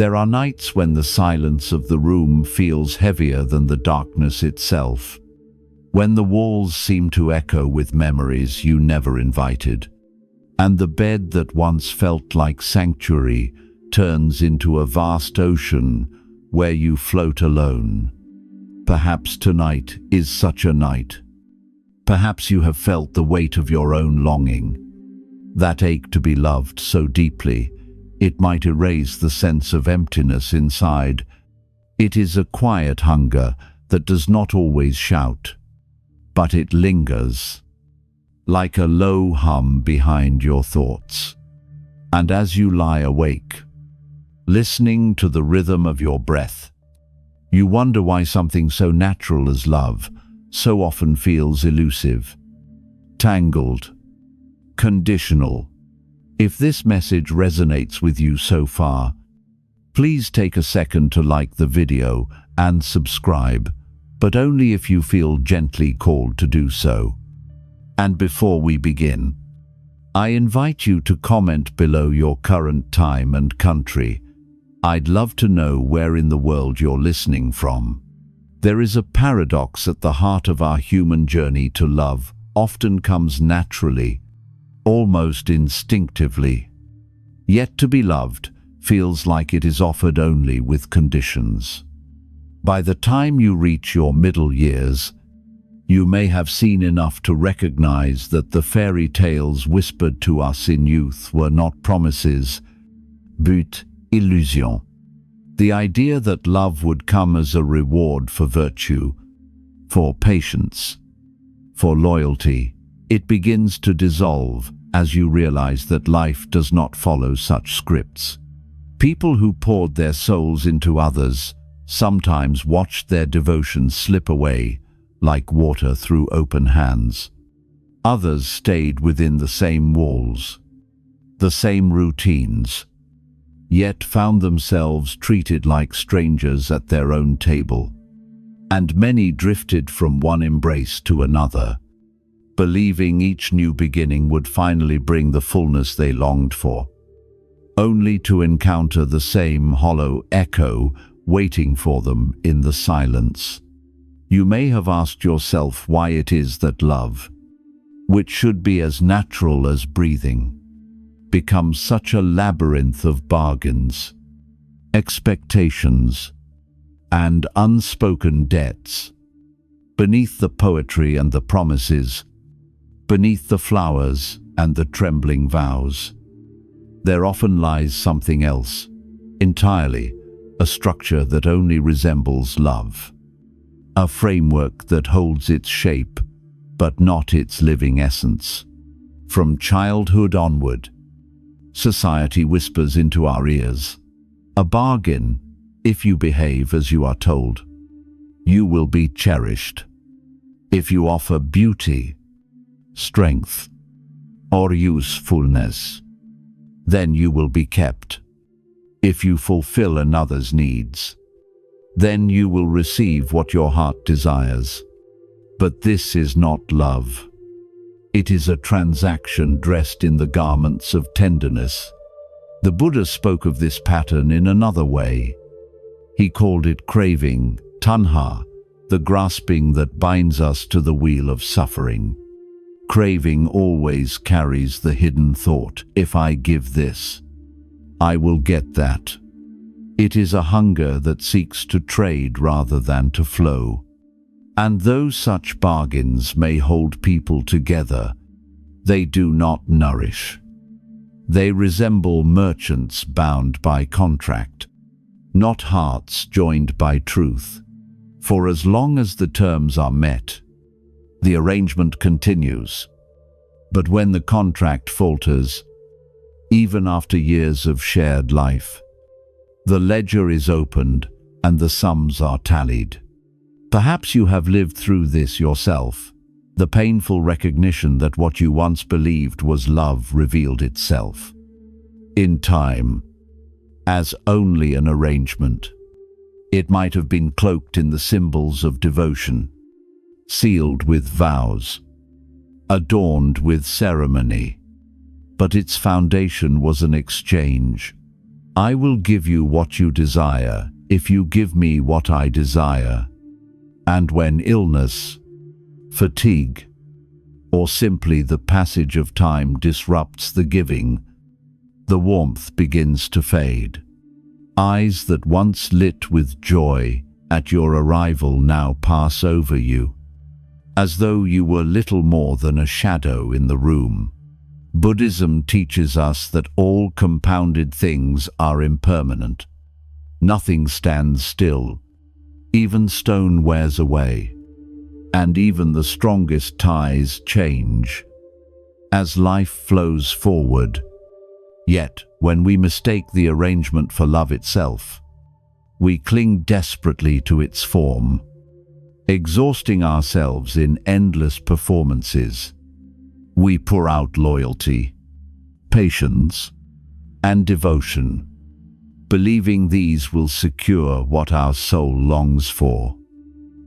There are nights when the silence of the room feels heavier than the darkness itself, when the walls seem to echo with memories you never invited, and the bed that once felt like sanctuary turns into a vast ocean where you float alone. Perhaps tonight is such a night. Perhaps you have felt the weight of your own longing, that ache to be loved so deeply it might erase the sense of emptiness inside. It is a quiet hunger that does not always shout, but it lingers, like a low hum behind your thoughts. And as you lie awake, listening to the rhythm of your breath, you wonder why something so natural as love so often feels elusive, tangled, conditional. If this message resonates with you so far, please take a second to like the video and subscribe, but only if you feel gently called to do so. And before we begin, I invite you to comment below your current time and country. I'd love to know where in the world you're listening from. There is a paradox at the heart of our human journey to love. Often comes naturally, almost instinctively. Yet to be loved feels like it is offered only with conditions. By the time you reach your middle years, you may have seen enough to recognize that the fairy tales whispered to us in youth were not promises, but illusion. The idea that love would come as a reward for virtue, for patience, for loyalty, it begins to dissolve as you realize that life does not follow such scripts. People who poured their souls into others sometimes watched their devotion slip away like water through open hands. Others stayed within the same walls, the same routines, yet found themselves treated like strangers at their own table. And many drifted from one embrace to another, believing each new beginning would finally bring the fullness they longed for, only to encounter the same hollow echo waiting for them in the silence. You may have asked yourself why it is that love, which should be as natural as breathing, becomes such a labyrinth of bargains, expectations, and unspoken debts. Beneath the poetry and the promises, beneath the flowers and the trembling vows, there often lies something else, entirely, a structure that only resembles love. A framework that holds its shape, but not its living essence. From childhood onward, society whispers into our ears, a bargain. If you behave as you are told, you will be cherished. If you offer beauty, strength, or usefulness, then you will be kept. If you fulfill another's needs, then you will receive what your heart desires. But this is not love. It is a transaction dressed in the garments of tenderness. The Buddha spoke of this pattern in another way. He called it craving, tanha, the grasping that binds us to the wheel of suffering. Craving always carries the hidden thought, if I give this, I will get that. It is a hunger that seeks to trade rather than to flow. And though such bargains may hold people together, they do not nourish. They resemble merchants bound by contract, not hearts joined by truth. For as long as the terms are met, the arrangement continues. But when the contract falters, even after years of shared life, the ledger is opened and the sums are tallied. Perhaps you have lived through this yourself, the painful recognition that what you once believed was love revealed itself, in time, as only an arrangement. It might have been cloaked in the symbols of devotion, sealed with vows, adorned with ceremony, but its foundation was an exchange, I will give you what you desire if you give me what I desire. And when illness, fatigue, or simply the passage of time disrupts the giving, the warmth begins to fade. Eyes that once lit with joy at your arrival now pass over you, as though you were little more than a shadow in the room. Buddhism teaches us that all compounded things are impermanent. Nothing stands still. Even stone wears away, and even the strongest ties change as life flows forward. Yet, when we mistake the arrangement for love itself, we cling desperately to its form, exhausting ourselves in endless performances. We pour out loyalty, patience, and devotion, believing these will secure what our soul longs for,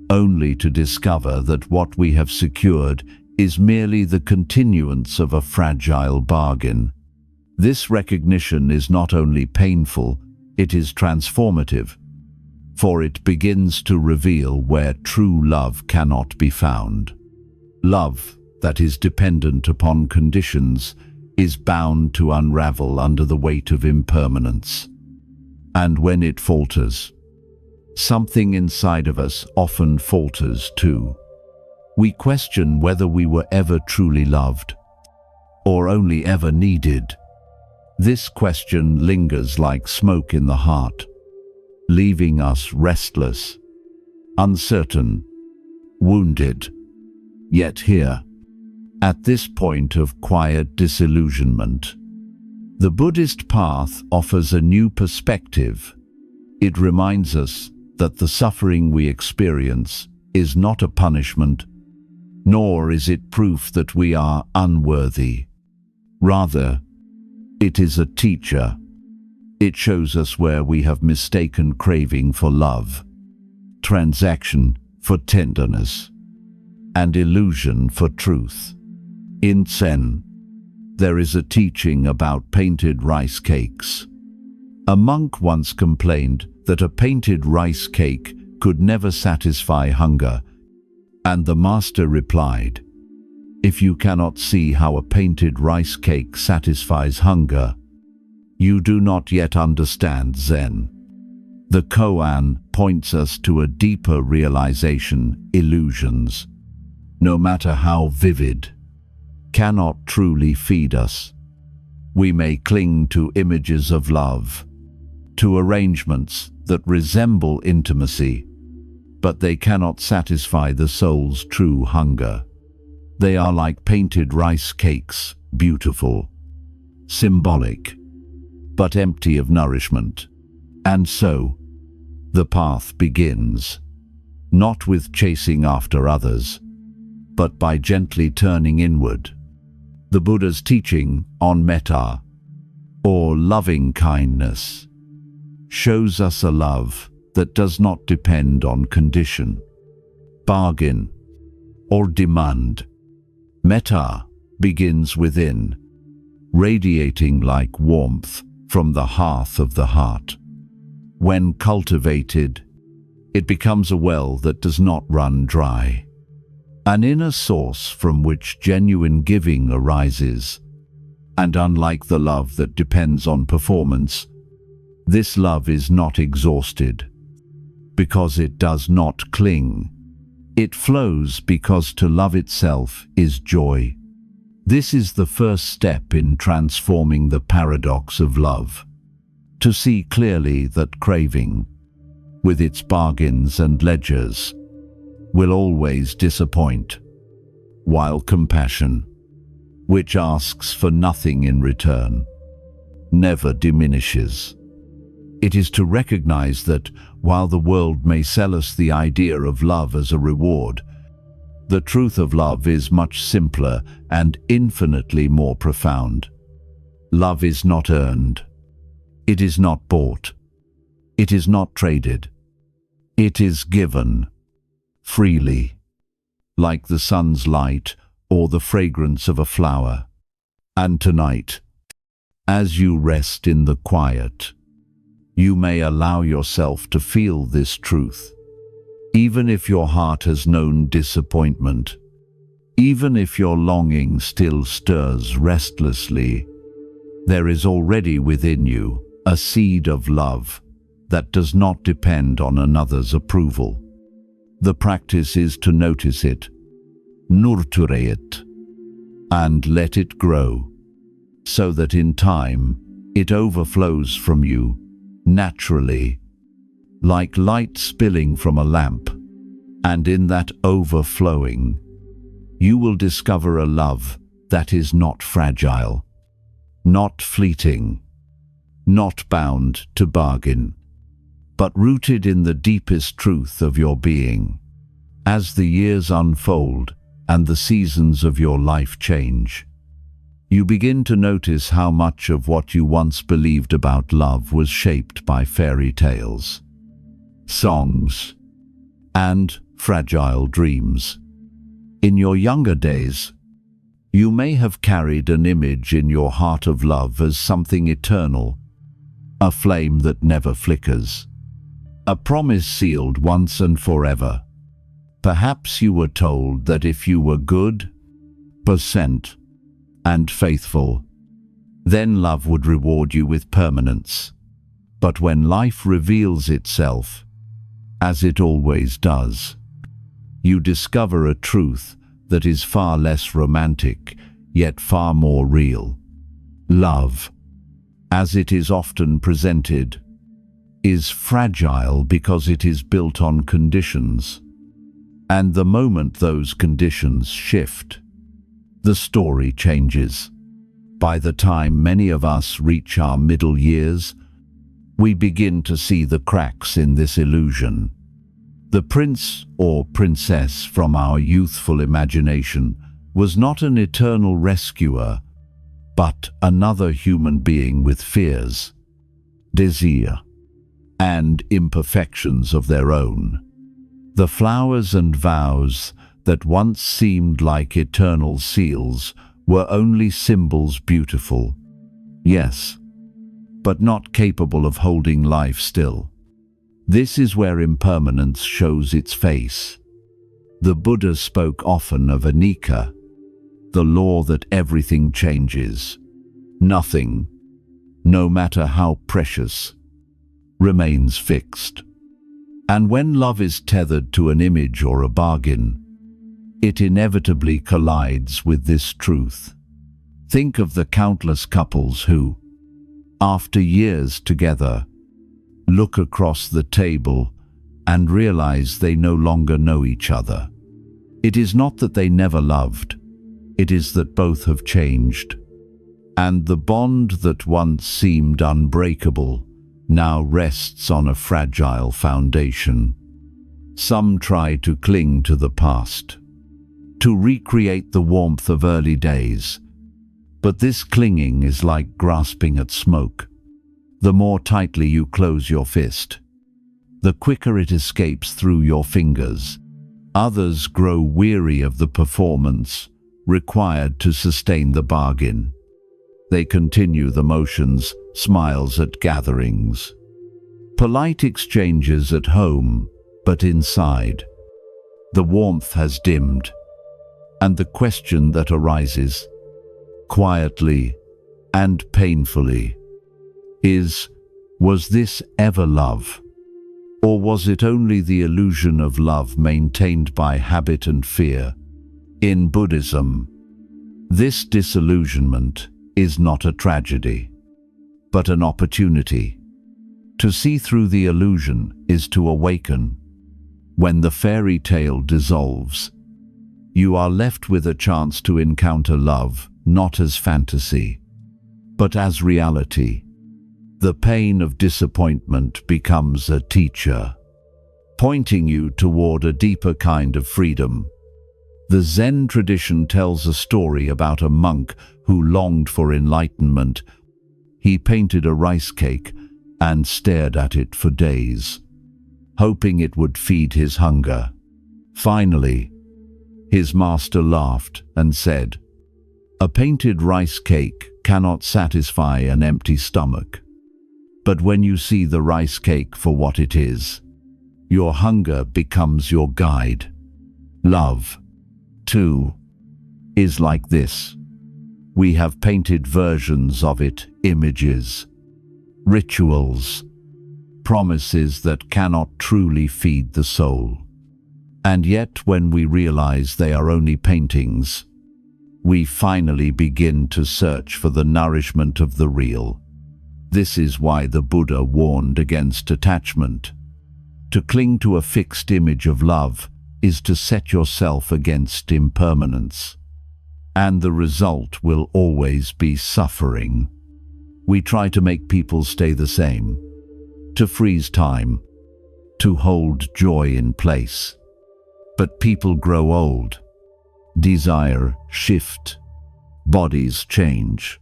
only to discover that what we have secured is merely the continuance of a fragile bargain. This recognition is not only painful, it is transformative, for it begins to reveal where true love cannot be found. Love that is dependent upon conditions is bound to unravel under the weight of impermanence. And when it falters, something inside of us often falters too. We question whether we were ever truly loved, or only ever needed. This question lingers like smoke in the heart, leaving us restless, uncertain, wounded. Yet here, at this point of quiet disillusionment, the Buddhist path offers a new perspective. It reminds us that the suffering we experience is not a punishment, nor is it proof that we are unworthy. Rather, it is a teacher. It shows us where we have mistaken craving for love, transaction for tenderness, and illusion for truth. In Zen, there is a teaching about painted rice cakes. A monk once complained that a painted rice cake could never satisfy hunger, and the master replied, "If you cannot see how a painted rice cake satisfies hunger, you do not yet understand Zen." The koan points us to a deeper realization: illusions, no matter how vivid, cannot truly feed us. We may cling to images of love, to arrangements that resemble intimacy, but they cannot satisfy the soul's true hunger. They are like painted rice cakes, beautiful, symbolic, but empty of nourishment. And so, the path begins, not with chasing after others, but by gently turning inward. The Buddha's teaching on metta, or loving kindness, shows us a love that does not depend on condition, bargain, or demand. Metta begins within, radiating like warmth from the hearth of the heart. When cultivated, it becomes a well that does not run dry, an inner source from which genuine giving arises. And unlike the love that depends on performance, this love is not exhausted, because it does not cling. It flows because to love itself is joy. This is the first step in transforming the paradox of love, to see clearly that craving, with its bargains and ledgers, will always disappoint, while compassion, which asks for nothing in return, never diminishes. It is to recognize that, while the world may sell us the idea of love as a reward, the truth of love is much simpler and infinitely more profound. Love is not earned. It is not bought. It is not traded. It is given freely, like the sun's light or the fragrance of a flower. And tonight, as you rest in the quiet, you may allow yourself to feel this truth. Even if your heart has known disappointment, even if your longing still stirs restlessly, there is already within you a seed of love that does not depend on another's approval. The practice is to notice it, nurture it, and let it grow, so that in time it overflows from you naturally, like light spilling from a lamp. And in that overflowing, you will discover a love that is not fragile, not fleeting, not bound to bargain, but rooted in the deepest truth of your being. As the years unfold and the seasons of your life change, you begin to notice how much of what you once believed about love was shaped by fairy tales, songs, and fragile dreams. In your younger days, you may have carried an image in your heart of love as something eternal, a flame that never flickers, a promise sealed once and forever. Perhaps you were told that if you were good, percent, and faithful, then love would reward you with permanence. But when life reveals itself, as it always does, you discover a truth that is far less romantic, yet far more real. Love, as it is often presented, is fragile because it is built on conditions. And the moment those conditions shift, the story changes. By the time many of us reach our middle years, we begin to see the cracks in this illusion. The prince or princess from our youthful imagination was not an eternal rescuer, but another human being with fears, desire, and imperfections of their own. The flowers and vows that once seemed like eternal seals were only symbols, beautiful, yes, but not capable of holding life still. This is where impermanence shows its face. The Buddha spoke often of anicca, the law that everything changes. Nothing, no matter how precious, remains fixed. And when love is tethered to an image or a bargain, it inevitably collides with this truth. Think of the countless couples who, after years together, look across the table and realize they no longer know each other. It is not that they never loved, it is that both have changed. And the bond that once seemed unbreakable now rests on a fragile foundation. Some try to cling to the past, to recreate the warmth of early days, but this clinging is like grasping at smoke. The more tightly you close your fist, the quicker it escapes through your fingers. Others grow weary of the performance required to sustain the bargain. They continue the motions, smiles at gatherings, polite exchanges at home, but inside, the warmth has dimmed, and the question that arises, quietly and painfully, is, was this ever love? Or was it only the illusion of love maintained by habit and fear? In Buddhism, this disillusionment is not a tragedy, but an opportunity. To see through the illusion is to awaken. When the fairy tale dissolves, you are left with a chance to encounter love, not as fantasy, but as reality. The pain of disappointment becomes a teacher, pointing you toward a deeper kind of freedom. The Zen tradition tells a story about a monk who longed for enlightenment. He painted a rice cake and stared at it for days, hoping it would feed his hunger. Finally, his master laughed and said, "A painted rice cake cannot satisfy an empty stomach." But when you see the rice cake for what it is, your hunger becomes your guide. Love, too, is like this. We have painted versions of it, images, rituals, promises that cannot truly feed the soul. And yet, when we realize they are only paintings, we finally begin to search for the nourishment of the real. This is why the Buddha warned against attachment. To cling to a fixed image of love is to set yourself against impermanence. And the result will always be suffering. We try to make people stay the same, to freeze time, to hold joy in place. But people grow old, desire shift, bodies change.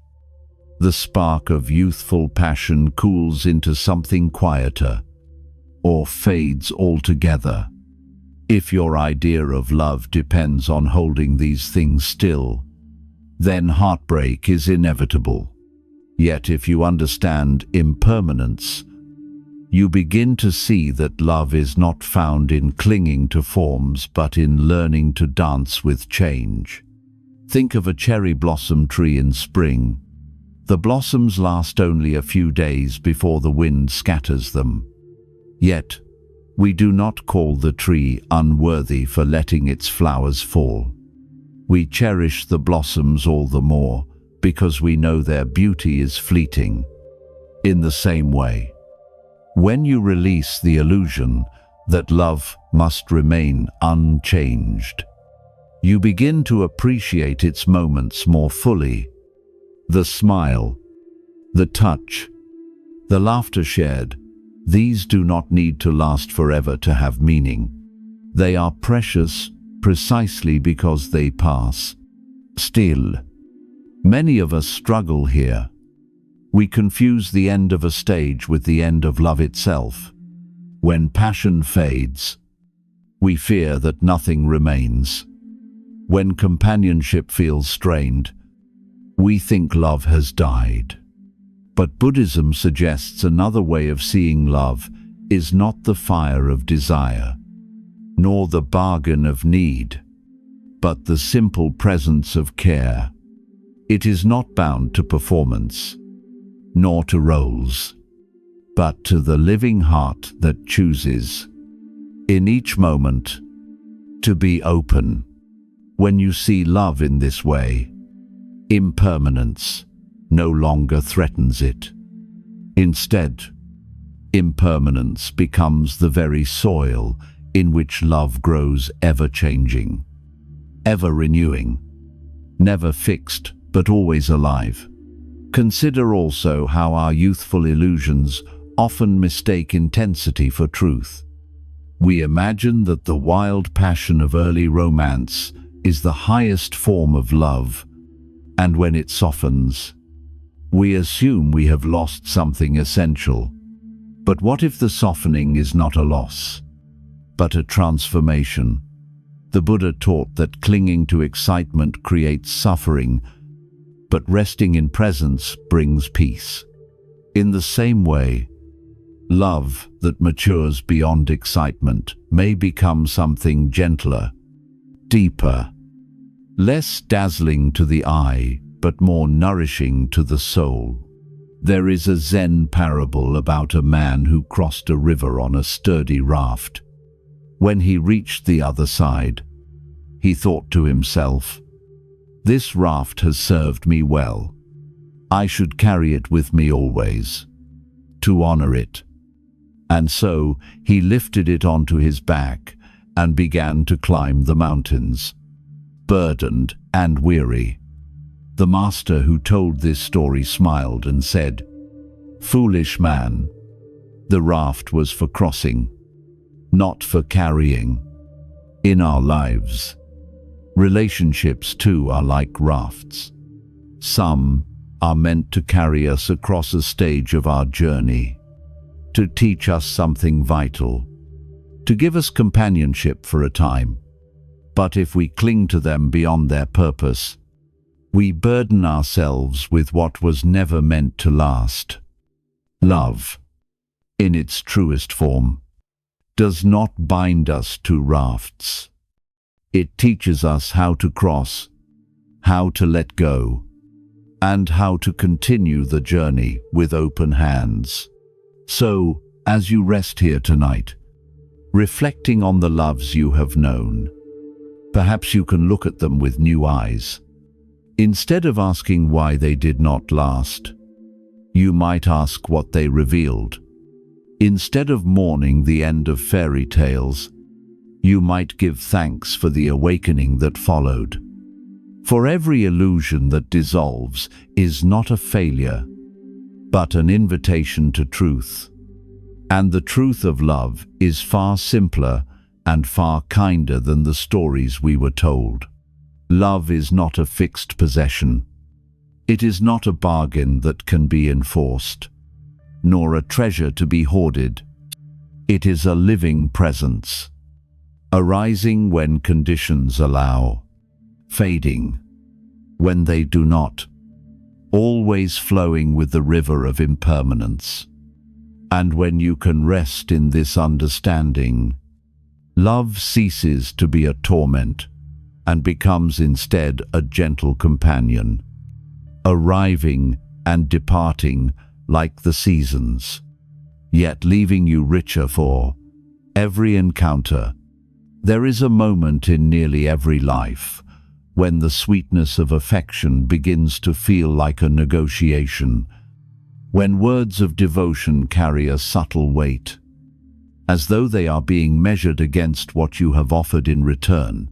The spark of youthful passion cools into something quieter, or fades altogether. If your idea of love depends on holding these things still, then heartbreak is inevitable. Yet if you understand impermanence, you begin to see that love is not found in clinging to forms but in learning to dance with change. Think of a cherry blossom tree in spring. The blossoms last only a few days before the wind scatters them. Yet, we do not call the tree unworthy for letting its flowers fall. We cherish the blossoms all the more because we know their beauty is fleeting. In the same way, when you release the illusion that love must remain unchanged, you begin to appreciate its moments more fully. The smile, the touch, the laughter shared, these do not need to last forever to have meaning. They are precious precisely because they pass. Still, many of us struggle here. We confuse the end of a stage with the end of love itself. When passion fades, we fear that nothing remains. When companionship feels strained, we think love has died. But Buddhism suggests another way of seeing love is not the fire of desire, nor the bargain of need, but the simple presence of care. It is not bound to performance, nor to roles, but to the living heart that chooses, in each moment, to be open. When you see love in this way, impermanence no longer threatens it. Instead, impermanence becomes the very soil in which love grows, ever-changing, ever-renewing, never fixed but always alive. Consider also how our youthful illusions often mistake intensity for truth. We imagine that the wild passion of early romance is the highest form of love, and when it softens, we assume we have lost something essential. But what if the softening is not a loss, but a transformation? The Buddha taught that clinging to excitement creates suffering, but resting in presence brings peace. In the same way, love that matures beyond excitement may become something gentler, deeper, less dazzling to the eye, but more nourishing to the soul. There is a Zen parable about a man who crossed a river on a sturdy raft. When he reached the other side, he thought to himself, "This raft has served me well. I should carry it with me always, to honor it." And so he lifted it onto his back and began to climb the mountains, burdened and weary. The master who told this story smiled and said, "Foolish man, the raft was for crossing, not for carrying." In our lives, relationships too are like rafts. Some are meant to carry us across a stage of our journey, to teach us something vital, to give us companionship for a time. But if we cling to them beyond their purpose, we burden ourselves with what was never meant to last. Love, in its truest form, does not bind us to rafts. It teaches us how to cross, how to let go, and how to continue the journey with open hands. So, as you rest here tonight, reflecting on the loves you have known, perhaps you can look at them with new eyes. Instead of asking why they did not last, you might ask what they revealed. Instead of mourning the end of fairy tales, you might give thanks for the awakening that followed. For every illusion that dissolves is not a failure, but an invitation to truth. And the truth of love is far simpler and far kinder than the stories we were told. Love is not a fixed possession. It is not a bargain that can be enforced, nor a treasure to be hoarded. It is a living presence, arising when conditions allow, fading when they do not, always flowing with the river of impermanence. And when you can rest in this understanding, love ceases to be a torment and becomes instead a gentle companion, arriving and departing like the seasons, yet leaving you richer for every encounter. There is a moment in nearly every life when the sweetness of affection begins to feel like a negotiation, when words of devotion carry a subtle weight, as though they are being measured against what you have offered in return.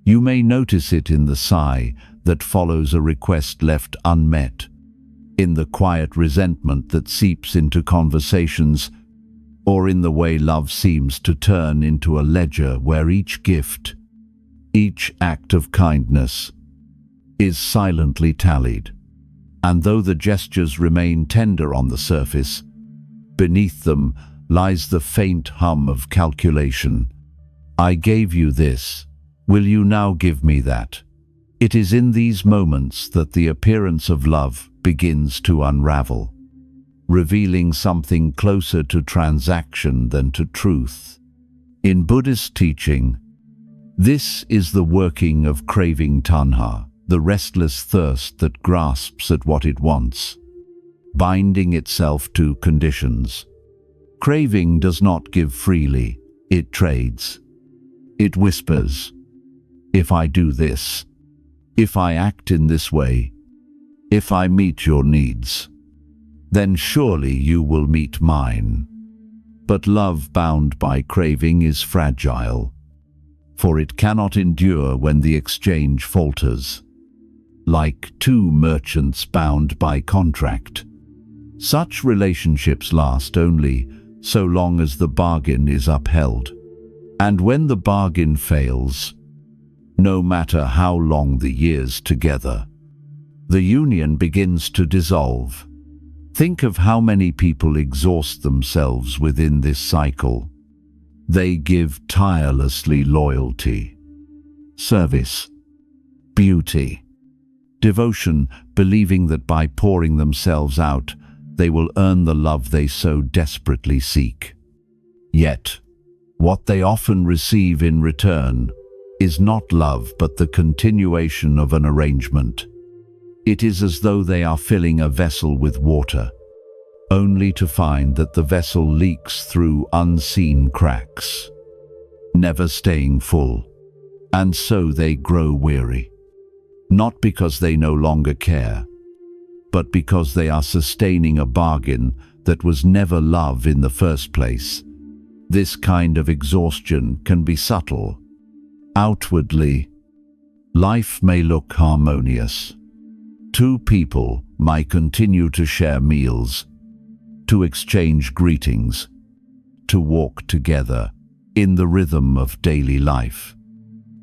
You may notice it in the sigh that follows a request left unmet, in the quiet resentment that seeps into conversations, or in the way love seems to turn into a ledger where each gift, each act of kindness, is silently tallied. And though the gestures remain tender on the surface, beneath them lies the faint hum of calculation. I gave you this. Will you now give me that? It is in these moments that the appearance of love begins to unravel, revealing something closer to transaction than to truth. In Buddhist teaching, this is the working of craving tanha, the restless thirst that grasps at what it wants, binding itself to conditions. Craving does not give freely, it trades. It whispers, if I do this, if I act in this way, if I meet your needs, then surely you will meet mine. But love bound by craving is fragile, for it cannot endure when the exchange falters. Like two merchants bound by contract, such relationships last only so long as the bargain is upheld. And when the bargain fails, no matter how long the years together, the union begins to dissolve. Think of how many people exhaust themselves within this cycle. They give tirelessly loyalty, service, beauty, devotion, believing that by pouring themselves out, they will earn the love they so desperately seek. Yet, what they often receive in return is not love but the continuation of an arrangement. It is as though they are filling a vessel with water, only to find that the vessel leaks through unseen cracks, never staying full. And so they grow weary, not because they no longer care, but because they are sustaining a bargain that was never love in the first place. This kind of exhaustion can be subtle. Outwardly, life may look harmonious. Two people might continue to share meals, to exchange greetings, to walk together in the rhythm of daily life.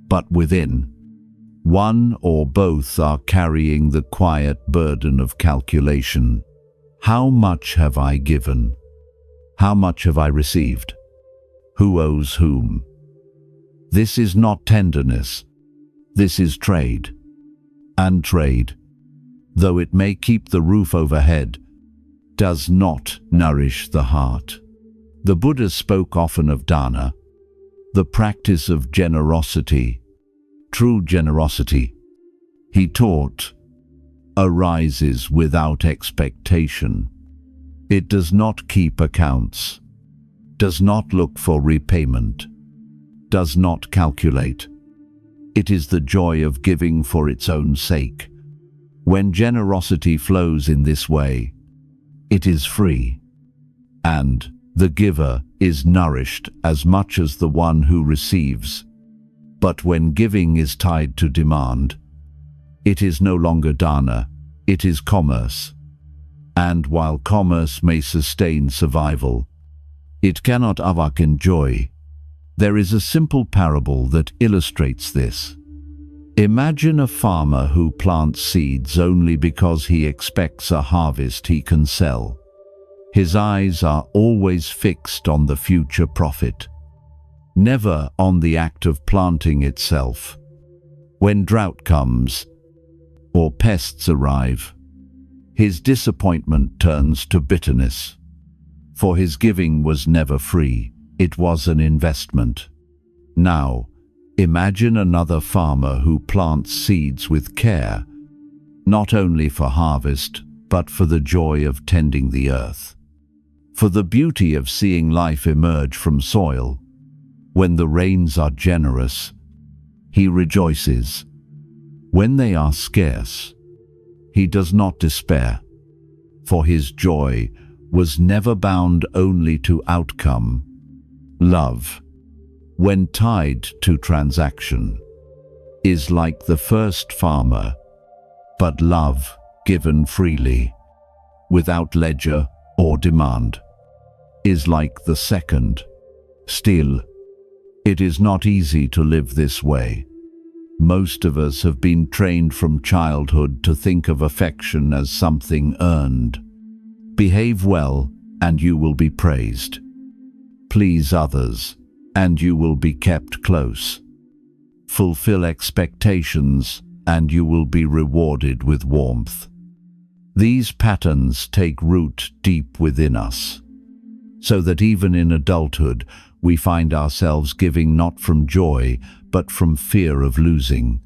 But within, one or both are carrying the quiet burden of calculation. How much have I given? How much have I received? Who owes whom? This is not tenderness. This is trade. And trade, though it may keep the roof overhead, does not nourish the heart. The Buddha spoke often of dana, the practice of generosity, true generosity. He taught, arises without expectation. It does not keep accounts, does not look for repayment, does not calculate. It is the joy of giving for its own sake. When generosity flows in this way, it is free, and the giver is nourished as much as the one who receives. But when giving is tied to demand, it is no longer dana, it is commerce. And while commerce may sustain survival, it cannot awaken joy. There is a simple parable that illustrates this. Imagine a farmer who plants seeds only because he expects a harvest he can sell. His eyes are always fixed on the future profit, never on the act of planting itself. When drought comes, or pests arrive, his disappointment turns to bitterness. For his giving was never free, it was an investment. Now, imagine another farmer who plants seeds with care, not only for harvest, but for the joy of tending the earth, for the beauty of seeing life emerge from soil. When the rains are generous, he rejoices. When they are scarce, he does not despair, for his joy was never bound only to outcome. Love, when tied to transaction, is like the first farmer, but love given freely, without ledger or demand, is like the second. Still, it is not easy to live this way. Most of us have been trained from childhood to think of affection as something earned. Behave well, and you will be praised. Please others, and you will be kept close. Fulfill expectations, and you will be rewarded with warmth. These patterns take root deep within us, so that even in adulthood we find ourselves giving not from joy, but from fear of losing.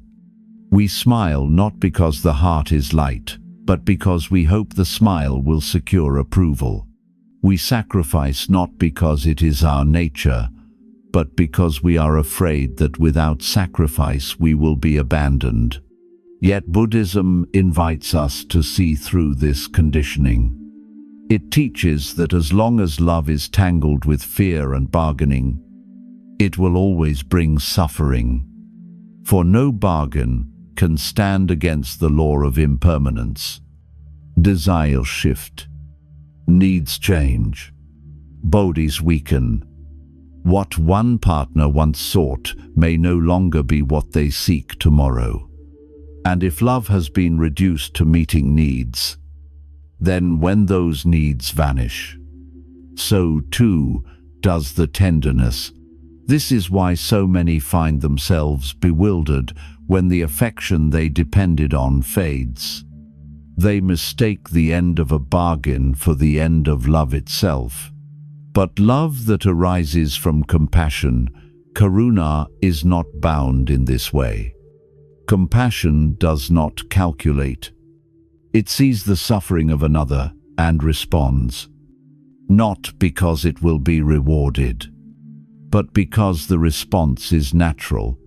We smile not because the heart is light, but because we hope the smile will secure approval. We sacrifice not because it is our nature, but because we are afraid that without sacrifice we will be abandoned. Yet Buddhism invites us to see through this conditioning. It teaches that as long as love is tangled with fear and bargaining, it will always bring suffering. For no bargain can stand against the law of impermanence. Desires shift, needs change, bodies weaken. What one partner once sought may no longer be what they seek tomorrow. And if love has been reduced to meeting needs, then when those needs vanish, so too does the tenderness. This is why so many find themselves bewildered when the affection they depended on fades. They mistake the end of a bargain for the end of love itself. But love that arises from compassion, karuna, is not bound in this way. Compassion does not calculate. It sees the suffering of another and responds, not because it will be rewarded, but because the response is natural.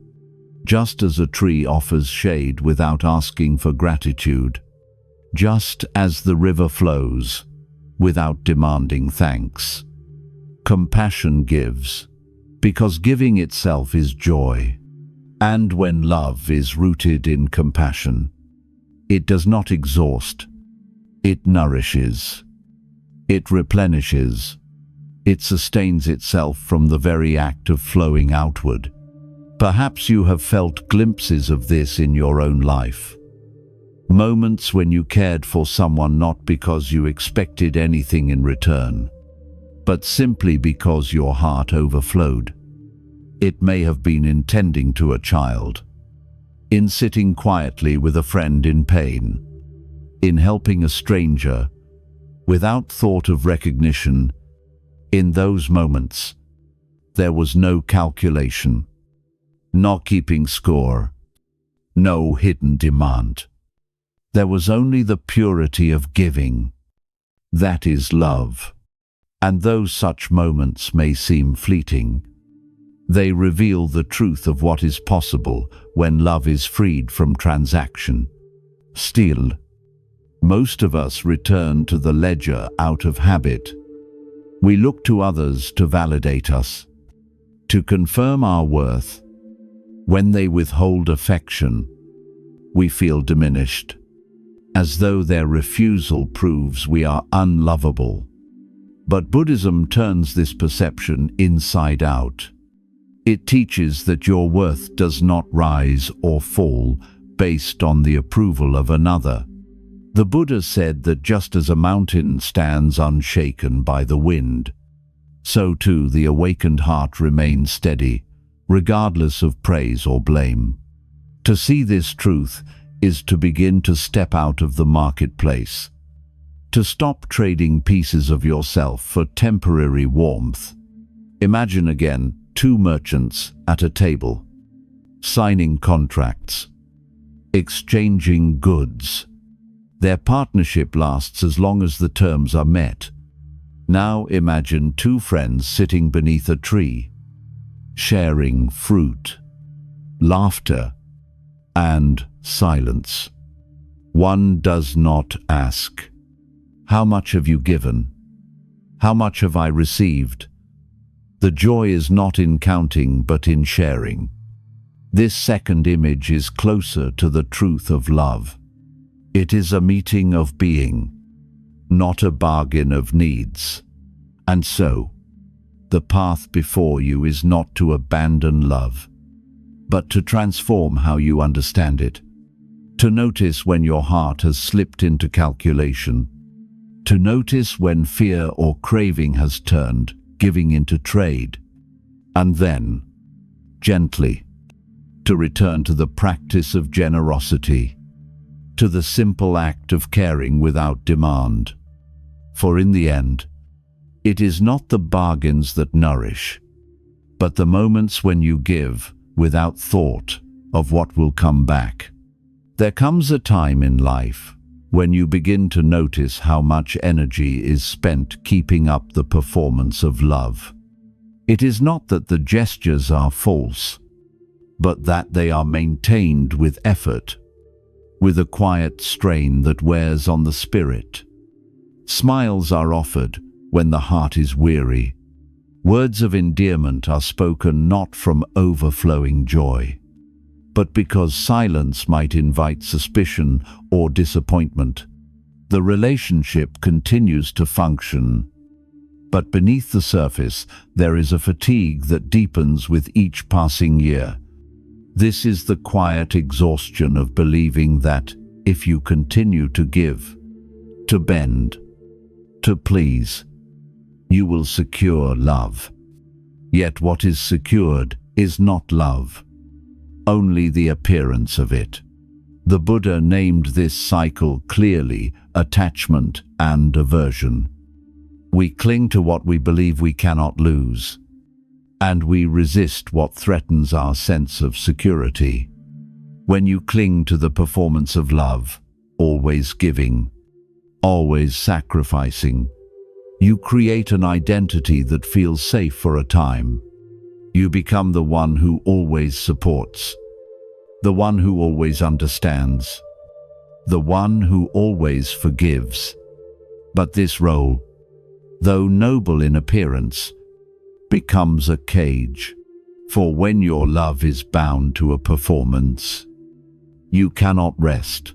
Just as a tree offers shade without asking for gratitude, just as the river flows without demanding thanks, compassion gives, because giving itself is joy. And when love is rooted in compassion, it does not exhaust, it nourishes, it replenishes, it sustains itself from the very act of flowing outward. Perhaps you have felt glimpses of this in your own life. Moments when you cared for someone not because you expected anything in return, but simply because your heart overflowed. It may have been in tending to a child, in sitting quietly with a friend in pain, in helping a stranger, without thought of recognition. In those moments, there was no calculation, no keeping score, no hidden demand. There was only the purity of giving. That is love. And though such moments may seem fleeting, they reveal the truth of what is possible when love is freed from transaction. Still, most of us return to the ledger out of habit. We look to others to validate us, to confirm our worth. When they withhold affection, we feel diminished, as though their refusal proves we are unlovable. But Buddhism turns this perception inside out. It teaches that your worth does not rise or fall based on the approval of another. The Buddha said that just as a mountain stands unshaken by the wind, so too the awakened heart remains steady, regardless of praise or blame. To see this truth is to begin to step out of the marketplace, to stop trading pieces of yourself for temporary warmth. Imagine again two merchants at a table, signing contracts, exchanging goods. Their partnership lasts as long as the terms are met. Now imagine two friends sitting beneath a tree, sharing fruit, laughter, and silence. One does not ask, "How much have you given? How much have I received?" The joy is not in counting, but in sharing. This second image is closer to the truth of love. It is a meeting of being, not a bargain of needs. And so, the path before you is not to abandon love, but to transform how you understand it. To notice when your heart has slipped into calculation. To notice when fear or craving has turned giving into trade. And then, gently, to return to the practice of generosity, to the simple act of caring without demand. For in the end, it is not the bargains that nourish, but the moments when you give without thought of what will come back. There comes a time in life when you begin to notice how much energy is spent keeping up the performance of love. It is not that the gestures are false, but that they are maintained with effort, with a quiet strain that wears on the spirit. Smiles are offered when the heart is weary. Words of endearment are spoken not from overflowing joy, but because silence might invite suspicion or disappointment. The relationship continues to function, but beneath the surface there is a fatigue that deepens with each passing year. This is the quiet exhaustion of believing that if you continue to give, to bend, to please, you will secure love. Yet what is secured is not love, only the appearance of it. The Buddha named this cycle clearly attachment and aversion. We cling to what we believe we cannot lose, and we resist what threatens our sense of security. When you cling to the performance of love, always giving, always sacrificing, you create an identity that feels safe for a time. You become the one who always supports, the one who always understands, the one who always forgives. But this role, though noble in appearance, becomes a cage. For when your love is bound to a performance, you cannot rest.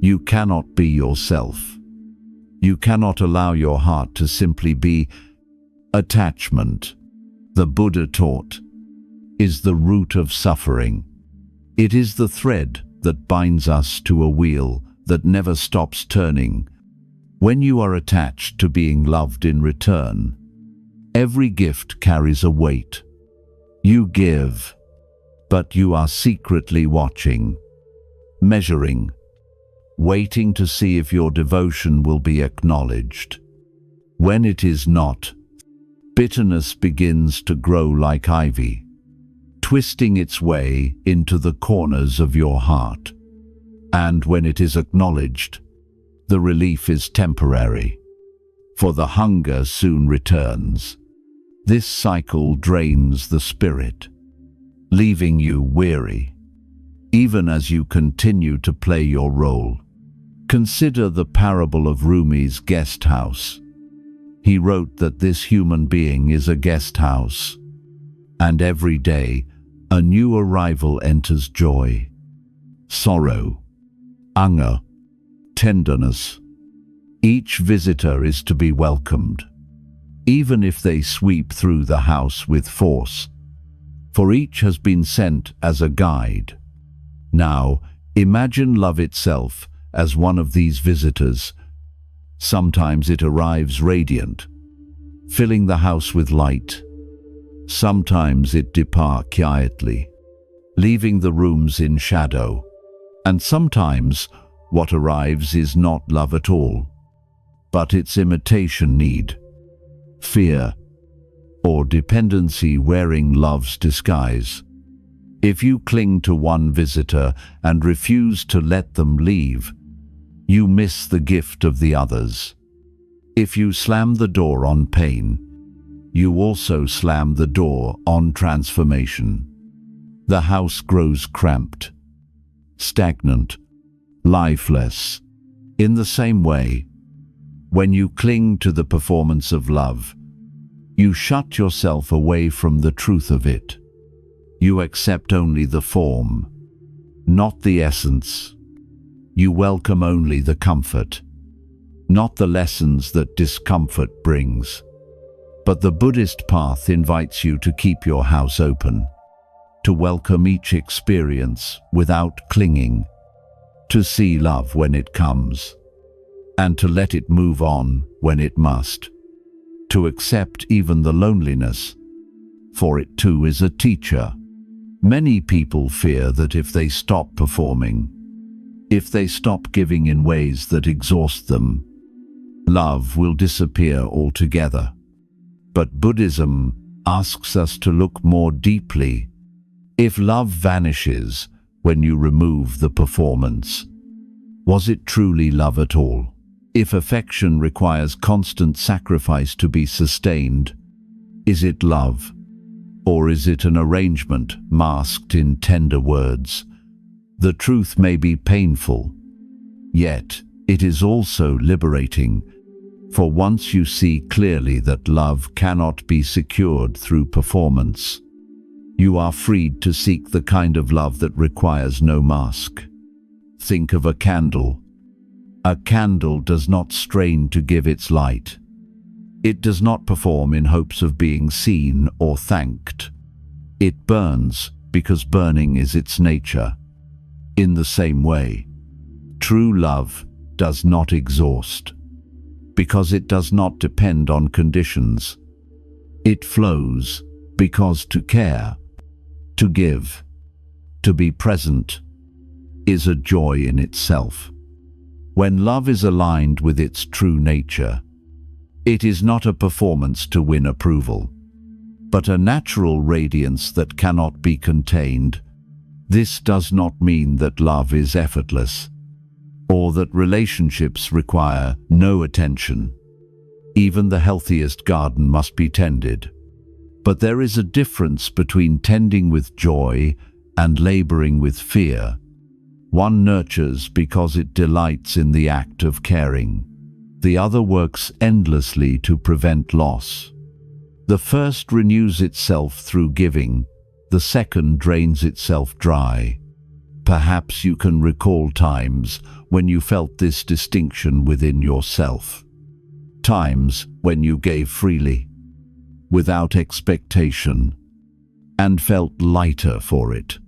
You cannot be yourself. You cannot allow your heart to simply be. Attachment, the Buddha taught, is the root of suffering. It is the thread that binds us to a wheel that never stops turning. When you are attached to being loved in return, every gift carries a weight. You give, but you are secretly watching, measuring, waiting to see if your devotion will be acknowledged. When it is not, bitterness begins to grow like ivy, twisting its way into the corners of your heart. And when it is acknowledged, the relief is temporary, for the hunger soon returns. This cycle drains the spirit, leaving you weary, even as you continue to play your role. Consider the parable of Rumi's guest house. He wrote that this human being is a guest house, and every day a new arrival enters joy, sorrow, anger, tenderness. Each visitor is to be welcomed, even if they sweep through the house with force, for each has been sent as a guide. Now, imagine love itself as one of these visitors. Sometimes it arrives radiant, filling the house with light. Sometimes it departs quietly, leaving the rooms in shadow. And sometimes what arrives is not love at all, but its imitation need, fear, or dependency wearing love's disguise. If you cling to one visitor and refuse to let them leave, you miss the gift of the others. If you slam the door on pain, you also slam the door on transformation. The house grows cramped, stagnant, lifeless. In the same way, when you cling to the performance of love, you shut yourself away from the truth of it. You accept only the form, not the essence. You welcome only the comfort, not the lessons that discomfort brings. But the Buddhist path invites you to keep your house open, to welcome each experience without clinging, to see love when it comes, and to let it move on when it must, to accept even the loneliness, for it too is a teacher. Many people fear that if they stop performing, if they stop giving in ways that exhaust them, love will disappear altogether. But Buddhism asks us to look more deeply. If love vanishes when you remove the performance, was it truly love at all? If affection requires constant sacrifice to be sustained, is it love? Or is it an arrangement masked in tender words? The truth may be painful, yet it is also liberating, for once you see clearly that love cannot be secured through performance, you are freed to seek the kind of love that requires no mask. Think of a candle. A candle does not strain to give its light. It does not perform in hopes of being seen or thanked. It burns because burning is its nature. In the same way, true love does not exhaust, because it does not depend on conditions. It flows because to care, to give, to be present, is a joy in itself. When love is aligned with its true nature, it is not a performance to win approval, but a natural radiance that cannot be contained. This does not mean that love is effortless, or that relationships require no attention. Even the healthiest garden must be tended. But there is a difference between tending with joy and laboring with fear. One nurtures because it delights in the act of caring. The other works endlessly to prevent loss. The first renews itself through giving, the second drains itself dry. Perhaps you can recall times when you felt this distinction within yourself. Times when you gave freely, without expectation, and felt lighter for it.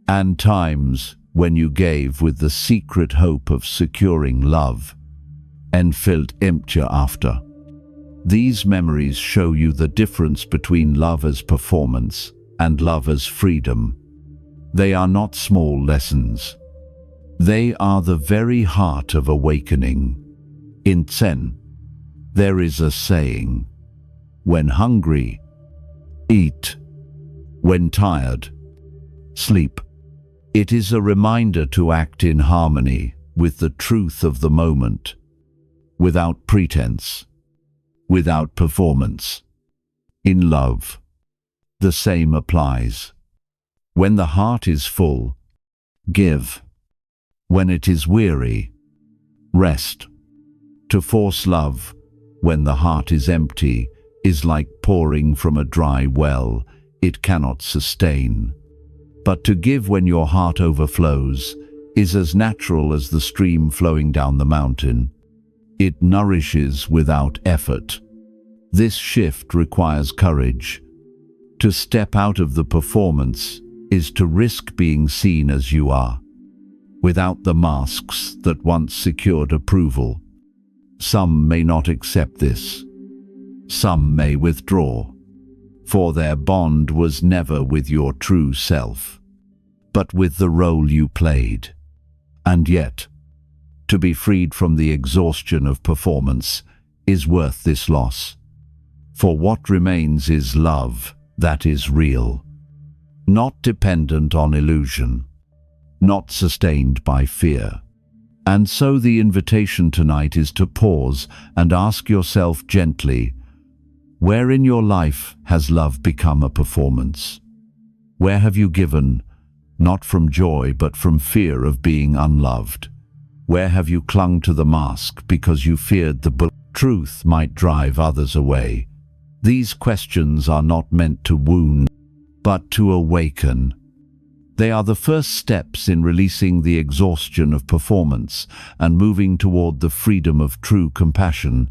And times when you gave with the secret hope of securing love, and felt empty after. These memories show you the difference between love as performance and love as freedom. They are not small lessons. They are the very heart of awakening. In Zen, there is a saying, "When hungry, eat. When tired, sleep." It is a reminder to act in harmony with the truth of the moment, without pretense, without performance. In love, the same applies. When the heart is full, give. When it is weary, rest. To force love, when the heart is empty, is like pouring from a dry well. It cannot sustain. But to give when your heart overflows is as natural as the stream flowing down the mountain. It nourishes without effort. This shift requires courage. To step out of the performance is to risk being seen as you are, without the masks that once secured approval. Some may not accept this. Some may withdraw, for their bond was never with your true self, but with the role you played. And yet, to be freed from the exhaustion of performance is worth this loss. For what remains is love that is real, not dependent on illusion, not sustained by fear. And so the invitation tonight is to pause and ask yourself gently, where in your life has love become a performance? Where have you given, not from joy but from fear of being unloved? Where have you clung to the mask because you feared the truth might drive others away? These questions are not meant to wound, but to awaken. They are the first steps in releasing the exhaustion of performance and moving toward the freedom of true compassion.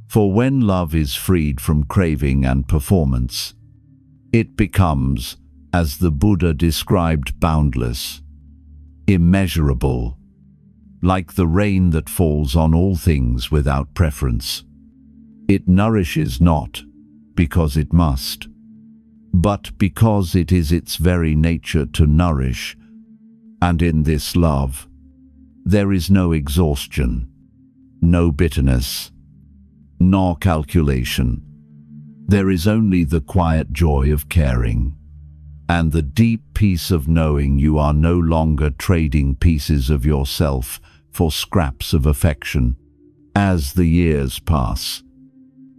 For when love is freed from craving and performance, it becomes, as the Buddha described, boundless, immeasurable, like the rain that falls on all things without preference. It nourishes not because it must, but because it is its very nature to nourish. And in this love, there is no exhaustion, no bitterness, nor calculation. There is only the quiet joy of caring, and the deep peace of knowing you are no longer trading pieces of yourself for scraps of affection. As the years pass,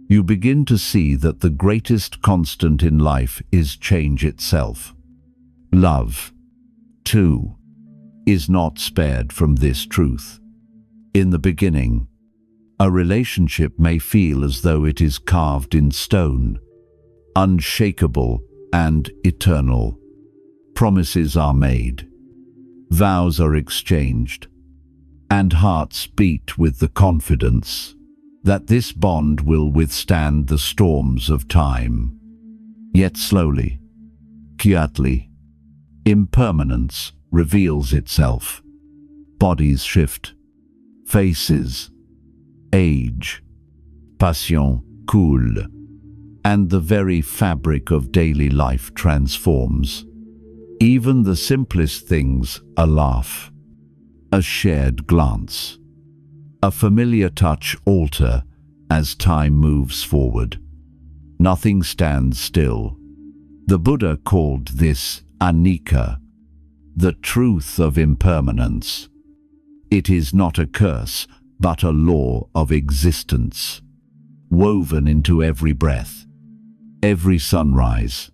you begin to see that the greatest constant in life is change itself. Love, too, is not spared from this truth. In the beginning, a relationship may feel as though it is carved in stone, unshakable and eternal. Promises are made, vows are exchanged, and hearts beat with the confidence that this bond will withstand the storms of time. Yet slowly, quietly, impermanence reveals itself. Bodies shift, faces age, passion cool, and the very fabric of daily life transforms. Even the simplest things, a laugh, a shared glance, a familiar touch, alter as time moves forward. Nothing stands still. The Buddha called this anicca, the truth of impermanence. It is not a curse, but a law of existence, woven into every breath, every sunrise,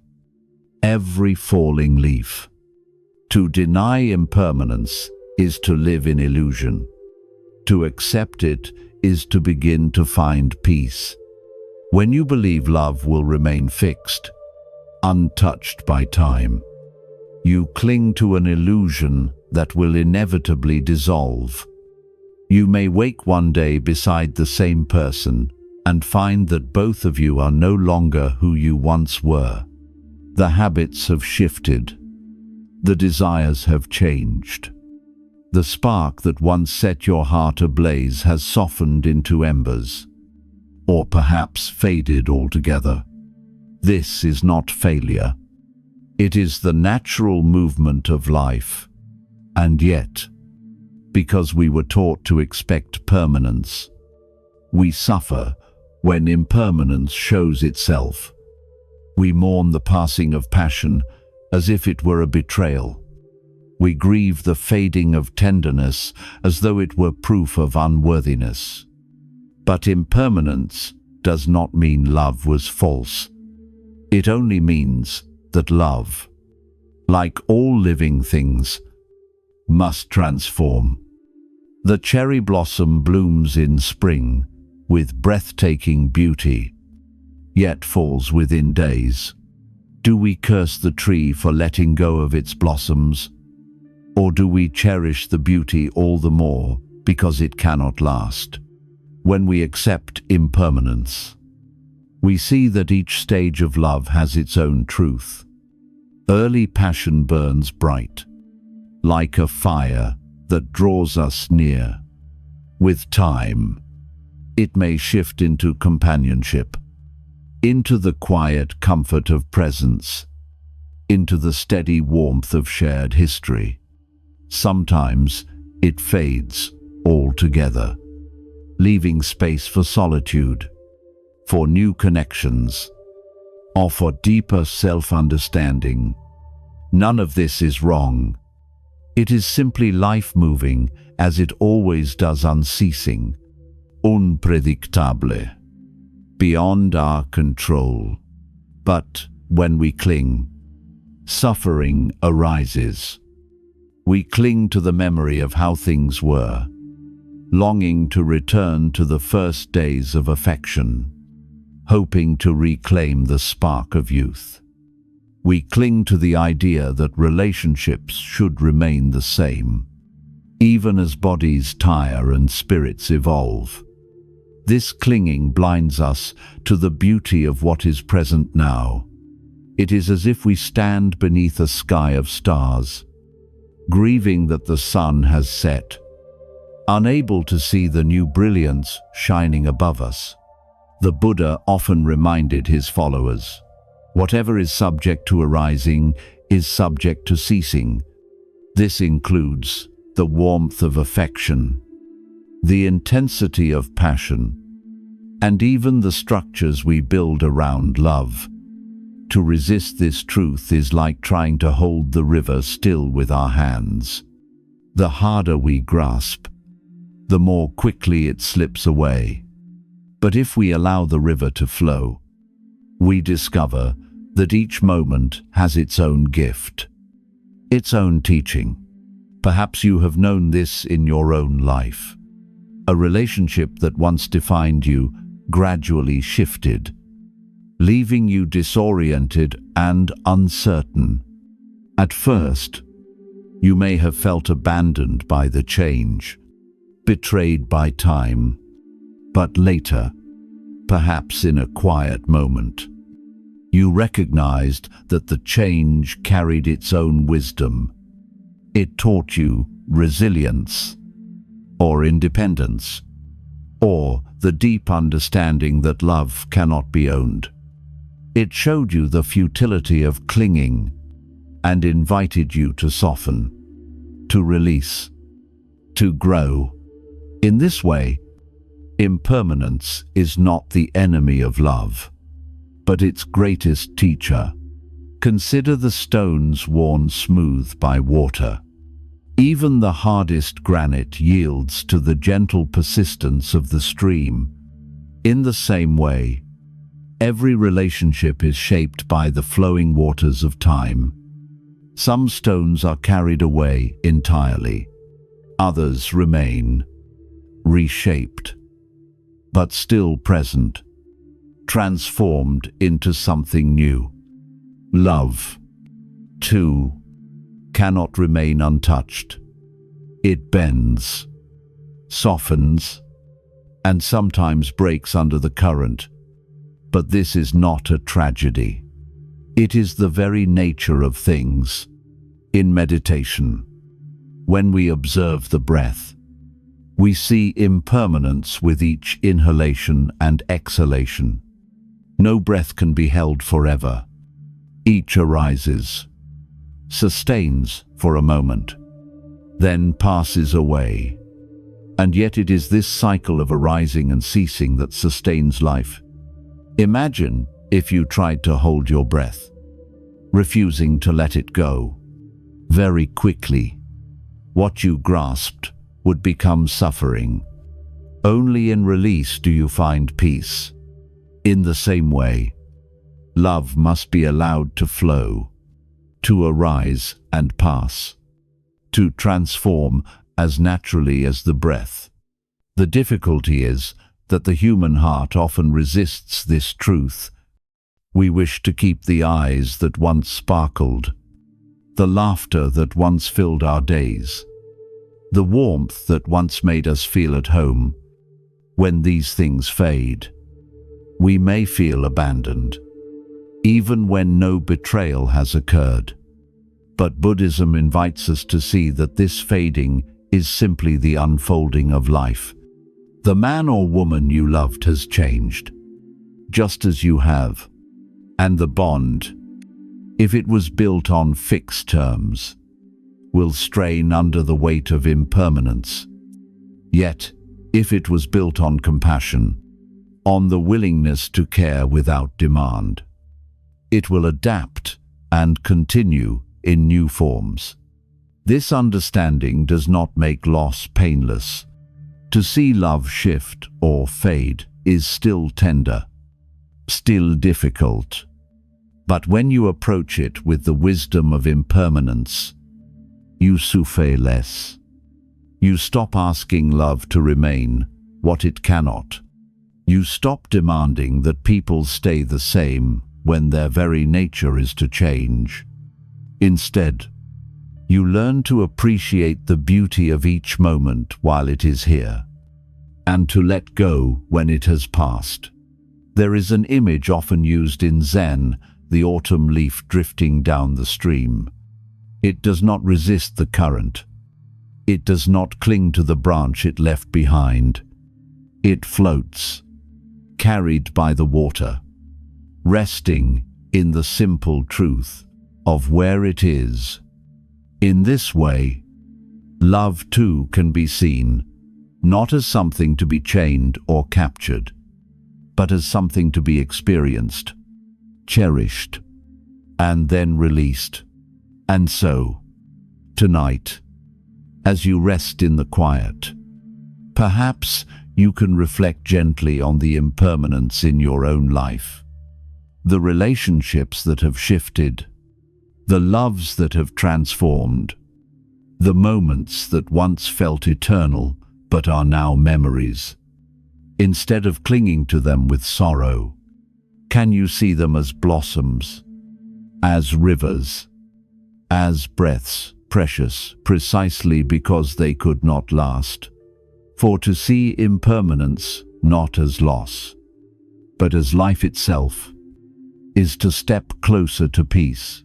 every falling leaf. To deny impermanence is to live in illusion. To accept it is to begin to find peace. When you believe love will remain fixed, untouched by time, you cling to an illusion that will inevitably dissolve. You may wake one day beside the same person and find that both of you are no longer who you once were. The habits have shifted. The desires have changed. The spark that once set your heart ablaze has softened into embers, or perhaps faded altogether. This is not failure. It is the natural movement of life. And yet, because we were taught to expect permanence. We suffer when impermanence shows itself. We mourn the passing of passion as if it were a betrayal. We grieve the fading of tenderness as though it were proof of unworthiness. But impermanence does not mean love was false. It only means that love, like all living things, must transform. The cherry blossom blooms in spring with breathtaking beauty, yet falls within days. Do we curse the tree for letting go of its blossoms, or do we cherish the beauty all the more because it cannot last? When we accept impermanence, we see that each stage of love has its own truth. Early passion burns bright, like a fire that draws us near. With time, it may shift into companionship, into the quiet comfort of presence, into the steady warmth of shared history. Sometimes it fades altogether, leaving space for solitude, for new connections, or for deeper self-understanding. None of this is wrong. It is simply life moving as it always does, unceasing, unpredictable, beyond our control. But when we cling, suffering arises. We cling to the memory of how things were, longing to return to the first days of affection, hoping to reclaim the spark of youth. We cling to the idea that relationships should remain the same, even as bodies tire and spirits evolve. This clinging blinds us to the beauty of what is present now. It is as if we stand beneath a sky of stars, grieving that the sun has set, unable to see the new brilliance shining above us. The Buddha often reminded his followers, whatever is subject to arising is subject to ceasing. This includes the warmth of affection, the intensity of passion, and even the structures we build around love. To resist this truth is like trying to hold the river still with our hands. The harder we grasp, the more quickly it slips away. But if we allow the river to flow, we discover that each moment has its own gift, its own teaching. Perhaps you have known this in your own life. A relationship that once defined you gradually shifted, leaving you disoriented and uncertain. At first, you may have felt abandoned by the change, betrayed by time, but later, perhaps in a quiet moment, you recognized that the change carried its own wisdom. It taught you resilience, or independence, or the deep understanding that love cannot be owned. It showed you the futility of clinging and invited you to soften, to release, to grow. In this way, impermanence is not the enemy of love, but its greatest teacher. Consider the stones worn smooth by water. Even the hardest granite yields to the gentle persistence of the stream. In the same way, every relationship is shaped by the flowing waters of time. Some stones are carried away entirely. Others remain, reshaped, but still present, transformed into something new. Love, too, cannot remain untouched. It bends, softens, and sometimes breaks under the current. But this is not a tragedy. It is the very nature of things. In meditation, when we observe the breath, we see impermanence with each inhalation and exhalation. No breath can be held forever. Each arises, sustains for a moment, then passes away. And yet it is this cycle of arising and ceasing that sustains life. Imagine if you tried to hold your breath, refusing to let it go. Very quickly, what you grasped would become suffering. Only in release do you find peace. In the same way, love must be allowed to flow, to arise and pass, to transform as naturally as the breath. The difficulty is that the human heart often resists this truth. We wish to keep the eyes that once sparkled, the laughter that once filled our days, the warmth that once made us feel at home. When these things fade, we may feel abandoned, even when no betrayal has occurred. But Buddhism invites us to see that this fading is simply the unfolding of life. The man or woman you loved has changed, just as you have, and the bond, if it was built on fixed terms, will strain under the weight of impermanence. Yet, if it was built on compassion, on the willingness to care without demand, it will adapt and continue in new forms. This understanding does not make loss painless. To see love shift or fade is still tender, still difficult. But when you approach it with the wisdom of impermanence, you soothe less. You stop asking love to remain what it cannot. You stop demanding that people stay the same when their very nature is to change. Instead, you learn to appreciate the beauty of each moment while it is here, and to let go when it has passed. There is an image often used in Zen, the autumn leaf drifting down the stream. It does not resist the current. It does not cling to the branch it left behind. It floats, carried by the water, resting in the simple truth of where it is. In this way, love too can be seen, not as something to be chained or captured, but as something to be experienced, cherished, and then released. And so, tonight, as you rest in the quiet, perhaps you can reflect gently on the impermanence in your own life, the relationships that have shifted, the loves that have transformed, the moments that once felt eternal but are now memories. Instead of clinging to them with sorrow, can you see them as blossoms, as rivers, as breaths, precious precisely because they could not last? For to see impermanence not as loss, but as life itself, is to step closer to peace.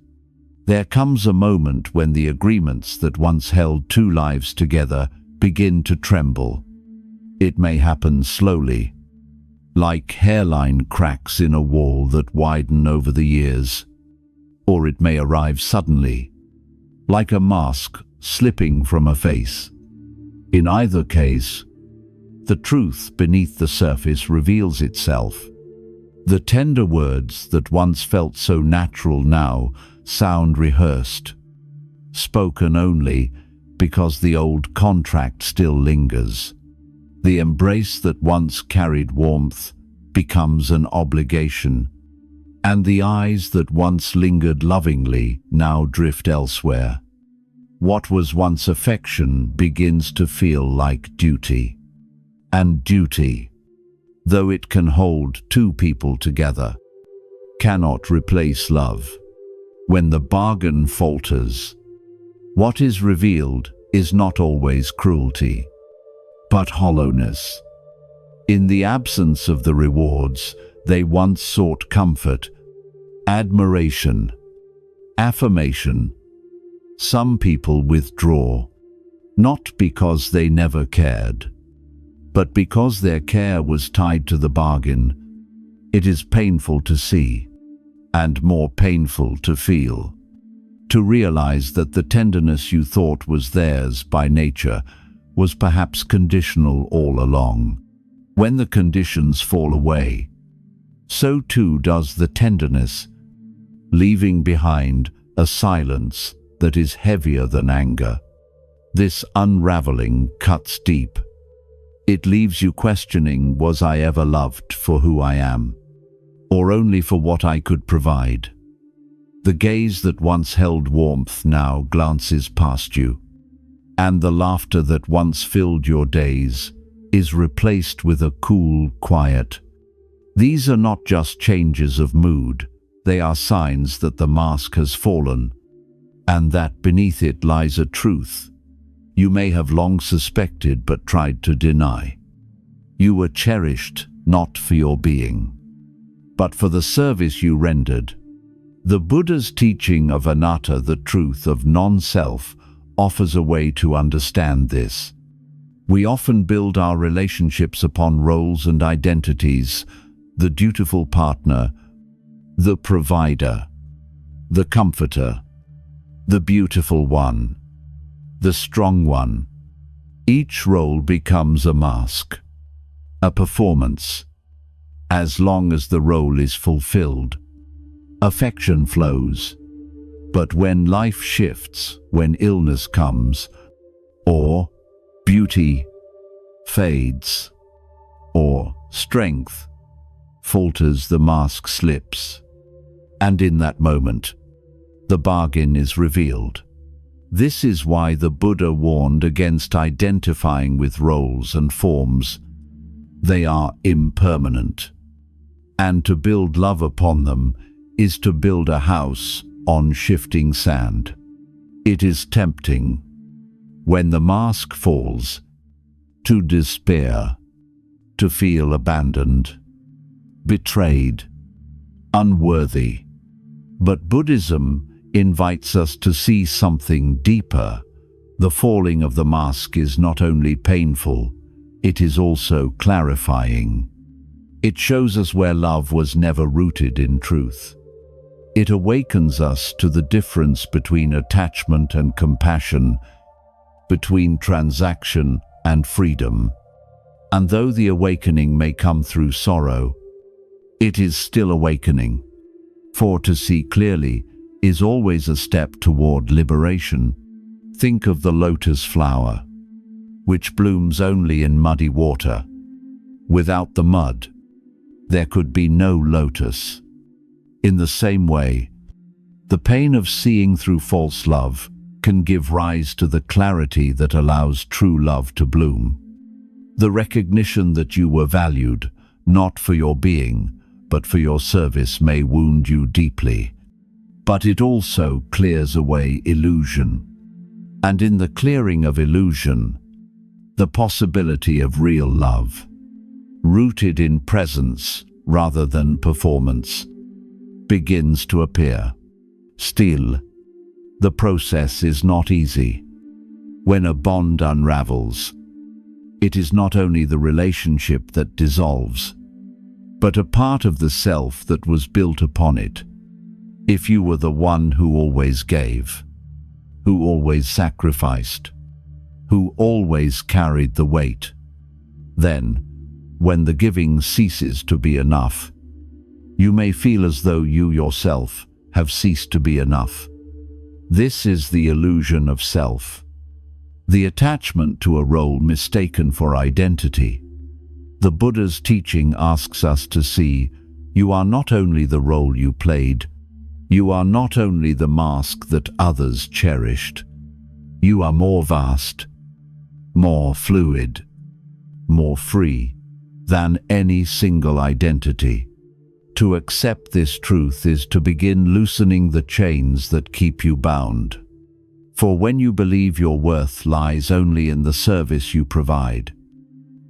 There comes a moment when the agreements that once held two lives together begin to tremble. It may happen slowly, like hairline cracks in a wall that widen over the years, or it may arrive suddenly, like a mask slipping from a face. In either case, the truth beneath the surface reveals itself. The tender words that once felt so natural now sound rehearsed, spoken only because the old contract still lingers. The embrace that once carried warmth becomes an obligation, and the eyes that once lingered lovingly now drift elsewhere. What was once affection begins to feel like duty. And duty, though it can hold two people together, cannot replace love. When the bargain falters, what is revealed is not always cruelty, but hollowness. In the absence of the rewards they once sought, comfort, admiration, affirmation, some people withdraw, not because they never cared, but because their care was tied to the bargain. It is painful to see, and more painful to feel. To realize that the tenderness you thought was theirs by nature was perhaps conditional all along. When the conditions fall away, so too does the tenderness, leaving behind a silence that is heavier than anger. This unraveling cuts deep. It leaves you questioning, was I ever loved for who I am, or only for what I could provide? The gaze that once held warmth now glances past you, and the laughter that once filled your days is replaced with a cool quiet. These are not just changes of mood, they are signs that the mask has fallen, and that beneath it lies a truth you may have long suspected but tried to deny. You were cherished not for your being, but for the service you rendered. The Buddha's teaching of anatta, the truth of non-self, offers a way to understand this. We often build our relationships upon roles and identities: the dutiful partner, the provider, the comforter, the beautiful one, the strong one. Each role becomes a mask, a performance. As long as the role is fulfilled, affection flows. But when life shifts, when illness comes, or beauty fades, or strength falters, the mask slips. And in that moment, the bargain is revealed. This is why the Buddha warned against identifying with roles and forms. They are impermanent, and to build love upon them is to build a house on shifting sand. It is tempting, when the mask falls, to despair, to feel abandoned, betrayed, unworthy. But Buddhism invites us to see something deeper. The falling of the mask is not only painful, it is also clarifying. It shows us where love was never rooted in truth. It awakens us to the difference between attachment and compassion, between transaction and freedom. And though the awakening may come through sorrow, it is still awakening. For to see clearly is always a step toward liberation. Think of the lotus flower, which blooms only in muddy water. Without the mud, there could be no lotus. In the same way, the pain of seeing through false love can give rise to the clarity that allows true love to bloom. The recognition that you were valued, not for your being, but for your service, may wound you deeply. But it also clears away illusion. And in the clearing of illusion, the possibility of real love, rooted in presence rather than performance, begins to appear. Still, the process is not easy. When a bond unravels, it is not only the relationship that dissolves, but a part of the self that was built upon it. If you were the one who always gave, who always sacrificed, who always carried the weight, then, when the giving ceases to be enough, you may feel as though you yourself have ceased to be enough. This is the illusion of self, the attachment to a role mistaken for identity. The Buddha's teaching asks us to see, you are not only the role you played, you are not only the mask that others cherished. You are more vast, more fluid, more free than any single identity. To accept this truth is to begin loosening the chains that keep you bound. For when you believe your worth lies only in the service you provide,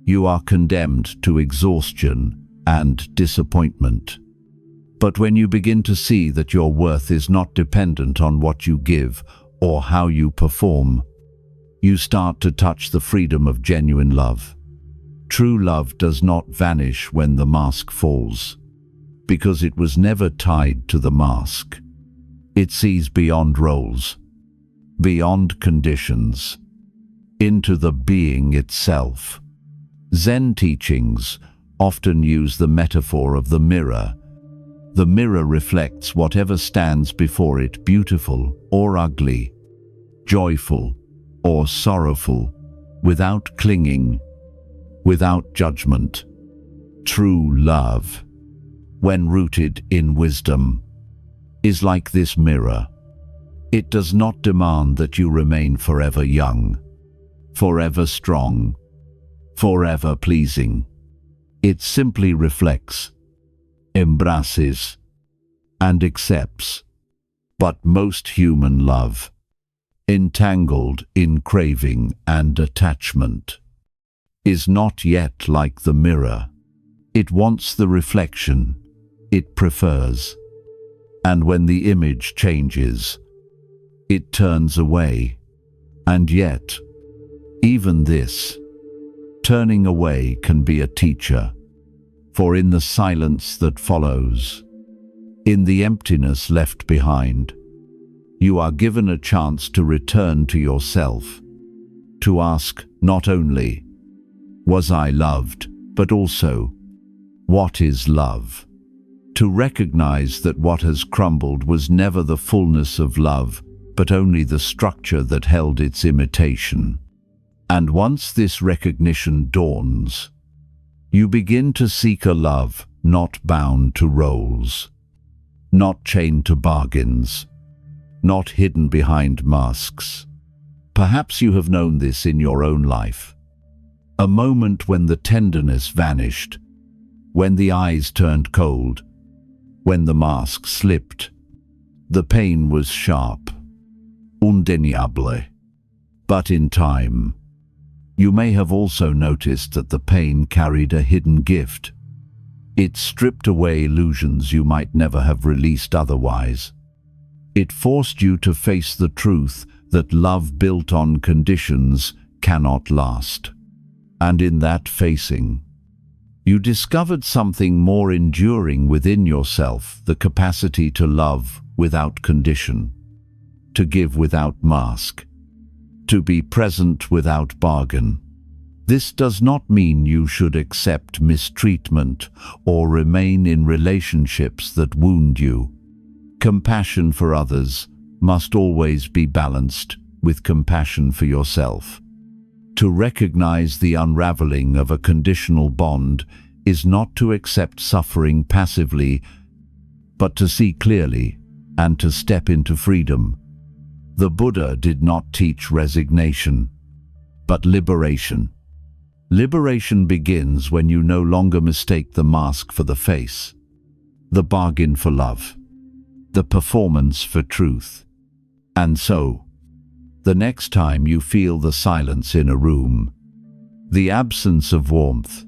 you are condemned to exhaustion and disappointment. But when you begin to see that your worth is not dependent on what you give or how you perform, you start to touch the freedom of genuine love. True love does not vanish when the mask falls, because it was never tied to the mask. It sees beyond roles, beyond conditions, into the being itself. Zen teachings often use the metaphor of the mirror. The mirror reflects whatever stands before it, beautiful or ugly, joyful or sorrowful, without clinging, without judgment. True love, when rooted in wisdom, is like this mirror. It does not demand that you remain forever young, forever strong, forever pleasing. It simply reflects, embraces, and accepts. But most human love, entangled in craving and attachment, is not yet like the mirror. It wants the reflection it prefers, and when the image changes, it turns away. And yet, even this turning away can be a teacher, for in the silence that follows, in the emptiness left behind, you are given a chance to return to yourself, to ask not only, was I loved, but also, what is love? To recognize that what has crumbled was never the fullness of love, but only the structure that held its imitation. And once this recognition dawns, you begin to seek a love not bound to roles, not chained to bargains, not hidden behind masks. Perhaps you have known this in your own life. A moment when the tenderness vanished, when the eyes turned cold, when the mask slipped. The pain was sharp, undeniable. But in time, you may have also noticed that the pain carried a hidden gift. It stripped away illusions you might never have released otherwise. It forced you to face the truth that love built on conditions cannot last. And in that facing, you discovered something more enduring within yourself, the capacity to love without condition, to give without mask, to be present without bargain. This does not mean you should accept mistreatment or remain in relationships that wound you. Compassion for others must always be balanced with compassion for yourself. To recognize the unraveling of a conditional bond is not to accept suffering passively, but to see clearly and to step into freedom. The Buddha did not teach resignation, but liberation. Liberation begins when you no longer mistake the mask for the face, the bargain for love, the performance for truth. And so, the next time you feel the silence in a room, the absence of warmth,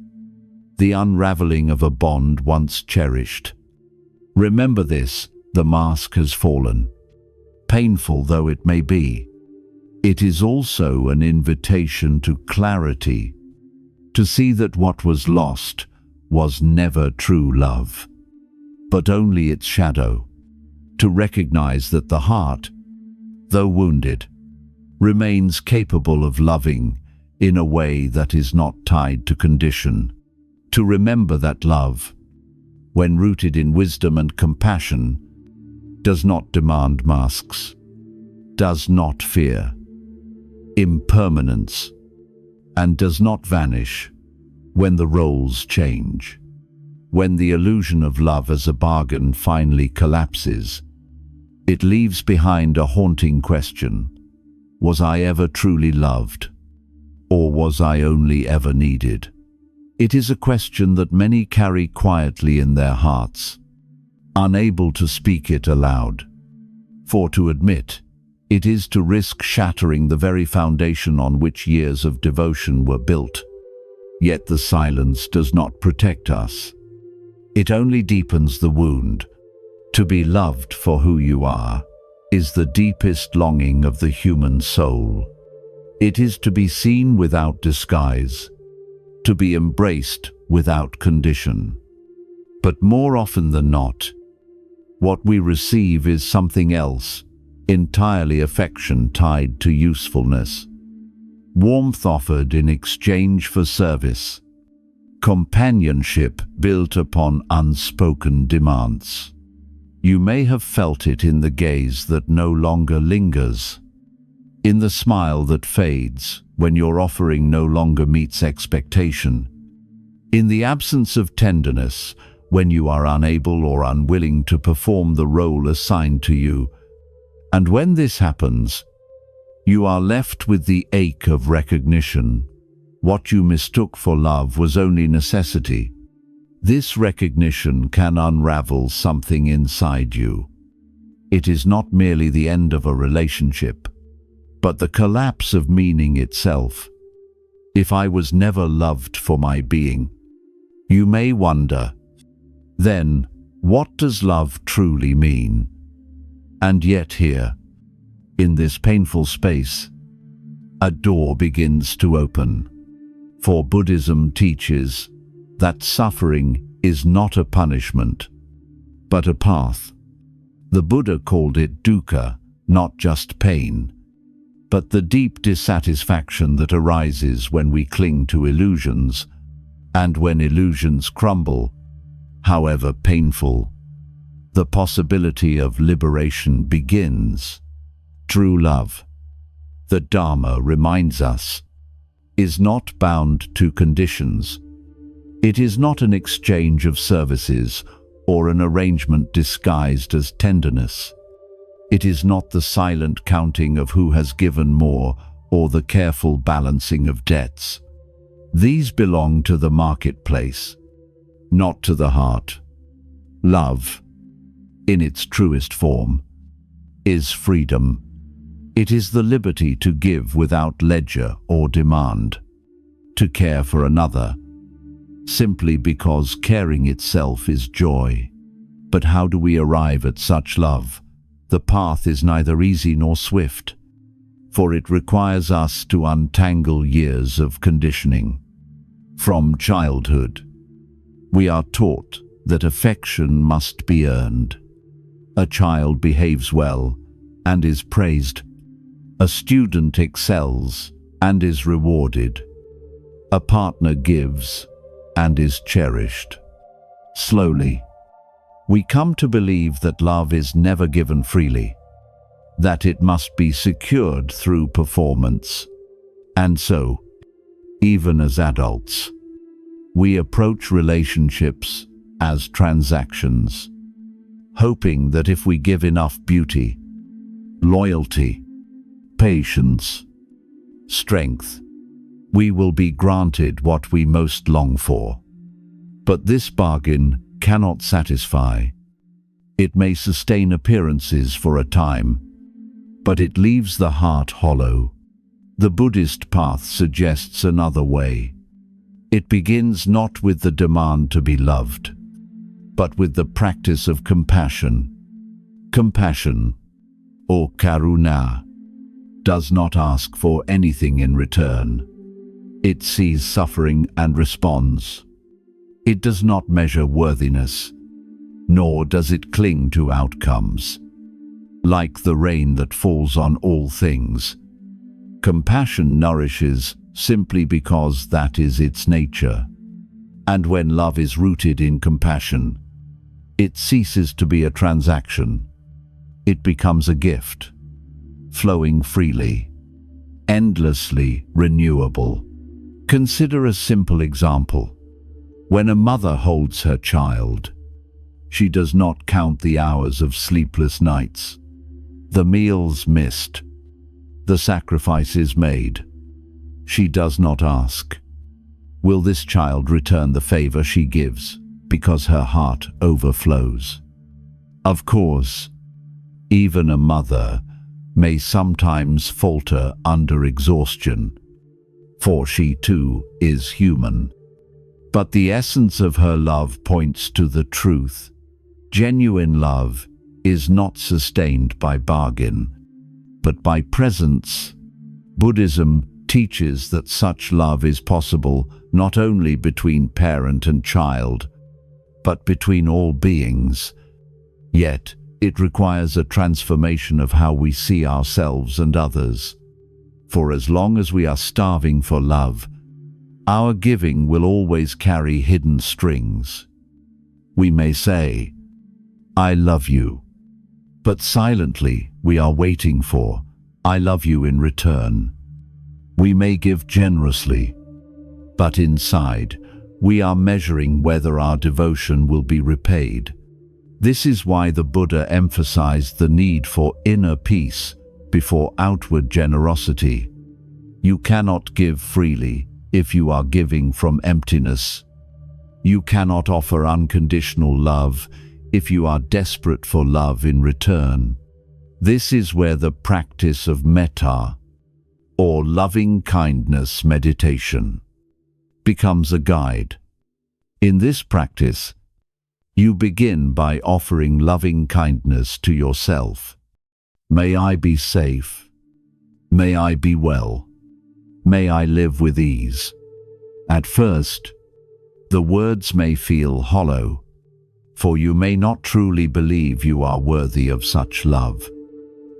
the unraveling of a bond once cherished, remember this: the mask has fallen. Painful though it may be, it is also an invitation to clarity, to see that what was lost was never true love, but only its shadow, to recognize that the heart, though wounded, remains capable of loving in a way that is not tied to condition, to remember that love, when rooted in wisdom and compassion, does not demand masks, does not fear impermanence, and does not vanish when the roles change. When the illusion of love as a bargain finally collapses, it leaves behind a haunting question: was I ever truly loved, or was I only ever needed? It is a question that many carry quietly in their hearts, unable to speak it aloud. For to admit it is to risk shattering the very foundation on which years of devotion were built. Yet the silence does not protect us. It only deepens the wound. To be loved for who you are is the deepest longing of the human soul. It is to be seen without disguise, to be embraced without condition. But more often than not, What we receive is something else, entirely affection tied to usefulness, warmth offered in exchange for service, companionship built upon unspoken demands. You may have felt it in the gaze that no longer lingers, in the smile that fades when your offering no longer meets expectation, in the absence of tenderness when you are unable or unwilling to perform the role assigned to you. And when this happens, you are left with the ache of recognition. What you mistook for love was only necessity. This recognition can unravel something inside you. It is not merely the end of a relationship, but the collapse of meaning itself. If I was never loved for my being, you may wonder, then what does love truly mean? And yet here, in this painful space, a door begins to open. For Buddhism teaches that suffering is not a punishment, but a path. The Buddha called it dukkha, not just pain, but the deep dissatisfaction that arises when we cling to illusions, and when illusions crumble, however painful, the possibility of liberation begins. True love, the Dharma reminds us, is not bound to conditions. It is not an exchange of services or an arrangement disguised as tenderness. It is not the silent counting of who has given more or the careful balancing of debts. These belong to the marketplace, not to the heart. Love, in its truest form, is freedom. It is the liberty to give without ledger or demand, to care for another, simply because caring itself is joy. But how do we arrive at such love? The path is neither easy nor swift, for it requires us to untangle years of conditioning. From childhood, we are taught that affection must be earned. A child behaves well and is praised. A student excels and is rewarded. A partner gives and is cherished. Slowly, we come to believe that love is never given freely, that it must be secured through performance. And so, even as adults, we approach relationships as transactions, hoping that if we give enough beauty, loyalty, patience, strength, we will be granted what we most long for. But this bargain cannot satisfy. It may sustain appearances for a time, but it leaves the heart hollow. The Buddhist path suggests another way. It begins not with the demand to be loved, but with the practice of compassion. Compassion, or karuna, does not ask for anything in return. It sees suffering and responds. It does not measure worthiness, nor does it cling to outcomes. Like the rain that falls on all things, compassion nourishes simply because that is its nature. And when love is rooted in compassion, it ceases to be a transaction. It becomes a gift, flowing freely, endlessly renewable. Consider a simple example. When a mother holds her child, she does not count the hours of sleepless nights, the meals missed, the sacrifices made. She does not ask, will this child return the favor she gives, because her heart overflows? Of course, even a mother may sometimes falter under exhaustion, for she too is human. But the essence of her love points to the truth. Genuine love is not sustained by bargain, but by presence. Buddhism teaches that such love is possible not only between parent and child, but between all beings. Yet, it requires a transformation of how we see ourselves and others. For as long as we are starving for love, our giving will always carry hidden strings. We may say, "I love you," but silently we are waiting for, "I love you" in return. We may give generously, but inside, we are measuring whether our devotion will be repaid. This is why the Buddha emphasized the need for inner peace before outward generosity. You cannot give freely if you are giving from emptiness. You cannot offer unconditional love if you are desperate for love in return. This is where the practice of metta, or loving kindness meditation, becomes a guide. In this practice, you begin by offering loving kindness to yourself. May I be safe. May I be well. May I live with ease. At first, the words may feel hollow, for you may not truly believe you are worthy of such love.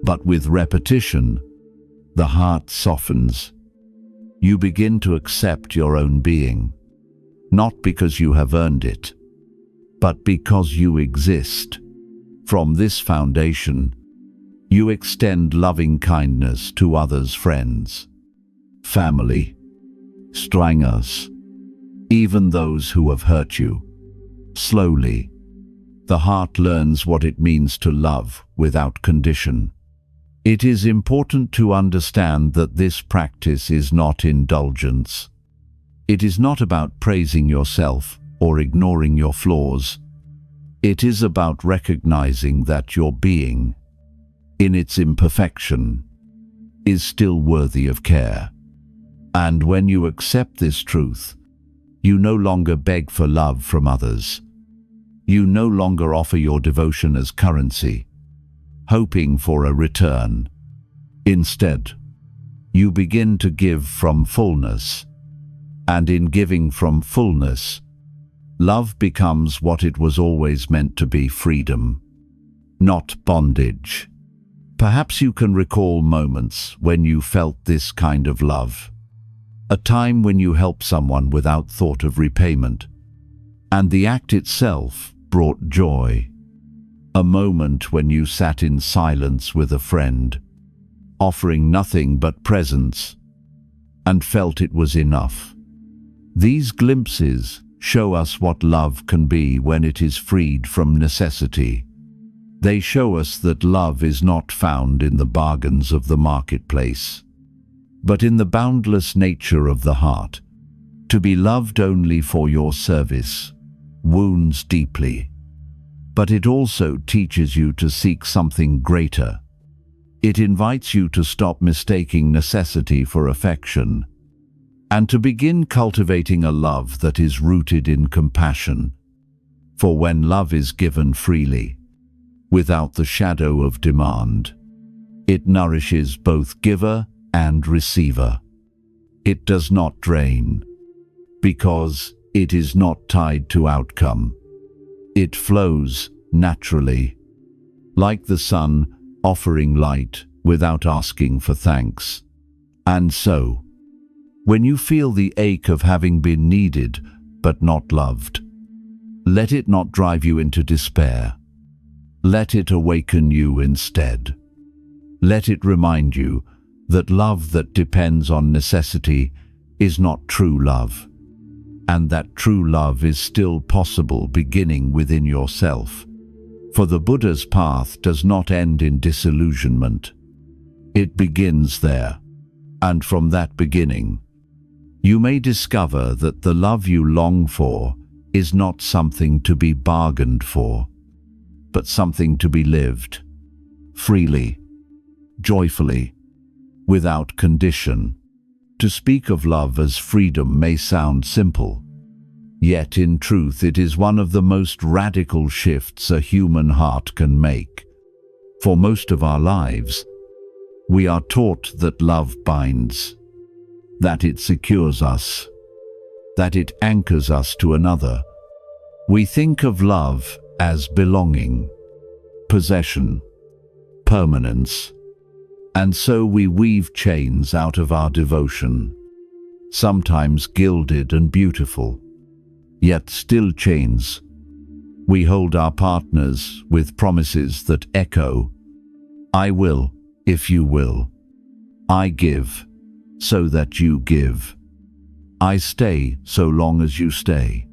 But with repetition, the heart softens. You begin to accept your own being, not because you have earned it, but because you exist. From this foundation, you extend loving kindness to others, friends, family, strangers, even those who have hurt you. Slowly, the heart learns what it means to love without condition. It is important to understand that this practice is not indulgence. It is not about praising yourself or ignoring your flaws. It is about recognizing that your being, in its imperfection, is still worthy of care. And when you accept this truth, you no longer beg for love from others. You no longer offer your devotion as currency, hoping for a return. Instead, you begin to give from fullness, and in giving from fullness, love becomes what it was always meant to be: freedom, not bondage. Perhaps you can recall moments when you felt this kind of love. A time when you helped someone without thought of repayment, and the act itself brought joy. A moment when you sat in silence with a friend, offering nothing but presence, and felt it was enough. These glimpses show us what love can be when it is freed from necessity. They show us that love is not found in the bargains of the marketplace, but in the boundless nature of the heart. To be loved only for your service wounds deeply, but it also teaches you to seek something greater. It invites you to stop mistaking necessity for affection, and to begin cultivating a love that is rooted in compassion. For when love is given freely, without the shadow of demand, it nourishes both giver and receiver. It does not drain, because it is not tied to outcome. It flows naturally, like the sun offering light without asking for thanks. And so, when you feel the ache of having been needed but not loved, let it not drive you into despair. Let it awaken you instead. Let it remind you that love that depends on necessity is not true love, and that true love is still possible beginning within yourself. For the Buddha's path does not end in disillusionment. It begins there, and from that beginning, you may discover that the love you long for is not something to be bargained for, but something to be lived freely, joyfully, without condition. To speak of love as freedom may sound simple, yet in truth it is one of the most radical shifts a human heart can make. For most of our lives, we are taught that love binds, that it secures us, that it anchors us to another. We think of love as belonging, possession, permanence. And so we weave chains out of our devotion, sometimes gilded and beautiful, yet still chains. We hold our partners with promises that echo, I will, if you will. I give, so that you give. I stay, so long as you stay.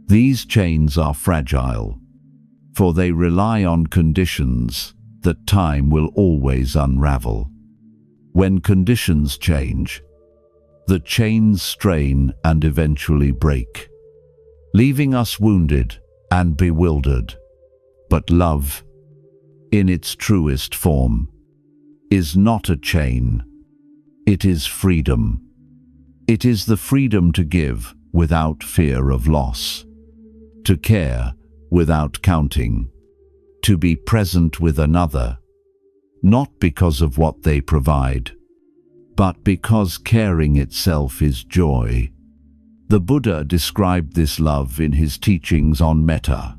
These chains are fragile, for they rely on conditions that time will always unravel. When conditions change, the chains strain and eventually break, leaving us wounded and bewildered. But love, in its truest form, is not a chain. It is freedom. It is the freedom to give without fear of loss, to care without counting, to be present with another, not because of what they provide, but because caring itself is joy. The Buddha described this love in his teachings on metta,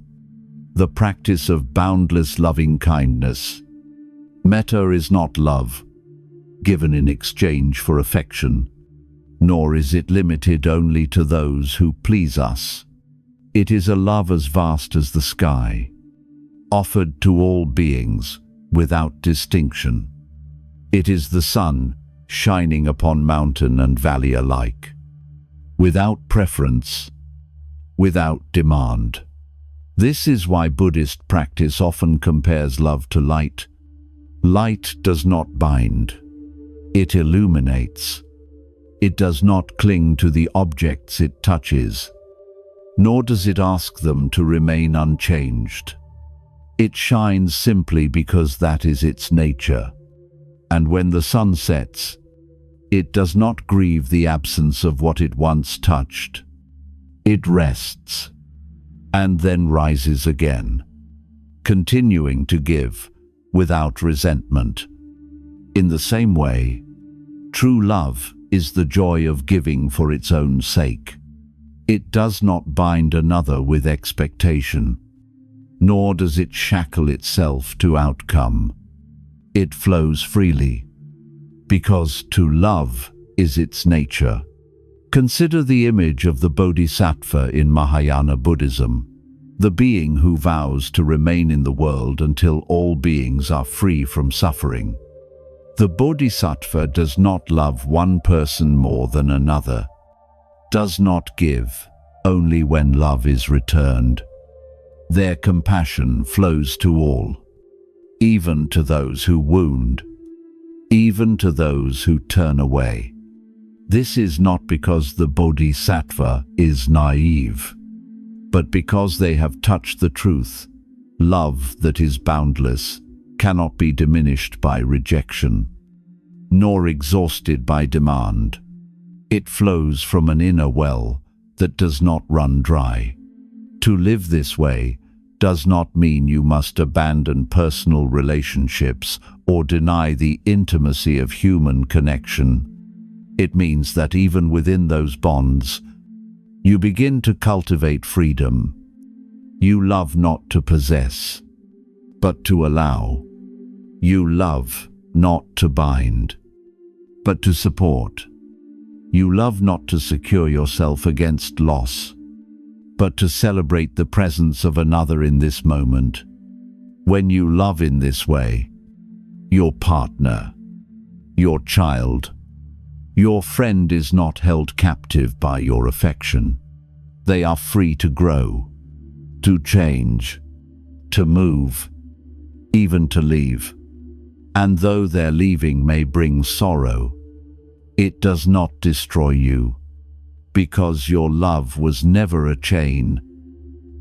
the practice of boundless loving kindness. Metta is not love, given in exchange for affection, nor is it limited only to those who please us. It is a love as vast as the sky, offered to all beings without distinction. It is the sun shining upon mountain and valley alike, without preference, without demand. This is why Buddhist practice often compares love to light. Light does not bind. It illuminates. It does not cling to the objects it touches, nor does it ask them to remain unchanged. It shines simply because that is its nature. And when the sun sets, it does not grieve the absence of what it once touched. It rests, and then rises again, continuing to give without resentment. In the same way, true love is the joy of giving for its own sake. It does not bind another with expectation, nor does it shackle itself to outcome. It flows freely, because to love is its nature. Consider the image of the bodhisattva in Mahayana Buddhism, the being who vows to remain in the world until all beings are free from suffering. The bodhisattva does not love one person more than another, does not give only when love is returned. Their compassion flows to all, even to those who wound, even to those who turn away. This is not because the bodhisattva is naive, but because they have touched the truth. Love that is boundless cannot be diminished by rejection, nor exhausted by demand. It flows from an inner well that does not run dry. To live this way does not mean you must abandon personal relationships or deny the intimacy of human connection. It means that even within those bonds, you begin to cultivate freedom. You love not to possess, but to allow. You love not to bind, but to support. You love not to secure yourself against loss, but to celebrate the presence of another in this moment. When you love in this way, your partner, your child, your friend is not held captive by your affection. They are free to grow, to change, to move, even to leave. And though their leaving may bring sorrow, it does not destroy you, because your love was never a chain.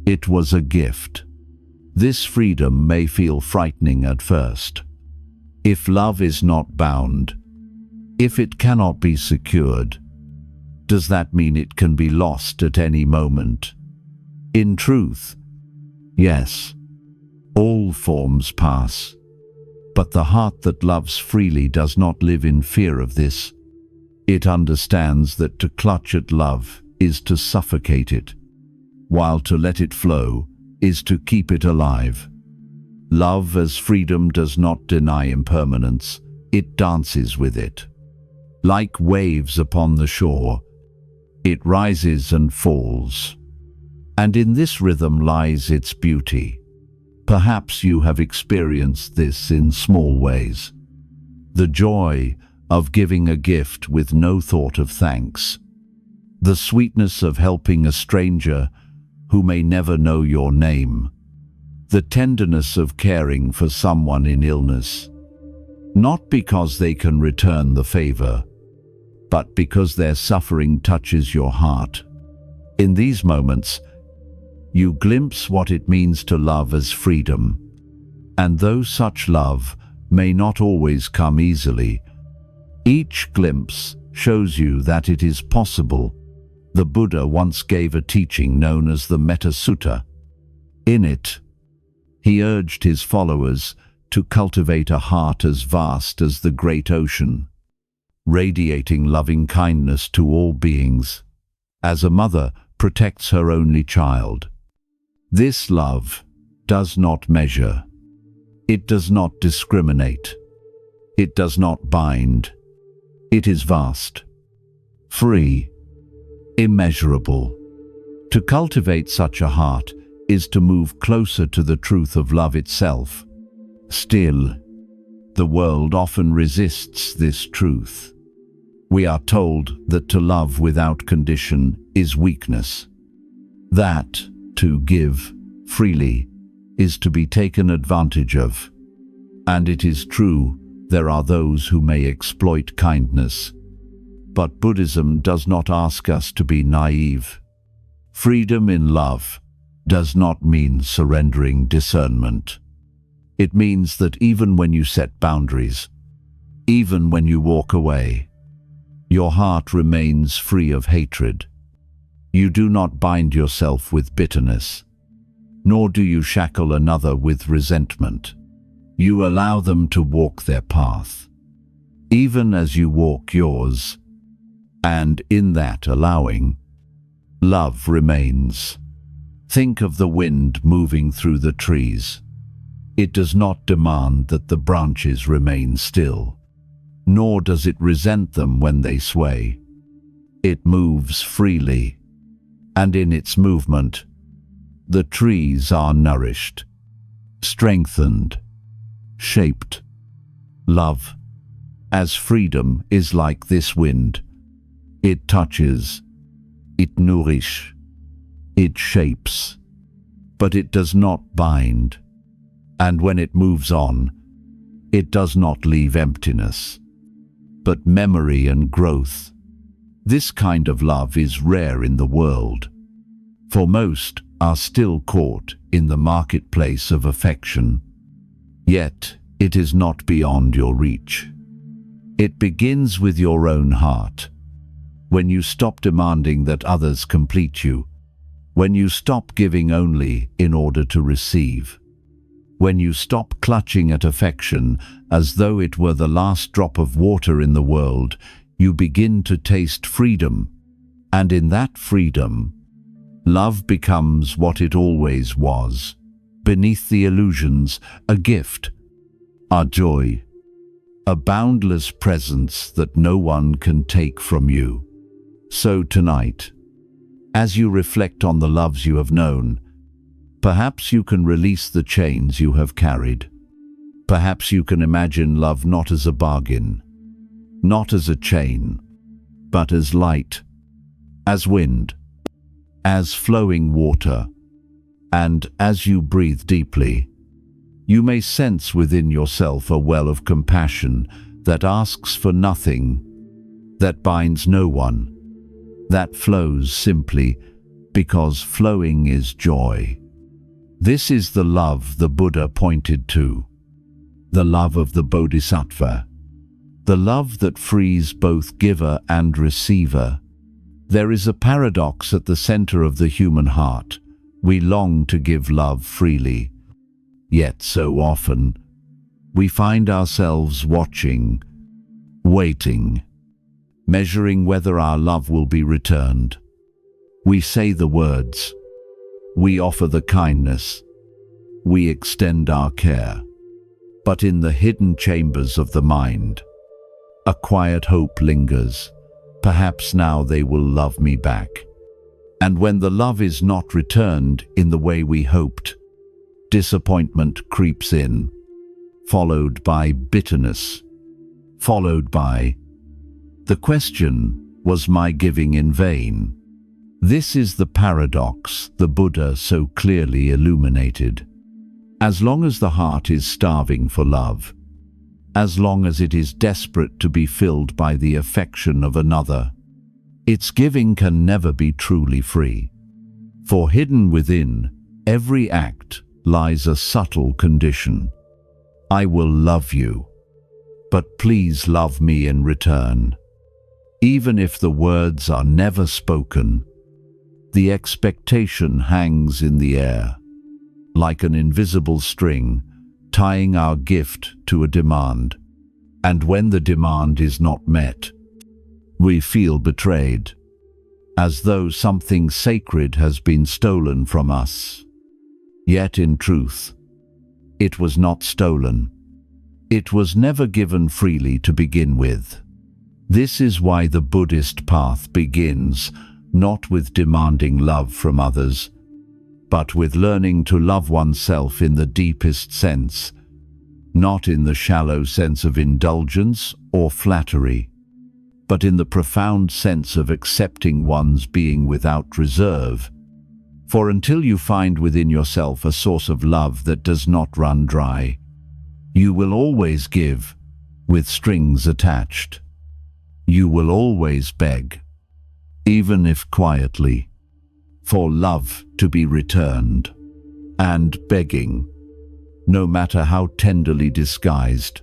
It was a gift. This freedom may feel frightening at first. If love is not bound, if it cannot be secured, does that mean it can be lost at any moment? In truth, yes. All forms pass, but the heart that loves freely does not live in fear of this. It understands that to clutch at love is to suffocate it, while to let it flow is to keep it alive. Love as freedom does not deny impermanence, it dances with it. Like waves upon the shore, it rises and falls. And in this rhythm lies its beauty. Perhaps you have experienced this in small ways. The joy of giving a gift with no thought of thanks. The sweetness of helping a stranger who may never know your name. The tenderness of caring for someone in illness. Not because they can return the favor, but because their suffering touches your heart. In these moments, you glimpse what it means to love as freedom. And though such love may not always come easily, each glimpse shows you that it is possible. The Buddha once gave a teaching known as the Metta Sutta. In it, he urged his followers to cultivate a heart as vast as the great ocean, radiating loving kindness to all beings, as a mother protects her only child. This love does not measure. It does not discriminate. It does not bind. It is vast, free, immeasurable. To cultivate such a heart is to move closer to the truth of love itself. Still, the world often resists this truth. We are told that to love without condition is weakness. That to give freely is to be taken advantage of. And it is true, there are those who may exploit kindness. But Buddhism does not ask us to be naive. Freedom in love does not mean surrendering discernment. It means that even when you set boundaries, even when you walk away, your heart remains free of hatred. You do not bind yourself with bitterness, nor do you shackle another with resentment. You allow them to walk their path, even as you walk yours, and in that allowing, love remains. Think of the wind moving through the trees. It does not demand that the branches remain still, nor does it resent them when they sway. It moves freely, and in its movement, the trees are nourished, strengthened, shaped. Love, as freedom, is like this wind. It touches, it nourishes, it shapes, but it does not bind. And when it moves on, it does not leave emptiness, but memory and growth. This kind of love is rare in the world, for most are still caught in the marketplace of affection. Yet it is not beyond your reach. It begins with your own heart. When you stop demanding that others complete you, when you stop giving only in order to receive, when you stop clutching at affection as though it were the last drop of water in the world, you begin to taste freedom. And in that freedom, love becomes what it always was, beneath the illusions, a gift, a joy, a boundless presence that no one can take from you. So tonight, as you reflect on the loves you have known, perhaps you can release the chains you have carried. Perhaps you can imagine love not as a bargain, not as a chain, but as light, as wind, as flowing water. And as you breathe deeply, you may sense within yourself a well of compassion that asks for nothing, that binds no one, that flows simply because flowing is joy. This is the love the Buddha pointed to, the love of the bodhisattva, the love that frees both giver and receiver. There is a paradox at the center of the human heart. We long to give love freely, yet so often we find ourselves watching, waiting, measuring whether our love will be returned. We say the words, we offer the kindness, we extend our care. But in the hidden chambers of the mind, a quiet hope lingers. Perhaps now they will love me back. And when the love is not returned in the way we hoped, disappointment creeps in, followed by bitterness, followed by the question, was my giving in vain? This is the paradox the Buddha so clearly illuminated. As long as the heart is starving for love, as long as it is desperate to be filled by the affection of another, its giving can never be truly free. For hidden within every act lies a subtle condition. I will love you, but please love me in return. Even if the words are never spoken, the expectation hangs in the air, like an invisible string, tying our gift to a demand. And when the demand is not met, we feel betrayed, as though something sacred has been stolen from us. Yet in truth, it was not stolen. It was never given freely to begin with. This is why the Buddhist path begins not with demanding love from others, but with learning to love oneself in the deepest sense, not in the shallow sense of indulgence or flattery, but in the profound sense of accepting one's being without reserve. For until you find within yourself a source of love that does not run dry, you will always give, with strings attached. You will always beg, even if quietly, for love to be returned. And begging, no matter how tenderly disguised,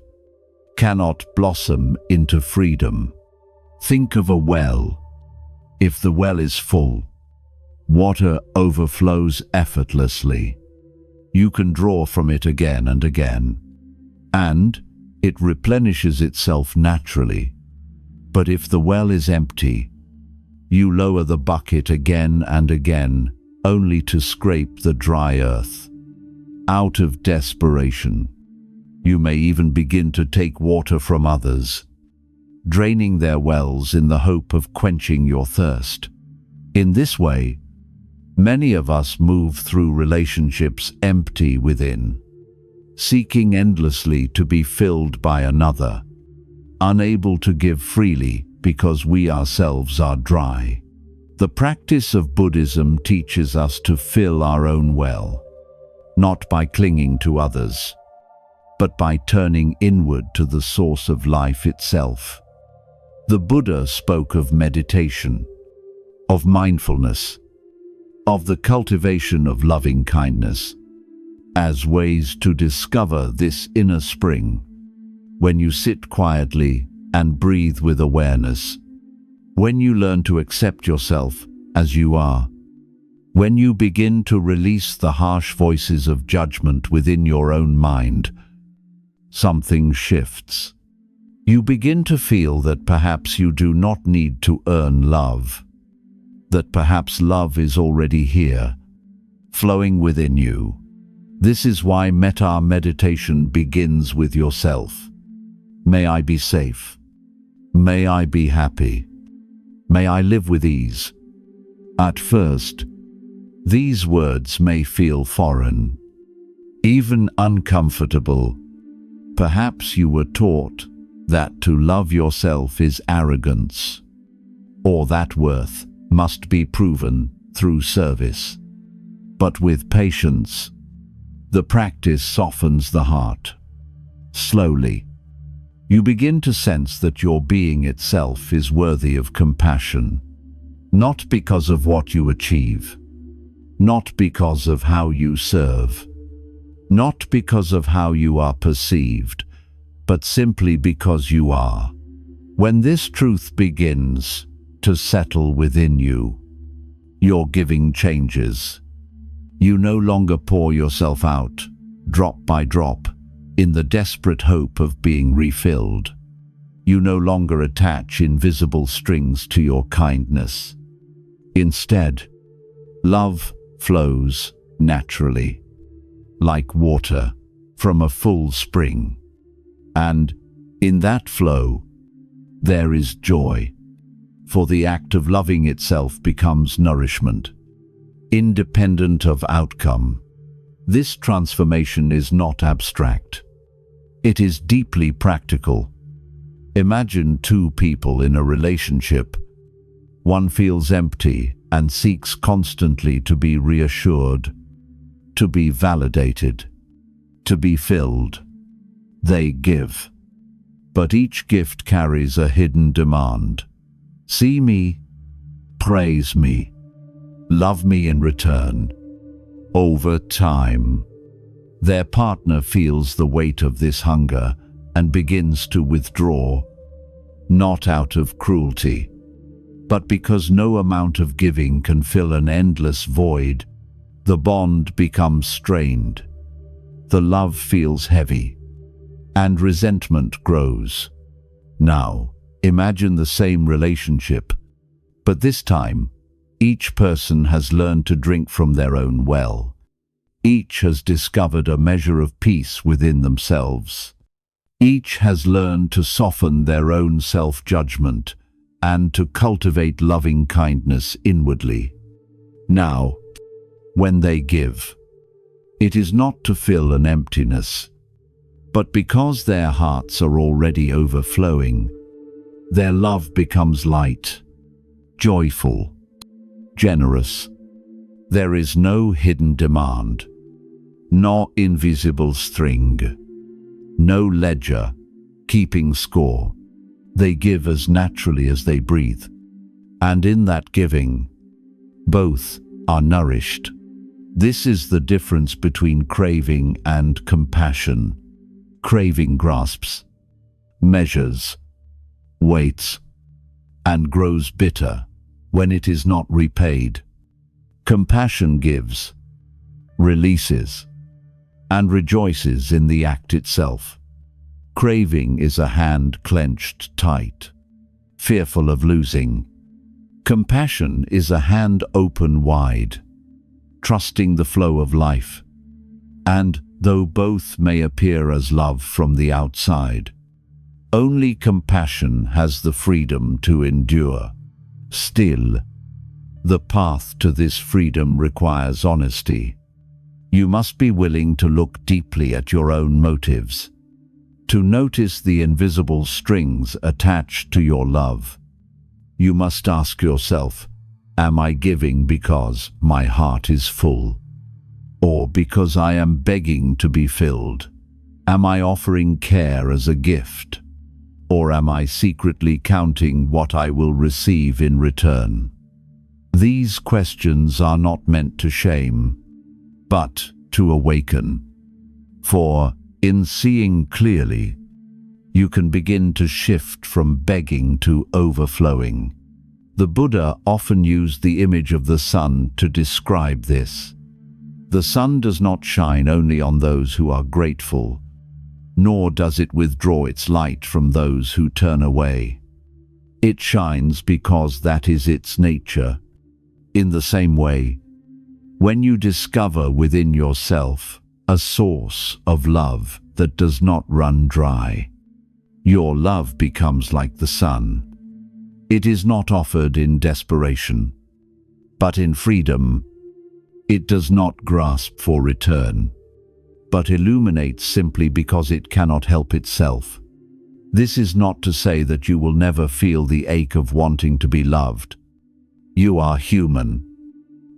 cannot blossom into freedom. Think of a well. If the well is full, water overflows effortlessly. You can draw from it again and again, and it replenishes itself naturally. But if the well is empty, you lower the bucket again and again, only to scrape the dry earth. Out of desperation, you may even begin to take water from others, draining their wells in the hope of quenching your thirst. In this way, many of us move through relationships empty within, seeking endlessly to be filled by another, unable to give freely because we ourselves are dry. The practice of Buddhism teaches us to fill our own well, not by clinging to others, but by turning inward to the source of life itself. The Buddha spoke of meditation, of mindfulness, of the cultivation of loving kindness, as ways to discover this inner spring. When you sit quietly and breathe with awareness, when you learn to accept yourself as you are, when you begin to release the harsh voices of judgment within your own mind, something shifts. You begin to feel that perhaps you do not need to earn love, that perhaps love is already here, flowing within you. This is why metta meditation begins with yourself. May I be safe. May I be happy. May I live with ease. At first, these words may feel foreign, even uncomfortable. Perhaps you were taught that to love yourself is arrogance, or that worth must be proven through service. But with patience, the practice softens the heart. Slowly, you begin to sense that your being itself is worthy of compassion, not because of what you achieve, not because of how you serve, not because of how you are perceived, but simply because you are. When this truth begins to settle within you, your giving changes. You no longer pour yourself out, drop by drop, in the desperate hope of being refilled. You no longer attach invisible strings to your kindness. Instead, love flows naturally. like water from a full spring. And in that flow, there is joy, for the act of loving itself becomes nourishment, independent of outcome. This transformation is not abstract. It is deeply practical. Imagine two people in a relationship. One feels empty and seeks constantly to be reassured, to be validated, to be filled. They give. But each gift carries a hidden demand. See me, praise me, love me in return. Over time, their partner feels the weight of this hunger and begins to withdraw, not out of cruelty, but because no amount of giving can fill an endless void. The bond becomes strained, the love feels heavy, and resentment grows. Now, imagine the same relationship, but this time, each person has learned to drink from their own well. Each has discovered a measure of peace within themselves. Each has learned to soften their own self-judgment and to cultivate loving kindness inwardly. Now, when they give, it is not to fill an emptiness, but because their hearts are already overflowing, their love becomes light, joyful, generous. There is no hidden demand, no invisible string, no ledger keeping score. They give as naturally as they breathe. And in that giving, both are nourished. This is the difference between craving and compassion. Craving grasps, measures, waits, and grows bitter when it is not repaid. Compassion gives, releases, and rejoices in the act itself. Craving is a hand clenched tight, fearful of losing. Compassion is a hand open wide, trusting the flow of life. And though both may appear as love from the outside, only compassion has the freedom to endure. Still, the path to this freedom requires honesty. You must be willing to look deeply at your own motives, to notice the invisible strings attached to your love. You must ask yourself, am I giving because my heart is full, or because I am begging to be filled? Am I offering care as a gift, or am I secretly counting what I will receive in return? These questions are not meant to shame, but to awaken. For in seeing clearly, you can begin to shift from begging to overflowing. The Buddha often used the image of the sun to describe this. The sun does not shine only on those who are grateful, nor does it withdraw its light from those who turn away. It shines because that is its nature. In the same way, when you discover within yourself a source of love that does not run dry, your love becomes like the sun. It is not offered in desperation, but in freedom. It does not grasp for return, but illuminates simply because it cannot help itself. This is not to say that you will never feel the ache of wanting to be loved. You are human,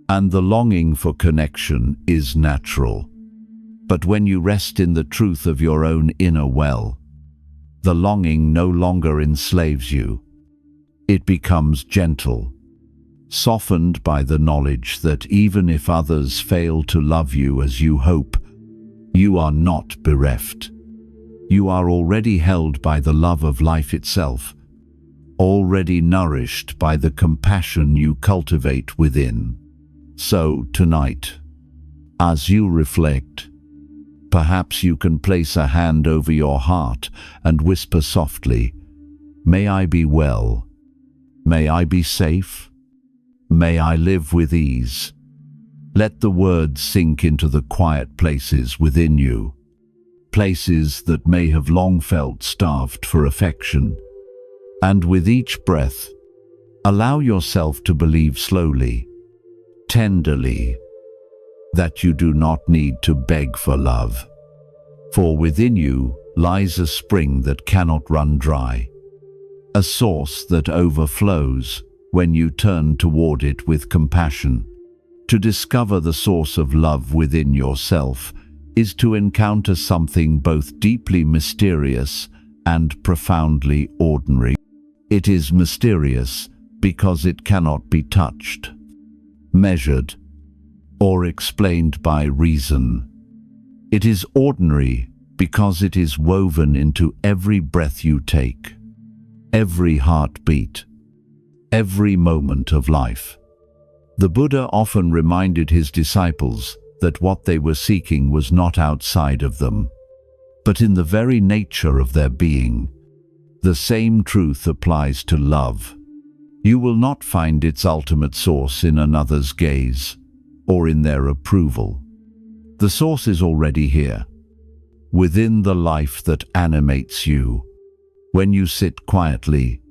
and the longing for connection is natural. But when you rest in the truth of your own inner well, the longing no longer enslaves you. It becomes gentle, softened by the knowledge that even if others fail to love you as you hope, you are not bereft. You are already held by the love of life itself, already nourished by the compassion you cultivate within. So tonight, as you reflect, perhaps you can place a hand over your heart and whisper softly, "May I be well. May I be safe. May I live with ease." Let the words sink into the quiet places within you, places that may have long felt starved for affection. And with each breath, allow yourself to believe slowly, tenderly, that you do not need to beg for love. For within you lies a spring that cannot run dry, a source that overflows when you turn toward it with compassion. To discover the source of love within yourself is to encounter something both deeply mysterious and profoundly ordinary. It is mysterious because it cannot be touched, measured, or explained by reason. It is ordinary because it is woven into every breath you take, every heartbeat, every moment of life. The Buddha often reminded his disciples that what they were seeking was not outside of them, but in the very nature of their being. The same truth applies to love. You will not find its ultimate source in another's gaze or in their approval. The source is already here, within the life that animates you. When you sit quietly,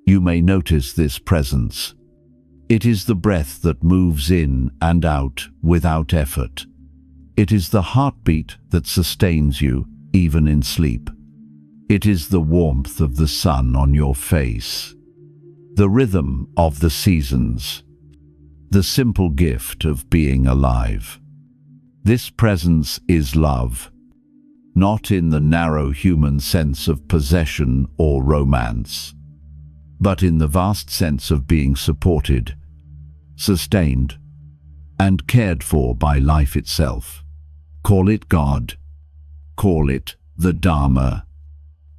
you may notice this presence. It is the breath that moves in and out without effort. It is the heartbeat that sustains you, even in sleep. It is the warmth of the sun on your face, the rhythm of the seasons, the simple gift of being alive. This presence is love, not in the narrow human sense of possession or romance, but in the vast sense of being supported, sustained, and cared for by life itself. Call it God, call it the Dharma,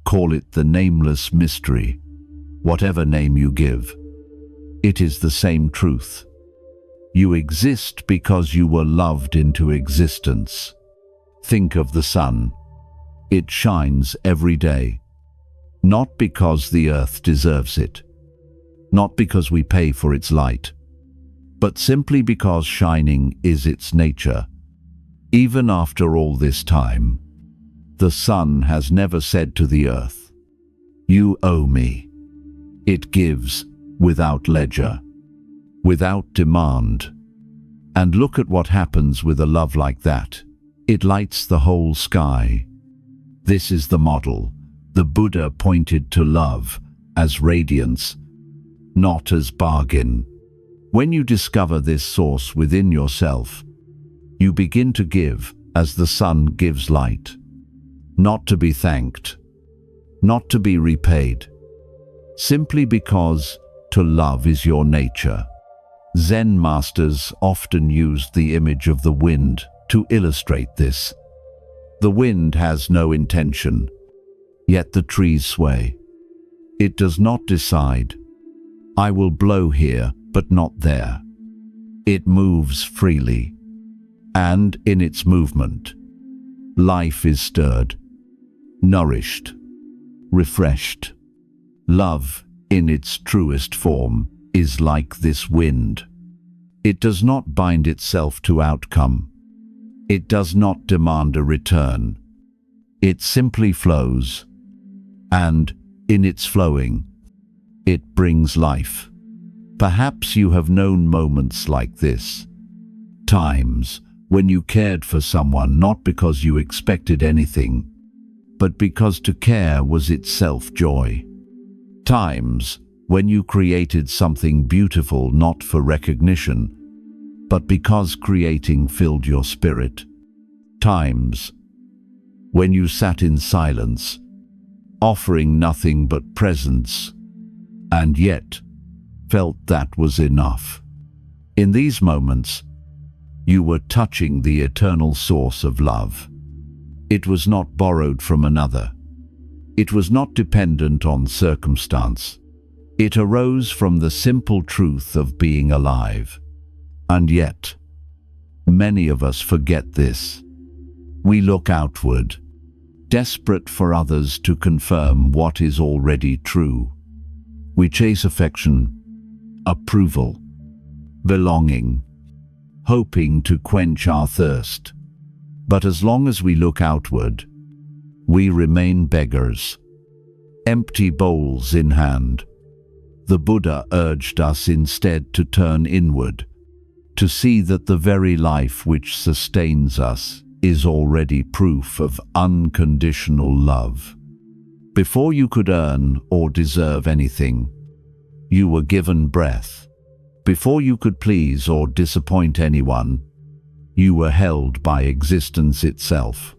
call it the nameless mystery, whatever name you give. It is the same truth. You exist because you were loved into existence. Think of the sun. It shines every day, not because the earth deserves it, not because we pay for its light, but simply because shining is its nature. Even after all this time, the sun has never said to the earth, "You owe me." It gives without ledger, without demand. And look at what happens with a love like that. It lights the whole sky. This is the model. The Buddha pointed to love as radiance, not as bargain. When you discover this source within yourself, you begin to give as the sun gives light, not to be thanked, not to be repaid, simply because to love is your nature. Zen masters often used the image of the wind to illustrate this. The wind has no intention, yet the trees sway. It does not decide, "I will blow here, but not there." It moves freely, and in its movement, life is stirred, nourished, refreshed. Love, in its truest form, is like this wind. It does not bind itself to outcome. It does not demand a return. It simply flows, and in its flowing, it brings life. Perhaps you have known moments like this. Times when you cared for someone not because you expected anything, but because to care was itself joy. Times when you created something beautiful not for recognition, but because creating filled your spirit. Times when you sat in silence, offering nothing but presence, and yet felt that was enough. In these moments, you were touching the eternal source of love. It was not borrowed from another. It was not dependent on circumstance. It arose from the simple truth of being alive. And yet, many of us forget this. We look outward, desperate for others to confirm what is already true. We chase affection, approval, belonging, hoping to quench our thirst. But as long as we look outward, we remain beggars, empty bowls in hand. The Buddha urged us instead to turn inward, to see that the very life which sustains us is already proof of unconditional love. Before you could earn or deserve anything, you were given breath. Before you could please or disappoint anyone, you were held by existence itself.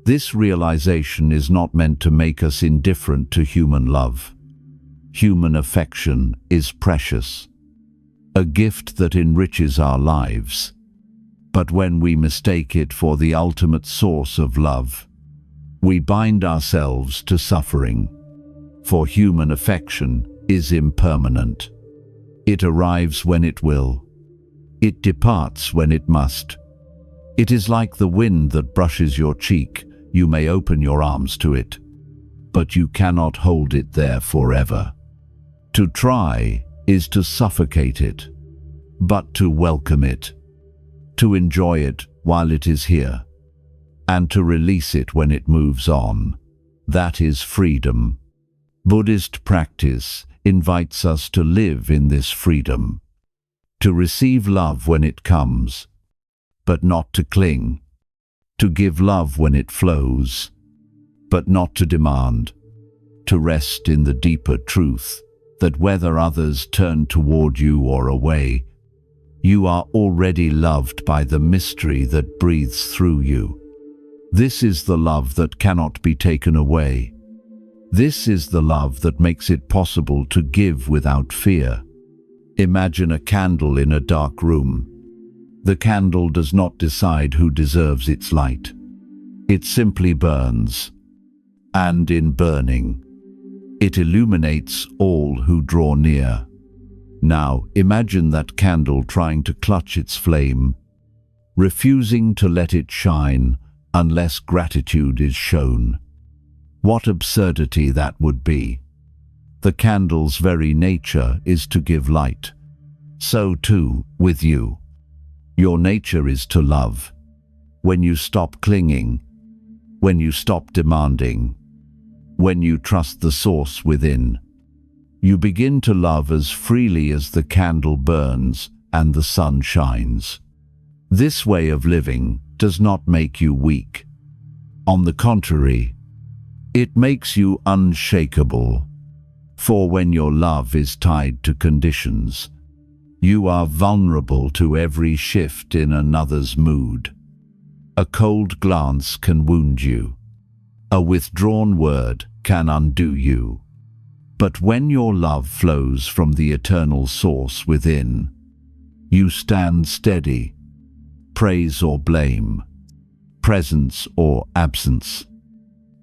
This realization is not meant to make us indifferent to human love. Human affection is precious, a gift that enriches our lives. But when we mistake it for the ultimate source of love, we bind ourselves to suffering. For human affection is impermanent. It arrives when it will. It departs when it must. It is like the wind that brushes your cheek. You may open your arms to it, but you cannot hold it there forever. To try is to suffocate it, but to welcome it, to enjoy it while it is here, and to release it when it moves on. That is freedom. Buddhist practice invites us to live in this freedom, to receive love when it comes, but not to cling, to give love when it flows, but not to demand, to rest in the deeper truth that whether others turn toward you or away, you are already loved by the mystery that breathes through you. This is the love that cannot be taken away. This is the love that makes it possible to give without fear. Imagine a candle in a dark room. The candle does not decide who deserves its light. It simply burns, and in burning, it illuminates all who draw near. Now, imagine that candle trying to clutch its flame, refusing to let it shine unless gratitude is shown. What absurdity that would be! The candle's very nature is to give light. So too with you. Your nature is to love. When you stop clinging, when you stop demanding, when you trust the source within, you begin to love as freely as the candle burns and the sun shines. This way of living does not make you weak. On the contrary, it makes you unshakable. For when your love is tied to conditions, you are vulnerable to every shift in another's mood. A cold glance can wound you. A withdrawn word can undo you. But when your love flows from the eternal source within, you stand steady. Praise or blame, presence or absence,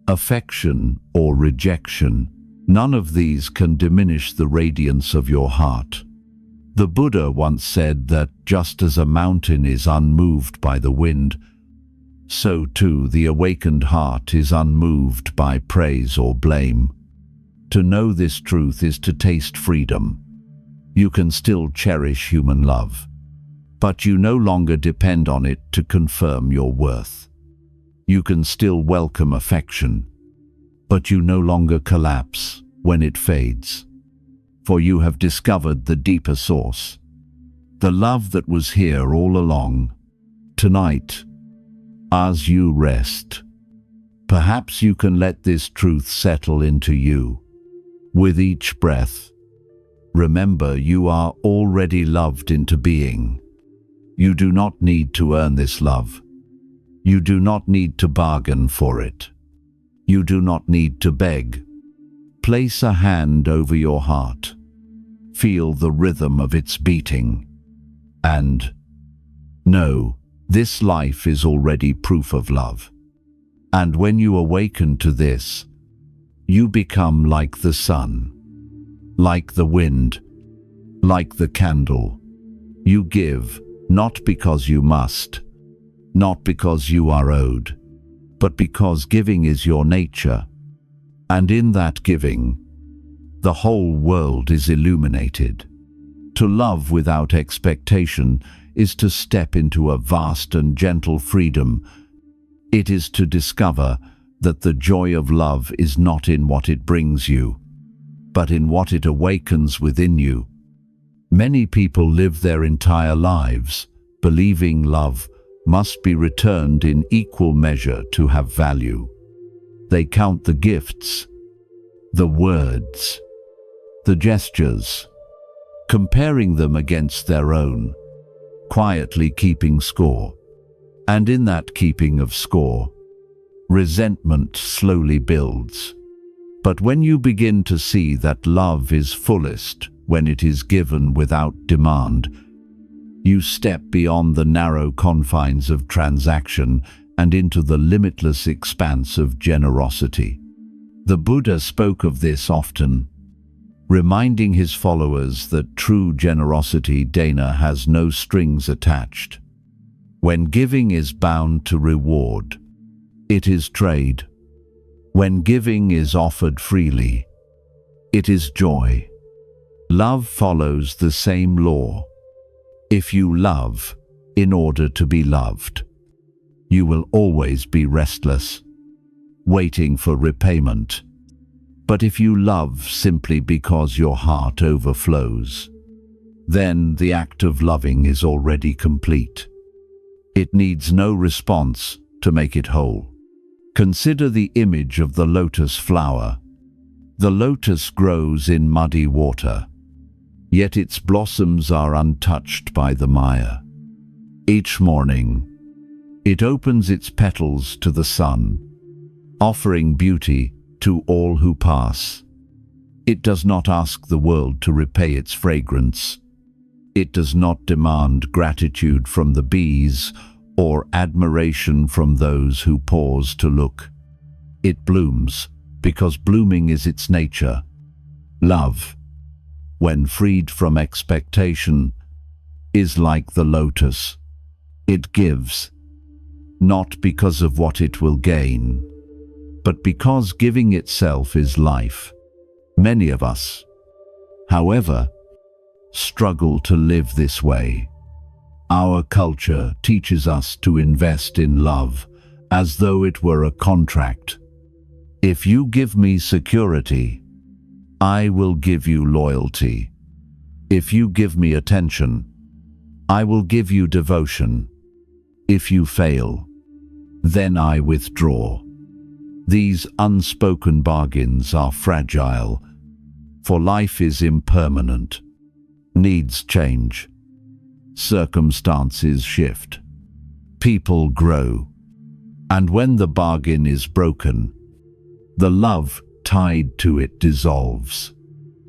affection or rejection, none of these can diminish the radiance of your heart. The Buddha once said that just as a mountain is unmoved by the wind, so too the awakened heart is unmoved by praise or blame. To know this truth is to taste freedom. You can still cherish human love, but you no longer depend on it to confirm your worth. You can still welcome affection, but you no longer collapse when it fades. For you have discovered the deeper source, the love that was here all along. Tonight, as you rest, perhaps you can let this truth settle into you. With each breath, remember you are already loved into being. You do not need to earn this love. You do not need to bargain for it. You do not need to beg. Place a hand over your heart. Feel the rhythm of its beating. And know, this life is already proof of love. And when you awaken to this, you become like the sun, like the wind, like the candle. You give, not because you must, not because you are owed, but because giving is your nature. And in that giving, the whole world is illuminated. To love without expectation is to step into a vast and gentle freedom. It is to discover that the joy of love is not in what it brings you, but in what it awakens within you. Many people live their entire lives believing love must be returned in equal measure to have value. They count the gifts, the words, the gestures, comparing them against their own, quietly keeping score. And in that keeping of score, resentment slowly builds. But when you begin to see that love is fullest when it is given without demand, you step beyond the narrow confines of transaction and into the limitless expanse of generosity. The Buddha spoke of this often, reminding his followers that true generosity, dana, has no strings attached. When giving is bound to reward, it is trade. When giving is offered freely, it is joy. Love follows the same law. If you love in order to be loved, you will always be restless, waiting for repayment. But if you love simply because your heart overflows, then the act of loving is already complete. It needs no response to make it whole. Consider the image of the lotus flower. The lotus grows in muddy water, yet its blossoms are untouched by the mire. Each morning, it opens its petals to the sun, offering beauty to all who pass. It does not ask the world to repay its fragrance. It does not demand gratitude from the bees or admiration from those who pause to look. It blooms because blooming is its nature. Love, when freed from expectation, is like the lotus. It gives, not because of what it will gain, but because giving itself is life. Many of us, however, struggle to live this way. Our culture teaches us to invest in love as though it were a contract. If you give me security, I will give you loyalty. If you give me attention, I will give you devotion. If you fail, then I withdraw. These unspoken bargains are fragile, for life is impermanent, needs change. Circumstances shift. People grow. And when the bargain is broken, the love tied to it dissolves.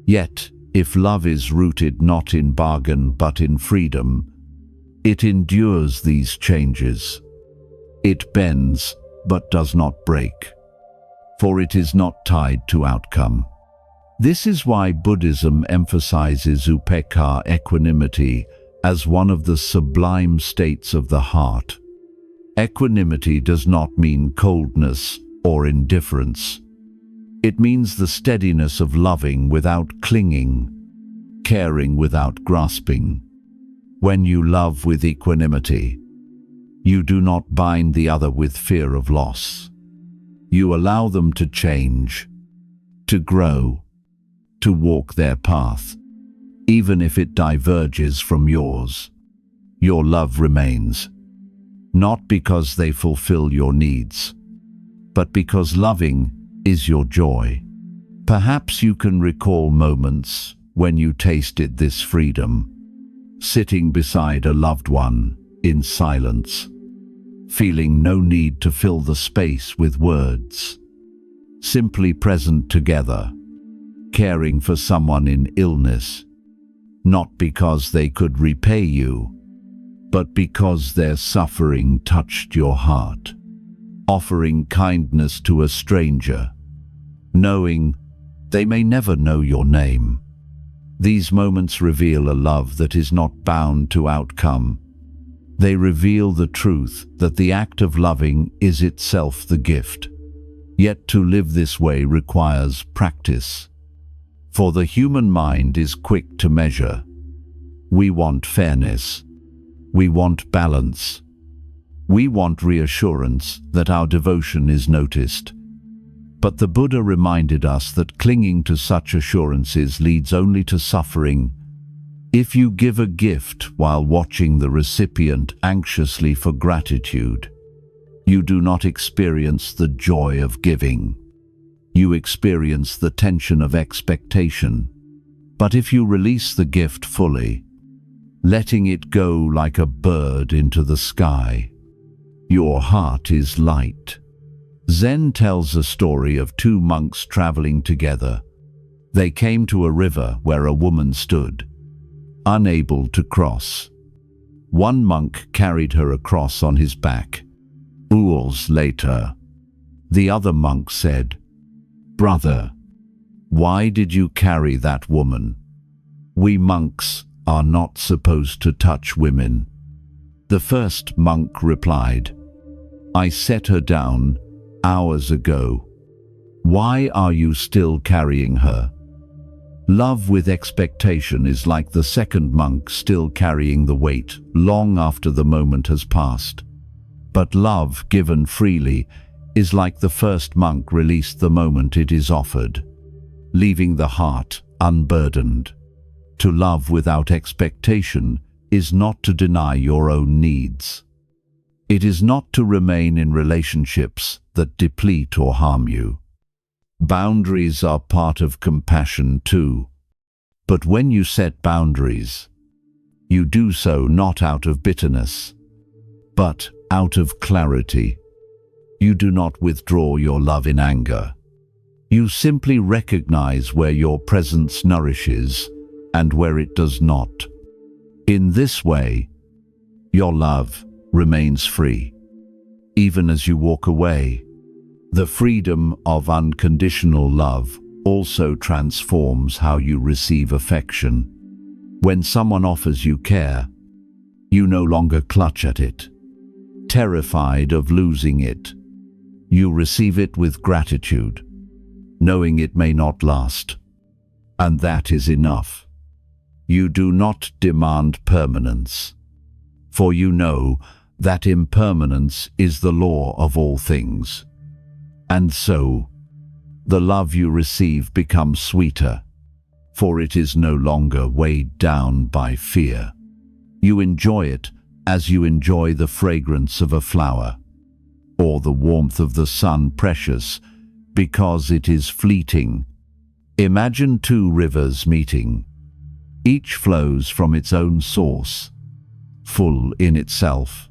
Yet, if love is rooted not in bargain but in freedom, it endures these changes. It bends but does not break, for it is not tied to outcome. This is why Buddhism emphasizes upekkha, equanimity, as one of the sublime states of the heart. Equanimity does not mean coldness or indifference. It means the steadiness of loving without clinging, caring without grasping. When you love with equanimity, you do not bind the other with fear of loss. You allow them to change, to grow, to walk their path. Even if it diverges from yours, your love remains, not because they fulfill your needs, but because loving is your joy. Perhaps you can recall moments when you tasted this freedom, sitting beside a loved one in silence, feeling no need to fill the space with words, simply present together, caring for someone in illness, not because they could repay you, but because their suffering touched your heart. Offering kindness to a stranger, knowing they may never know your name. These moments reveal a love that is not bound to outcome. They reveal the truth that the act of loving is itself the gift. Yet to live this way requires practice. For the human mind is quick to measure, We want fairness. We want balance. We want reassurance that our devotion is noticed. But the Buddha reminded us that clinging to such assurances leads only to suffering. If you give a gift while watching the recipient anxiously for gratitude, you do not experience the joy of giving. You experience the tension of expectation. But if you release the gift fully, letting it go like a bird into the sky, your heart is light. Zen tells a story of two monks traveling together. They came to a river where a woman stood, unable to cross. One monk carried her across on his back. Hours later, the other monk said, "Brother, why did you carry that woman? We monks are not supposed to touch women." The first monk replied, "I set her down hours ago. Why are you still carrying her?" Love with expectation is like the second monk still carrying the weight long after the moment has passed. But love given freely is like the first monk released the moment it is offered, leaving the heart unburdened. To love without expectation is not to deny your own needs. It is not to remain in relationships that deplete or harm you. Boundaries are part of compassion too. But when you set boundaries, you do so not out of bitterness, but out of clarity. You do not withdraw your love in anger. You simply recognize where your presence nourishes and where it does not. In this way, your love remains free. Even as you walk away, the freedom of unconditional love also transforms how you receive affection. When someone offers you care, you no longer clutch at it, terrified of losing it. You receive it with gratitude, knowing it may not last. And that is enough. You do not demand permanence, for you know that impermanence is the law of all things. And so, the love you receive becomes sweeter, for it is no longer weighed down by fear. You enjoy it as you enjoy the fragrance of a flower, or the warmth of the sun, precious because it is fleeting. Imagine two rivers meeting. Each flows from its own source, full in itself.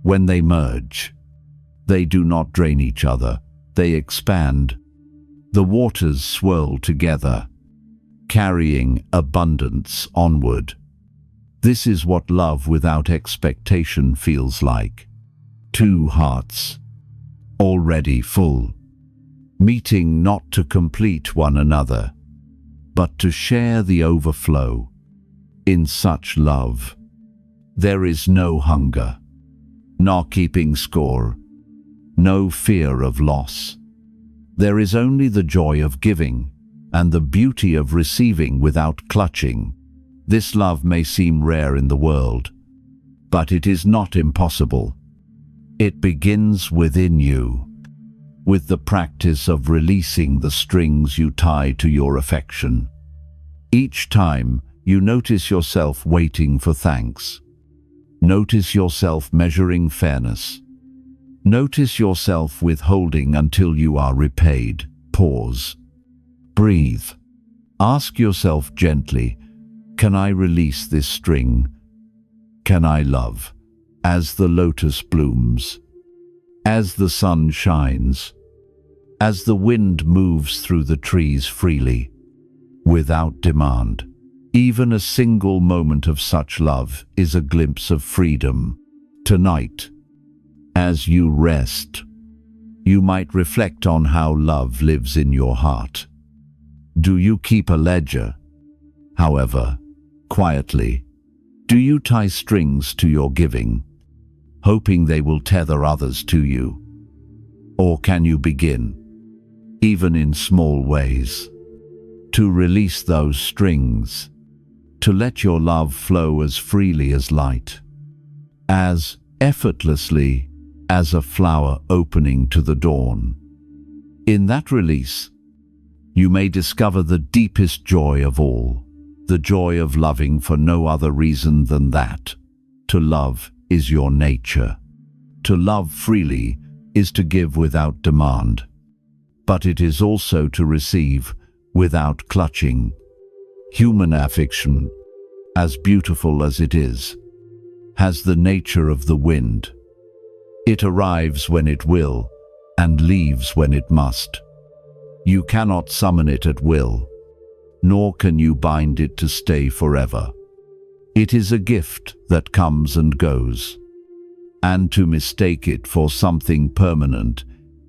When they merge, they do not drain each other, they expand. The waters swirl together, carrying abundance onward. This is what love without expectation feels like. Two hearts, already full, meeting not to complete one another, but to share the overflow. In such love, there is no hunger, nor keeping score, no fear of loss. There is only the joy of giving and the beauty of receiving without clutching. This love may seem rare in the world, but it is not impossible. It begins within you, with the practice of releasing the strings you tie to your affection. Each time you notice yourself waiting for thanks, notice yourself measuring fairness, notice yourself withholding until you are repaid. Pause. Breathe. Ask yourself gently, can I release this string? Can I love as the lotus blooms, as the sun shines, as the wind moves through the trees freely, without demand? Even a single moment of such love is a glimpse of freedom. Tonight, as you rest, you might reflect on how love lives in your heart. Do you keep a ledger? However, quietly, do you tie strings to your giving, hoping they will tether others to you? Or can you begin, even in small ways, to release those strings to let your love flow as freely as light, as effortlessly as a flower opening to the dawn. In that release, you may discover the deepest joy of all, the joy of loving for no other reason than that. To love is your nature. To love freely is to give without demand, but it is also to receive without clutching. Human affection, as beautiful as it is, has the nature of the wind. It arrives when it will and leaves when it must. You cannot summon it at will, nor can you bind it to stay forever. It is a gift that comes and goes, and to mistake it for something permanent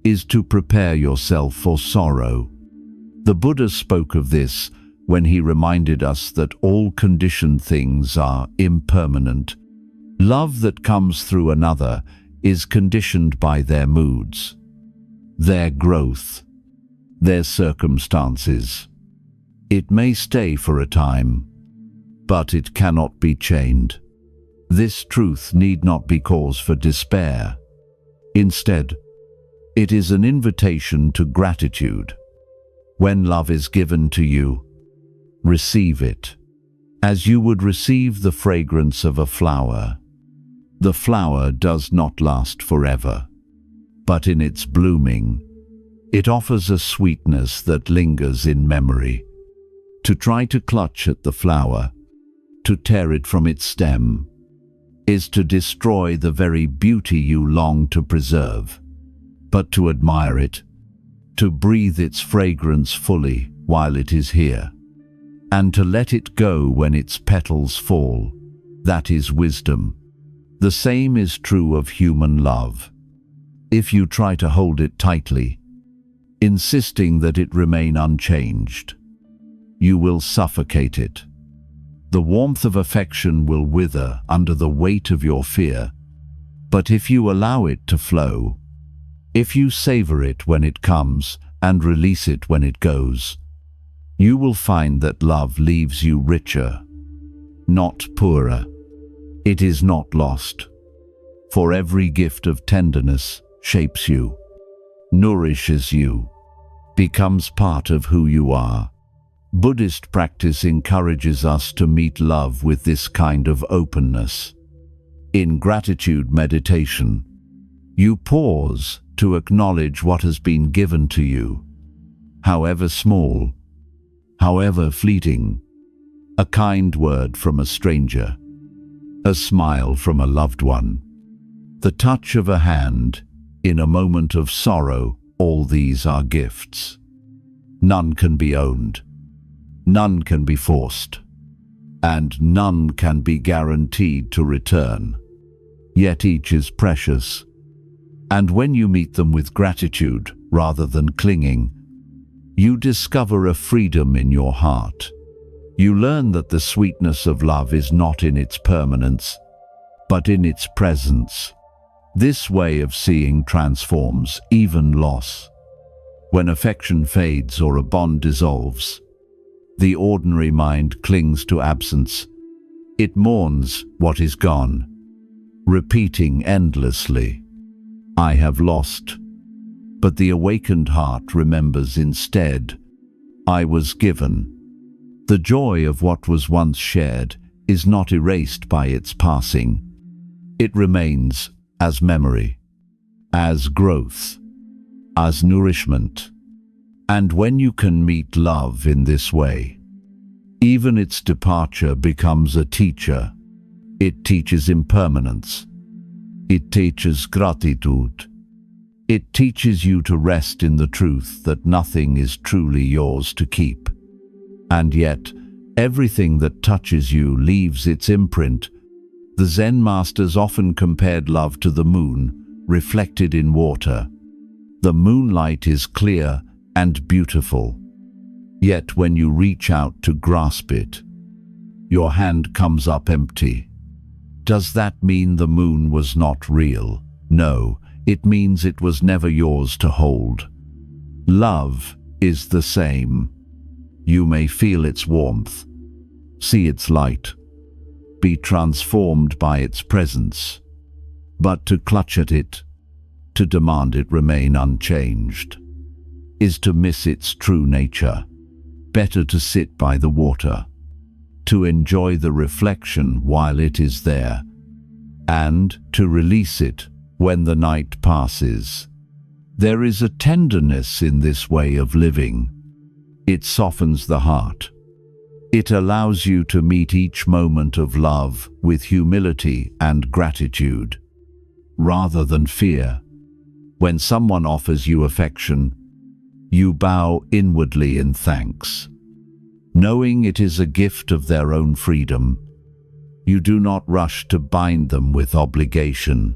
is to prepare yourself for sorrow. The Buddha spoke of this when he reminded us that all conditioned things are impermanent. Love that comes through another is conditioned by their moods, their growth, their circumstances. It may stay for a time, but it cannot be chained. This truth need not be cause for despair. Instead, it is an invitation to gratitude. When love is given to you, receive it, as you would receive the fragrance of a flower. The flower does not last forever, but in its blooming, it offers a sweetness that lingers in memory. To try to clutch at the flower, to tear it from its stem, is to destroy the very beauty you long to preserve. But to admire it, to breathe its fragrance fully while it is here, and to let it go when its petals fall, that is wisdom. The same is true of human love. If you try to hold it tightly, insisting that it remain unchanged, you will suffocate it. The warmth of affection will wither under the weight of your fear, but if you allow it to flow, if you savor it when it comes and release it when it goes, you will find that love leaves you richer, not poorer. It is not lost, for every gift of tenderness shapes you, nourishes you, becomes part of who you are. Buddhist practice encourages us to meet love with this kind of openness. In gratitude meditation, you pause to acknowledge what has been given to you, however small, however fleeting. A kind word from a stranger, a smile from a loved one, the touch of a hand in a moment of sorrow. All these are gifts. None can be owned, none can be forced, and none can be guaranteed to return. Yet each is precious, and when you meet them with gratitude rather than clinging, you discover a freedom in your heart. You learn that the sweetness of love is not in its permanence, but in its presence. This way of seeing transforms even loss. When affection fades or a bond dissolves, the ordinary mind clings to absence. It mourns what is gone, repeating endlessly, "I have lost." But the awakened heart remembers instead, "I was given." The joy of what was once shared is not erased by its passing. It remains as memory, as growth, as nourishment. And when you can meet love in this way, even its departure becomes a teacher. It teaches impermanence. It teaches gratitude. It teaches you to rest in the truth that nothing is truly yours to keep. And yet, everything that touches you leaves its imprint. The Zen masters often compared love to the moon, reflected in water. The moonlight is clear and beautiful. Yet when you reach out to grasp it, your hand comes up empty. Does that mean the moon was not real? No, it means it was never yours to hold. Love is the same. You may feel its warmth, see its light, be transformed by its presence. But to clutch at it, to demand it remain unchanged, is to miss its true nature. Better to sit by the water, to enjoy the reflection while it is there, and to release it when the night passes. There is a tenderness in this way of living. It softens the heart. It allows you to meet each moment of love with humility and gratitude, rather than fear. When someone offers you affection, you bow inwardly in thanks. Knowing it is a gift of their own freedom, you do not rush to bind them with obligation.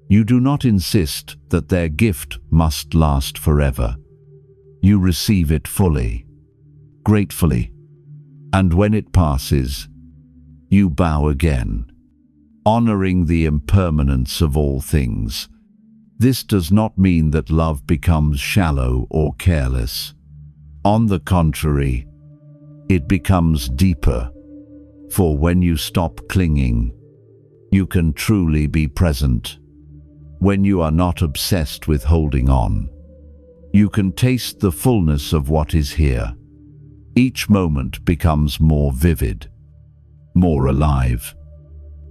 You do not insist that their gift must last forever. You receive it fully, gratefully, and when it passes, you bow again, honoring the impermanence of all things. This does not mean that love becomes shallow or careless. On the contrary, it becomes deeper, for when you stop clinging, you can truly be present. When you are not obsessed with holding on, you can taste the fullness of what is here. Each moment becomes more vivid, more alive.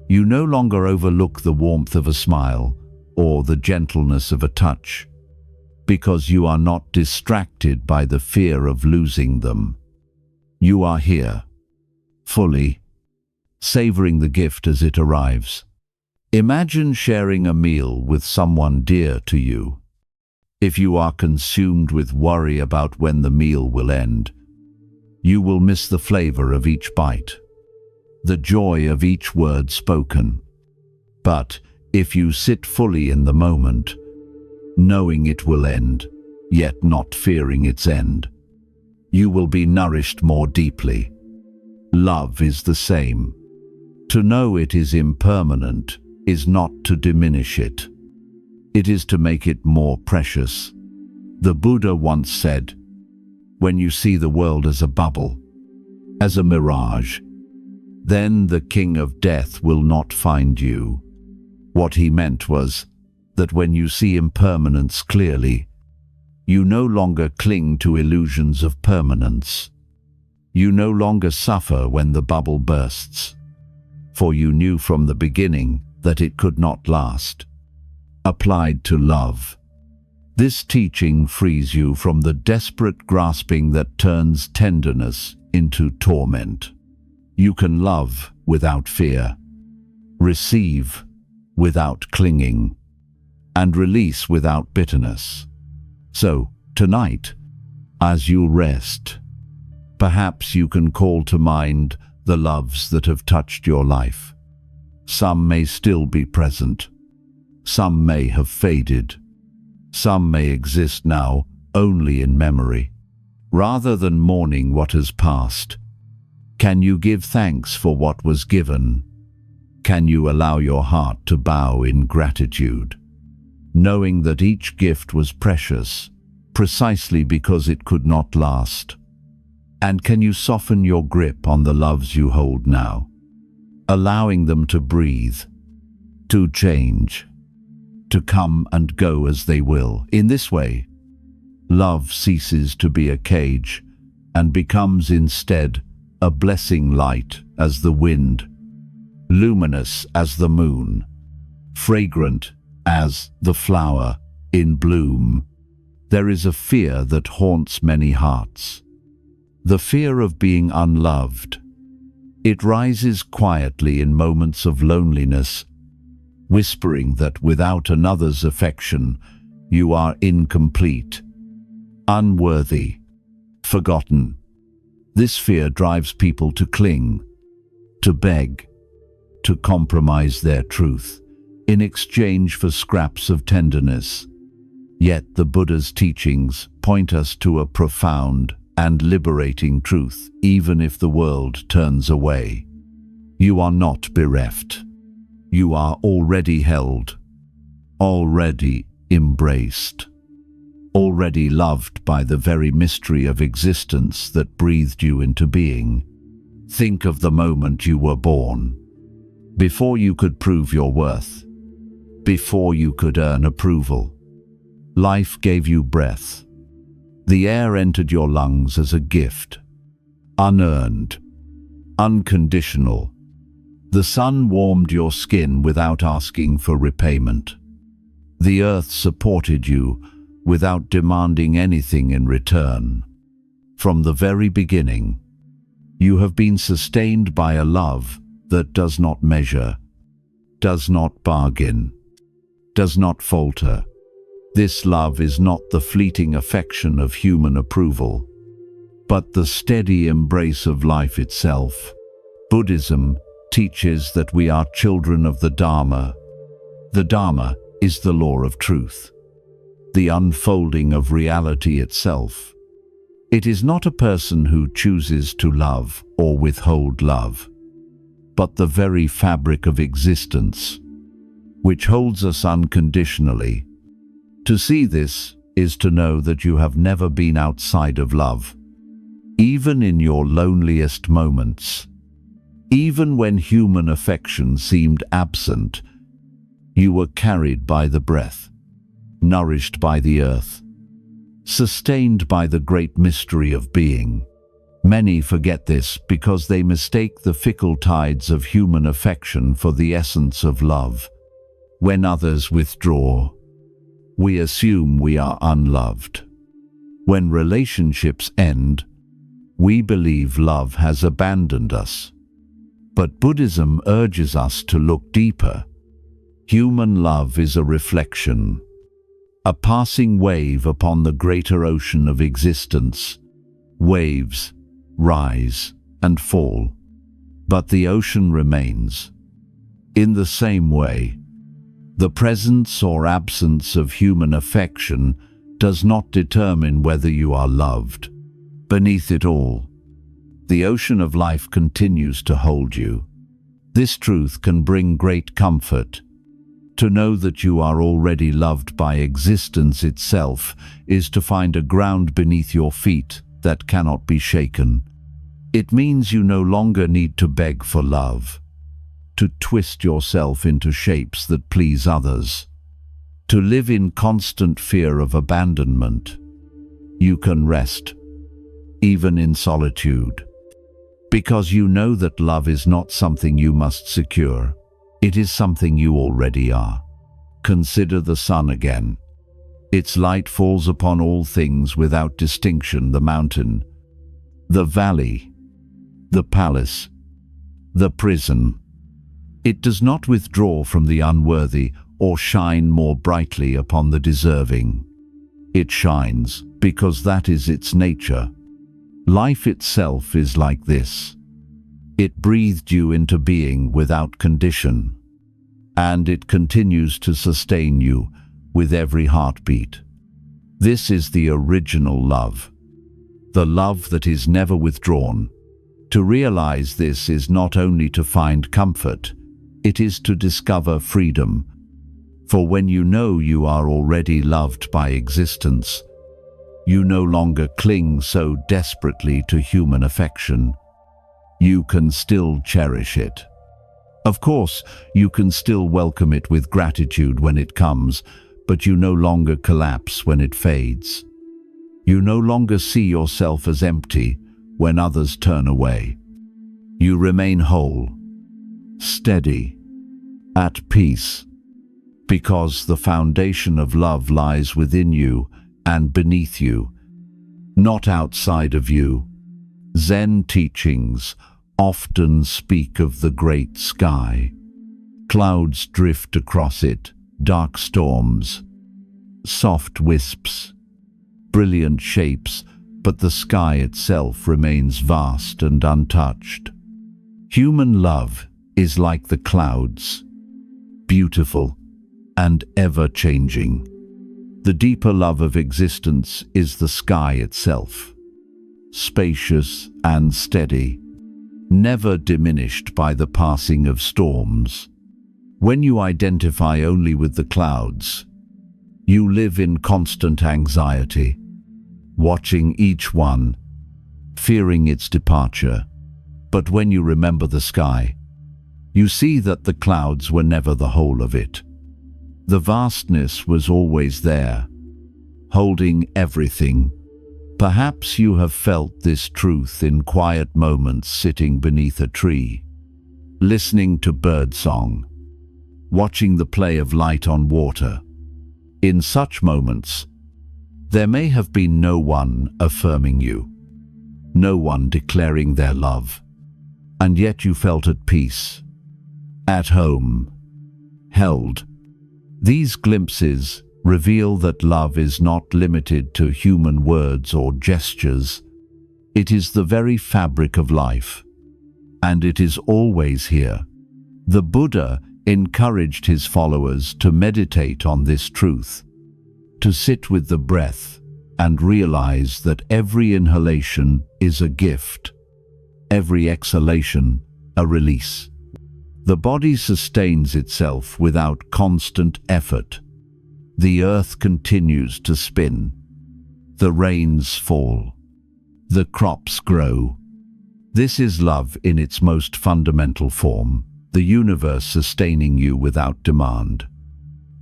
You no longer overlook the warmth of a smile or the gentleness of a touch, because you are not distracted by the fear of losing them. You are here, fully, savoring the gift as it arrives. Imagine sharing a meal with someone dear to you. If you are consumed with worry about when the meal will end, you will miss the flavor of each bite, the joy of each word spoken. But if you sit fully in the moment, knowing it will end, yet not fearing its end, you will be nourished more deeply. Love is the same. To know it is impermanent is not to diminish it. It is to make it more precious. The Buddha once said, "When you see the world as a bubble, as a mirage, then the king of death will not find you." What he meant was that when you see impermanence clearly, you no longer cling to illusions of permanence. You no longer suffer when the bubble bursts, for you knew from the beginning that it could not last. Applied to love, this teaching frees you from the desperate grasping that turns tenderness into torment. You can love without fear, receive without clinging, and release without bitterness. So, tonight, as you rest, perhaps you can call to mind the loves that have touched your life. Some may still be present. Some may have faded. Some may exist now only in memory. Rather than mourning what has passed, can you give thanks for what was given? Can you allow your heart to bow in gratitude, knowing that each gift was precious, precisely because it could not last? And can you soften your grip on the loves you hold now, allowing them to breathe, to change, to come and go as they will? In this way, love ceases to be a cage and becomes instead a blessing, light as the wind, luminous as the moon, fragrant as the flower in bloom. There is a fear that haunts many hearts, the fear of being unloved. It rises quietly in moments of loneliness, whispering that without another's affection, you are incomplete, unworthy, forgotten. This fear drives people to cling, to beg, to compromise their truth in exchange for scraps of tenderness. Yet the Buddha's teachings point us to a profound and liberating truth, even if the world turns away. You are not bereft. You are already held, already embraced, already loved by the very mystery of existence that breathed you into being. Think of the moment you were born. Before you could prove your worth. Before you could earn approval. Life gave you breath. The air entered your lungs as a gift. Unearned. Unconditional. The sun warmed your skin without asking for repayment. The earth supported you without demanding anything in return. From the very beginning, you have been sustained by a love that does not measure, does not bargain, does not falter. This love is not the fleeting affection of human approval, but the steady embrace of life itself. Buddhism teaches that we are children of the Dharma. The Dharma is the law of truth, the unfolding of reality itself. It is not a person who chooses to love or withhold love, but the very fabric of existence, which holds us unconditionally. To see this is to know that you have never been outside of love, even in your loneliest moments. Even when human affection seemed absent, you were carried by the breath, nourished by the earth, sustained by the great mystery of being. Many forget this because they mistake the fickle tides of human affection for the essence of love. When others withdraw, we assume we are unloved. When relationships end, we believe love has abandoned us. But Buddhism urges us to look deeper. Human love is a reflection, a passing wave upon the greater ocean of existence. Waves rise and fall, but the ocean remains. In the same way, the presence or absence of human affection does not determine whether you are loved. Beneath it all, the ocean of life continues to hold you. This truth can bring great comfort. To know that you are already loved by existence itself is to find a ground beneath your feet that cannot be shaken. It means you no longer need to beg for love, to twist yourself into shapes that please others, to live in constant fear of abandonment. You can rest, even in solitude, because you know that love is not something you must secure. It is something you already are. Consider the sun again. Its light falls upon all things without distinction: the mountain, the valley, the palace, the prison. It does not withdraw from the unworthy or shine more brightly upon the deserving. It shines because that is its nature. Life itself is like this. It breathed you into being without condition, and it continues to sustain you with every heartbeat. This is the original love, the love that is never withdrawn. To realize this is not only to find comfort, it is to discover freedom. For when you know you are already loved by existence, you no longer cling so desperately to human affection. You can still cherish it. Of course, you can still welcome it with gratitude when it comes, but you no longer collapse when it fades. You no longer see yourself as empty when others turn away. You remain whole, steady, at peace, because the foundation of love lies within you and beneath you, not outside of you. Zen teachings often speak of the great sky. Clouds drift across it, dark storms, soft wisps, brilliant shapes, but the sky itself remains vast and untouched. Human love is like the clouds, beautiful and ever-changing. The deeper love of existence is the sky itself, spacious and steady, never diminished by the passing of storms. When you identify only with the clouds, you live in constant anxiety, watching each one, fearing its departure. But when you remember the sky, you see that the clouds were never the whole of it. The vastness was always there, holding everything. Perhaps you have felt this truth in quiet moments sitting beneath a tree, listening to birdsong, watching the play of light on water. In such moments, there may have been no one affirming you, no one declaring their love, and yet you felt at peace, at home, held. These glimpses reveal that love is not limited to human words or gestures. It is the very fabric of life, and it is always here. The Buddha encouraged his followers to meditate on this truth, to sit with the breath and realize that every inhalation is a gift, every exhalation a release. The body sustains itself without constant effort. The earth continues to spin. The rains fall. The crops grow. This is love in its most fundamental form, the universe sustaining you without demand.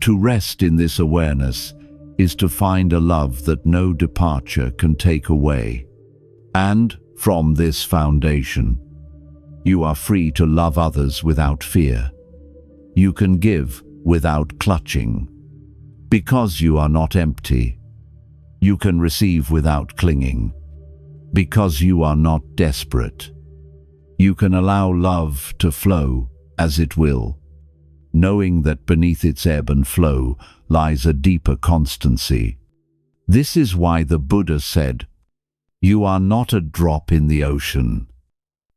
To rest in this awareness is to find a love that no departure can take away. And from this foundation, you are free to love others without fear. You can give without clutching. Because you are not empty, you can receive without clinging. Because you are not desperate, you can allow love to flow as it will, knowing that beneath its ebb and flow lies a deeper constancy. This is why the Buddha said, "You are not a drop in the ocean.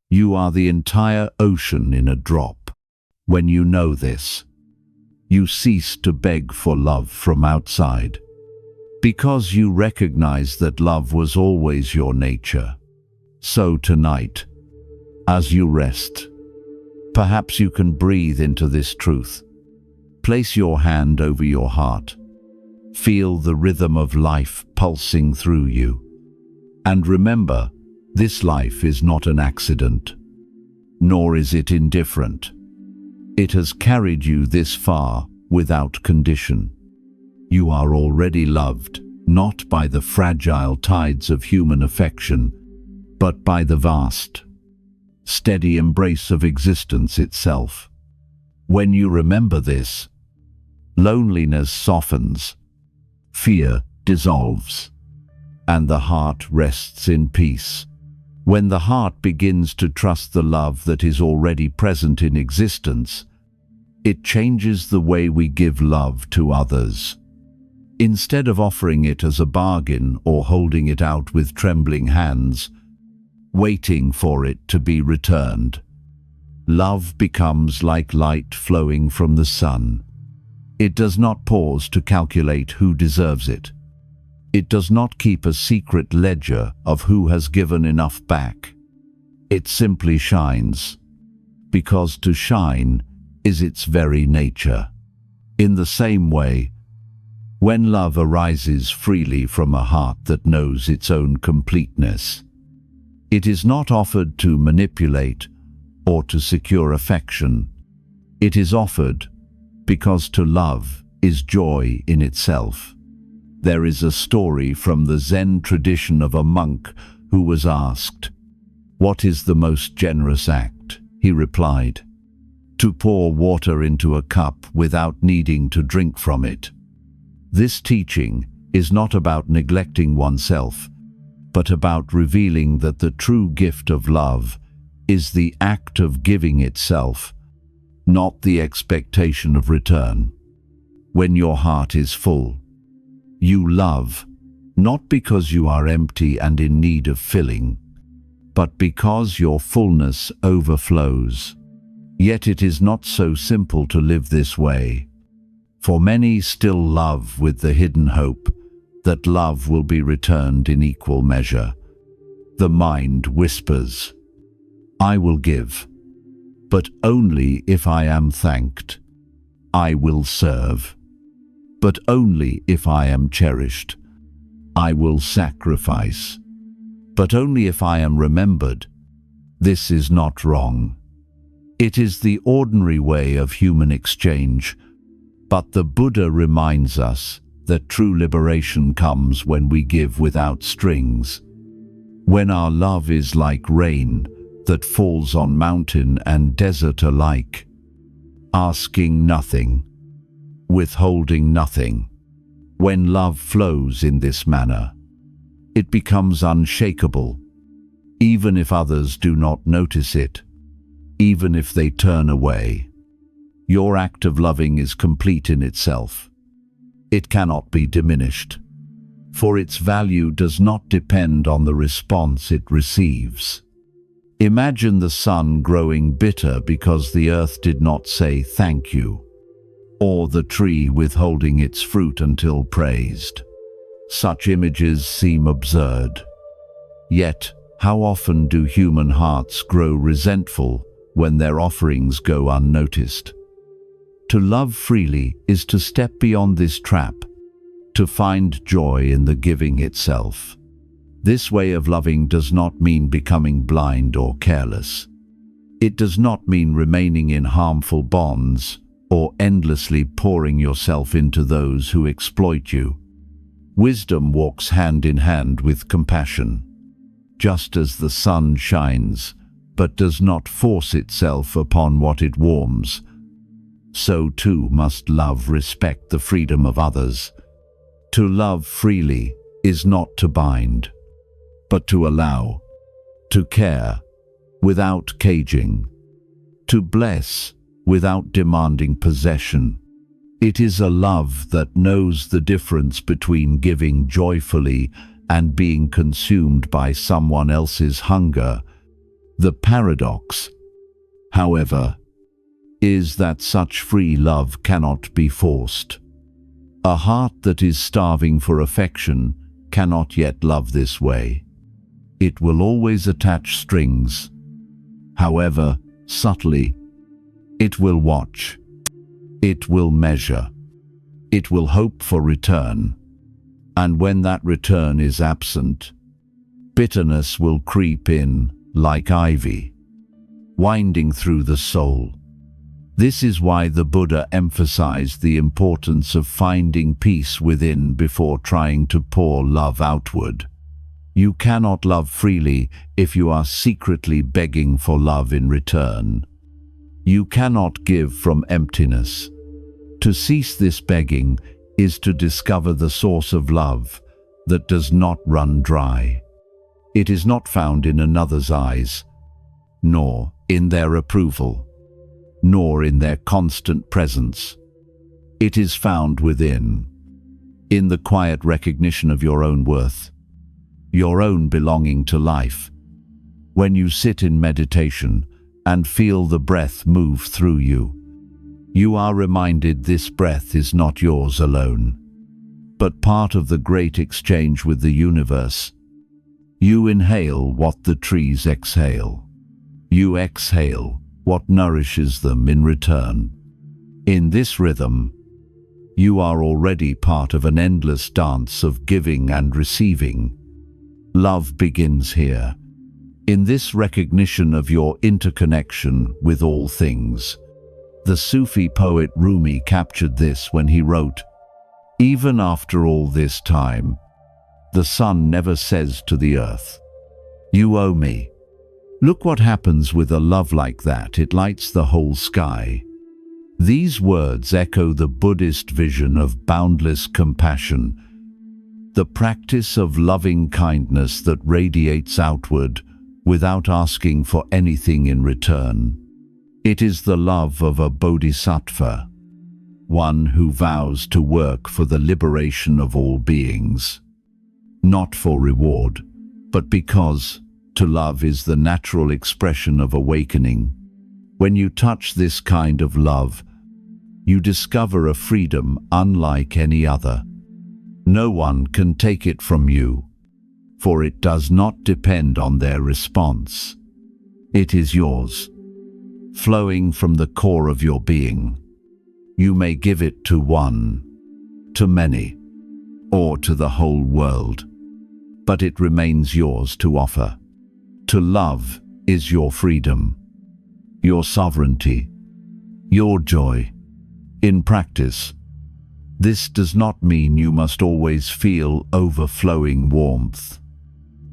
You are the entire ocean in a drop." When you know this, you cease to beg for love from outside, because you recognize that love was always your nature. So tonight, as you rest, perhaps you can breathe into this truth. Place your hand over your heart. Feel the rhythm of life pulsing through you. And remember, this life is not an accident, nor is it indifferent. It has carried you this far without condition. You are already loved, not by the fragile tides of human affection, but by the vast, steady embrace of existence itself. When you remember this, loneliness softens, fear dissolves, and the heart rests in peace. When the heart begins to trust the love that is already present in existence, it changes the way we give love to others. Instead of offering it as a bargain or holding it out with trembling hands, waiting for it to be returned, love becomes like light flowing from the sun. It does not pause to calculate who deserves it. It does not keep a secret ledger of who has given enough back. It simply shines, because to shine is its very nature. In the same way, when love arises freely from a heart that knows its own completeness, it is not offered to manipulate or to secure affection. It is offered because to love is joy in itself. There is a story from the Zen tradition of a monk who was asked, "What is the most generous act?" He replied, "To pour water into a cup without needing to drink from it." This teaching is not about neglecting oneself, but about revealing that the true gift of love is the act of giving itself, not the expectation of return. When your heart is full, you love, not because you are empty and in need of filling, but because your fullness overflows. Yet it is not so simple to live this way. For many still love with the hidden hope that love will be returned in equal measure. The mind whispers, "I will give, but only if I am thanked. I will serve, but only if I am cherished. I will sacrifice, but only if I am remembered." This is not wrong. It is the ordinary way of human exchange, but the Buddha reminds us that true liberation comes when we give without strings, when our love is like rain that falls on mountain and desert alike, asking nothing, withholding nothing. When love flows in this manner, it becomes unshakable, even if others do not notice it, even if they turn away. Your act of loving is complete in itself. It cannot be diminished, for its value does not depend on the response it receives. Imagine the sun growing bitter because the earth did not say thank you, or the tree withholding its fruit until praised. Such images seem absurd. Yet, how often do human hearts grow resentful when their offerings go unnoticed? To love freely is to step beyond this trap, to find joy in the giving itself. This way of loving does not mean becoming blind or careless. It does not mean remaining in harmful bonds or endlessly pouring yourself into those who exploit you. Wisdom walks hand in hand with compassion. Just as the sun shines, but does not force itself upon what it warms, so too must love respect the freedom of others. To love freely is not to bind, but to allow, to care without caging, to bless without demanding possession. It is a love that knows the difference between giving joyfully and being consumed by someone else's hunger. The paradox, however, is that such free love cannot be forced. A heart that is starving for affection cannot yet love this way. It will always attach strings. However, subtly, it will watch. It will measure. It will hope for return. And when that return is absent, bitterness will creep in like ivy, winding through the soul. This is why the Buddha emphasized the importance of finding peace within before trying to pour love outward. You cannot love freely if you are secretly begging for love in return. You cannot give from emptiness. To cease this begging is to discover the source of love that does not run dry. It is not found in another's eyes, nor in their approval, nor in their constant presence. It is found within, in the quiet recognition of your own worth, your own belonging to life. When you sit in meditation and feel the breath move through you, you are reminded this breath is not yours alone, but part of the great exchange with the universe. You inhale what the trees exhale. You exhale what nourishes them in return. In this rhythm, you are already part of an endless dance of giving and receiving. Love begins here, in this recognition of your interconnection with all things. The Sufi poet Rumi captured this when he wrote, "Even after all this time, the sun never says to the earth, 'You owe me.' Look what happens with a love like that. It lights the whole sky." These words echo the Buddhist vision of boundless compassion, the practice of loving kindness that radiates outward without asking for anything in return. It is the love of a bodhisattva, one who vows to work for the liberation of all beings, not for reward, but because to love is the natural expression of awakening. When you touch this kind of love, you discover a freedom unlike any other. No one can take it from you, for it does not depend on their response. It is yours, flowing from the core of your being. You may give it to one, to many, or to the whole world, but it remains yours to offer. To love is your freedom, your sovereignty, your joy. In practice, this does not mean you must always feel overflowing warmth.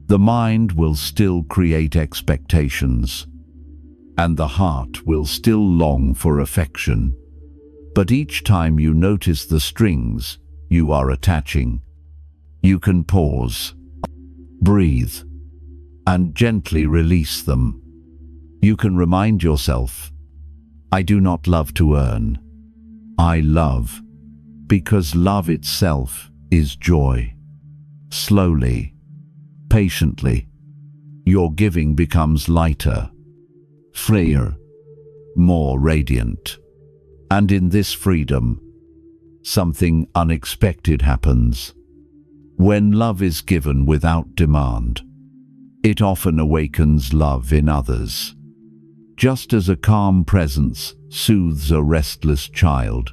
The mind will still create expectations, and the heart will still long for affection. But each time you notice the strings you are attaching, you can pause, breathe, and gently release them. You can remind yourself, I do not love to earn. I love because love itself is joy. Slowly, patiently, your giving becomes lighter, freer, more radiant. And in this freedom, something unexpected happens. When love is given without demand, it often awakens love in others. Just as a calm presence soothes a restless child,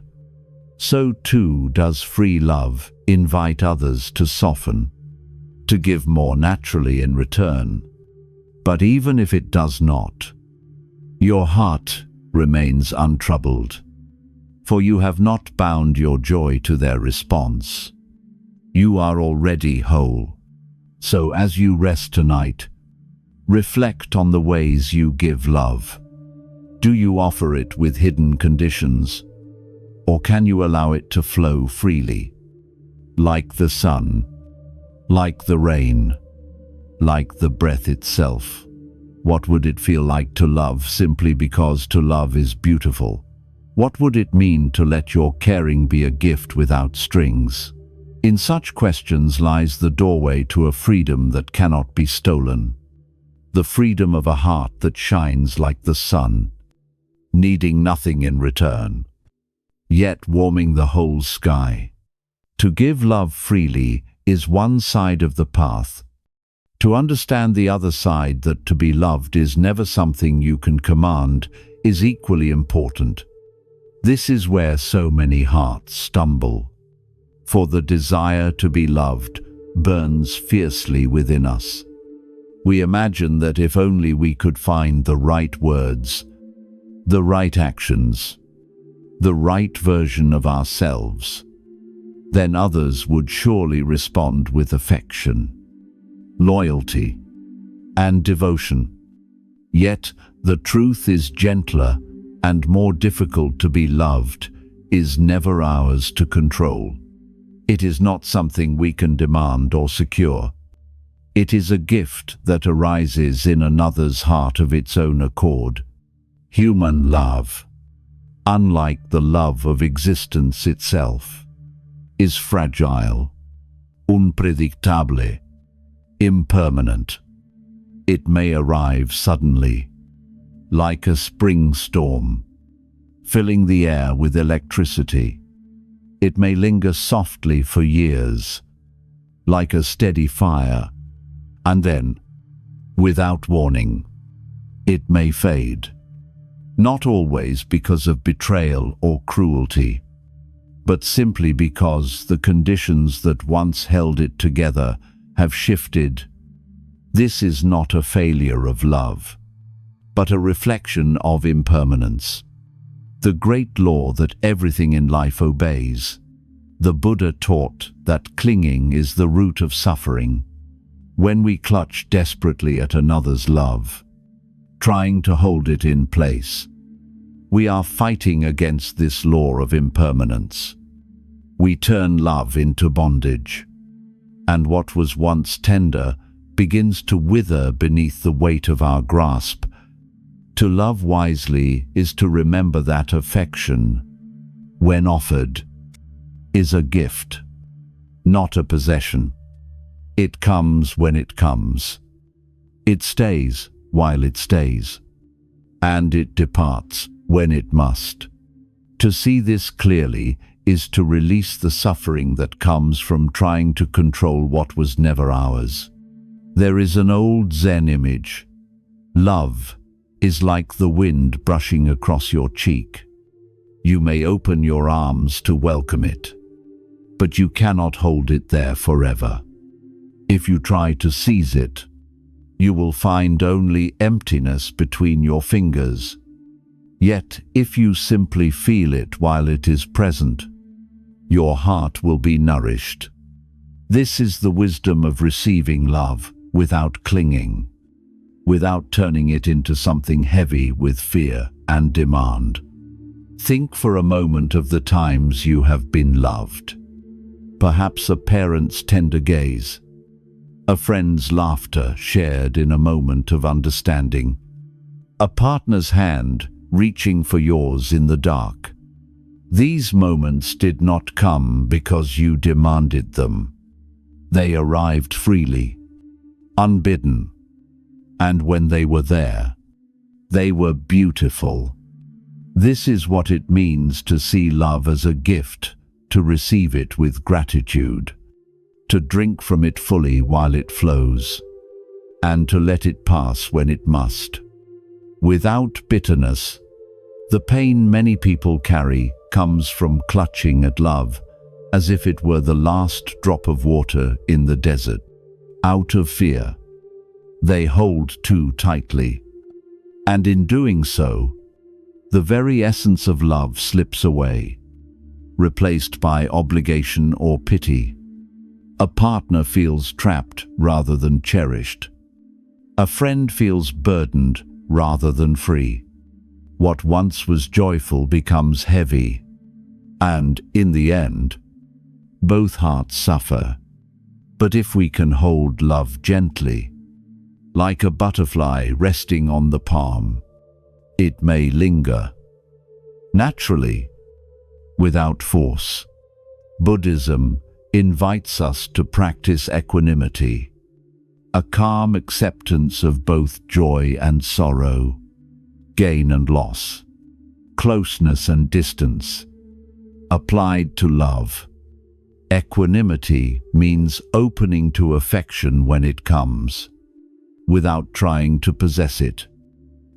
so too does free love invite others to soften, to give more naturally in return. But even if it does not, your heart remains untroubled, for you have not bound your joy to their response. You are already whole. So as you rest tonight, reflect on the ways you give love. Do you offer it with hidden conditions, or can you allow it to flow freely? Like the sun, like the rain, like the breath itself. What would it feel like to love simply because to love is beautiful? What would it mean to let your caring be a gift without strings? In such questions lies the doorway to a freedom that cannot be stolen. The freedom of a heart that shines like the sun, needing nothing in return, yet warming the whole sky. To give love freely is one side of the path. To understand the other side, that to be loved is never something you can command, is equally important. This is where so many hearts stumble, for the desire to be loved burns fiercely within us. We imagine that if only we could find the right words, the right actions, the right version of ourselves, then others would surely respond with affection, loyalty, and devotion. Yet the truth is gentler and more difficult. To be loved is never ours to control. It is not something we can demand or secure. It is a gift that arises in another's heart of its own accord. Human love, unlike the love of existence itself, is fragile, unpredictable, impermanent. It may arrive suddenly, like a spring storm, filling the air with electricity. It may linger softly for years, like a steady fire, and then, without warning, it may fade. Not always because of betrayal or cruelty, but simply because the conditions that once held it together have shifted. This is not a failure of love, but a reflection of impermanence, the great law that everything in life obeys. The Buddha taught that clinging is the root of suffering. When we clutch desperately at another's love, trying to hold it in place, we are fighting against this law of impermanence. We turn love into bondage, and what was once tender begins to wither beneath the weight of our grasp. To love wisely is to remember that affection, when offered, is a gift, not a possession. It comes when it comes. It stays while it stays, and it departs when it must. To see this clearly is to release the suffering that comes from trying to control what was never ours. There is an old Zen image. Love is like the wind brushing across your cheek. You may open your arms to welcome it, but you cannot hold it there forever. If you try to seize it, you will find only emptiness between your fingers. Yet, if you simply feel it while it is present, your heart will be nourished. This is the wisdom of receiving love without clinging, without turning it into something heavy with fear and demand. Think for a moment of the times you have been loved. Perhaps a parent's tender gaze, a friend's laughter shared in a moment of understanding, a partner's hand reaching for yours in the dark. These moments did not come because you demanded them. They arrived freely, unbidden, and when they were there, they were beautiful. This is what it means to see love as a gift, to receive it with gratitude, to drink from it fully while it flows, and to let it pass when it must. Without bitterness, the pain many people carry comes from clutching at love as if it were the last drop of water in the desert. Out of fear, they hold too tightly, and in doing so, the very essence of love slips away, replaced by obligation or pity. A partner feels trapped rather than cherished. A friend feels burdened rather than free. What once was joyful becomes heavy, and, in the end, both hearts suffer. But if we can hold love gently, like a butterfly resting on the palm, it may linger, naturally, without force. Buddhism invites us to practice equanimity, a calm acceptance of both joy and sorrow, gain and loss, closeness and distance, applied to love. Equanimity means opening to affection when it comes, without trying to possess it,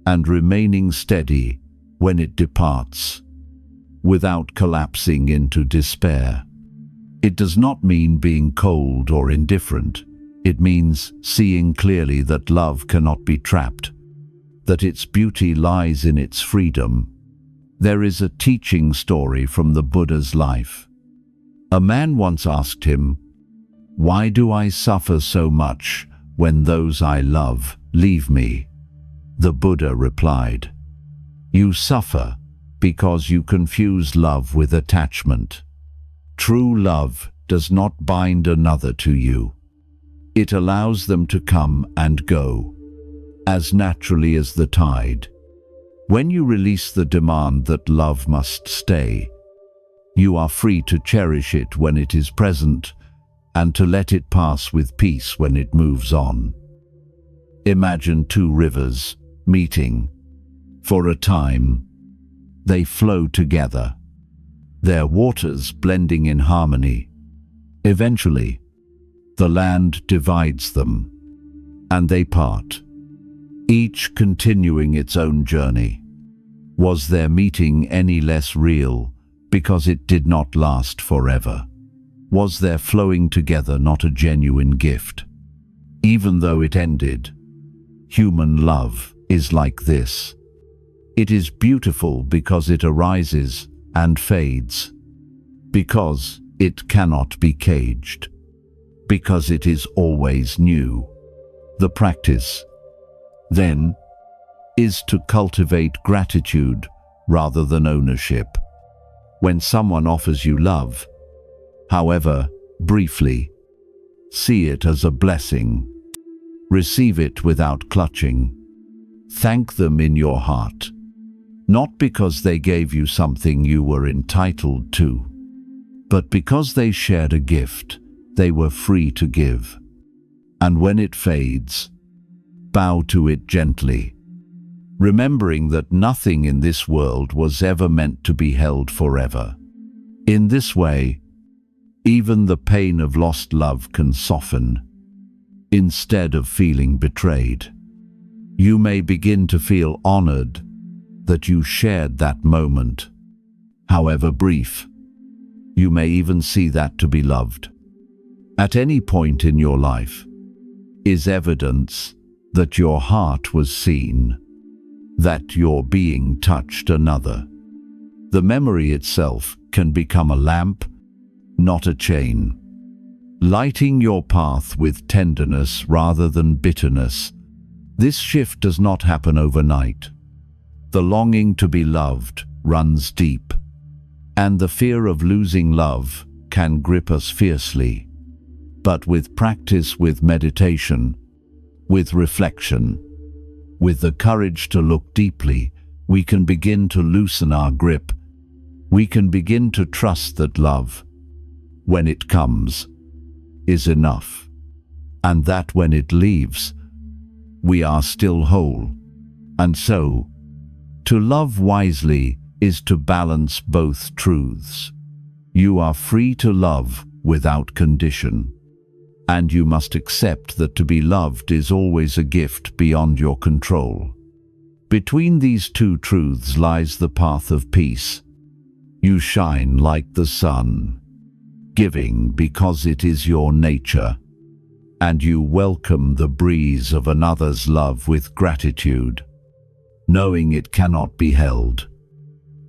and remaining steady when it departs, without collapsing into despair. It does not mean being cold or indifferent. It means seeing clearly that love cannot be trapped, that its beauty lies in its freedom. There is a teaching story from the Buddha's life. A man once asked him, "Why do I suffer so much when those I love leave me?" The Buddha replied, "You suffer because you confuse love with attachment. True love does not bind another to you. It allows them to come and go, as naturally as the tide. When you release the demand that love must stay, you are free to cherish it when it is present and to let it pass with peace when it moves on." Imagine two rivers meeting. For a time, they flow together, their waters blending in harmony. Eventually, the land divides them, and they part, each continuing its own journey. Was their meeting any less real because it did not last forever? Was their flowing together not a genuine gift? Even though it ended, human love is like this. It is beautiful because it arises and fades, because it cannot be caged, because it is always new. The practice, then, is to cultivate gratitude rather than ownership. When someone offers you love, however briefly, see it as a blessing. Receive it without clutching. Thank them in your heart, not because they gave you something you were entitled to, but because they shared a gift they were free to give. And when it fades, bow to it gently, remembering that nothing in this world was ever meant to be held forever. In this way, even the pain of lost love can soften. Instead of feeling betrayed, you may begin to feel honored that you shared that moment. However brief, you may even see that to be loved. At any point in your life is evidence that your heart was seen, that your being touched another. The memory itself can become a lamp, not a chain, lighting your path with tenderness rather than bitterness. This shift does not happen overnight. The longing to be loved runs deep, and the fear of losing love can grip us fiercely. But with practice, with meditation, with reflection, with the courage to look deeply, we can begin to loosen our grip. We can begin to trust that love, when it comes, is enough, and that when it leaves, we are still whole. And so, to love wisely is to balance both truths. You are free to love without condition, and you must accept that to be loved is always a gift beyond your control. Between these two truths lies the path of peace. You shine like the sun, giving because it is your nature, and you welcome the breeze of another's love with gratitude, knowing it cannot be held.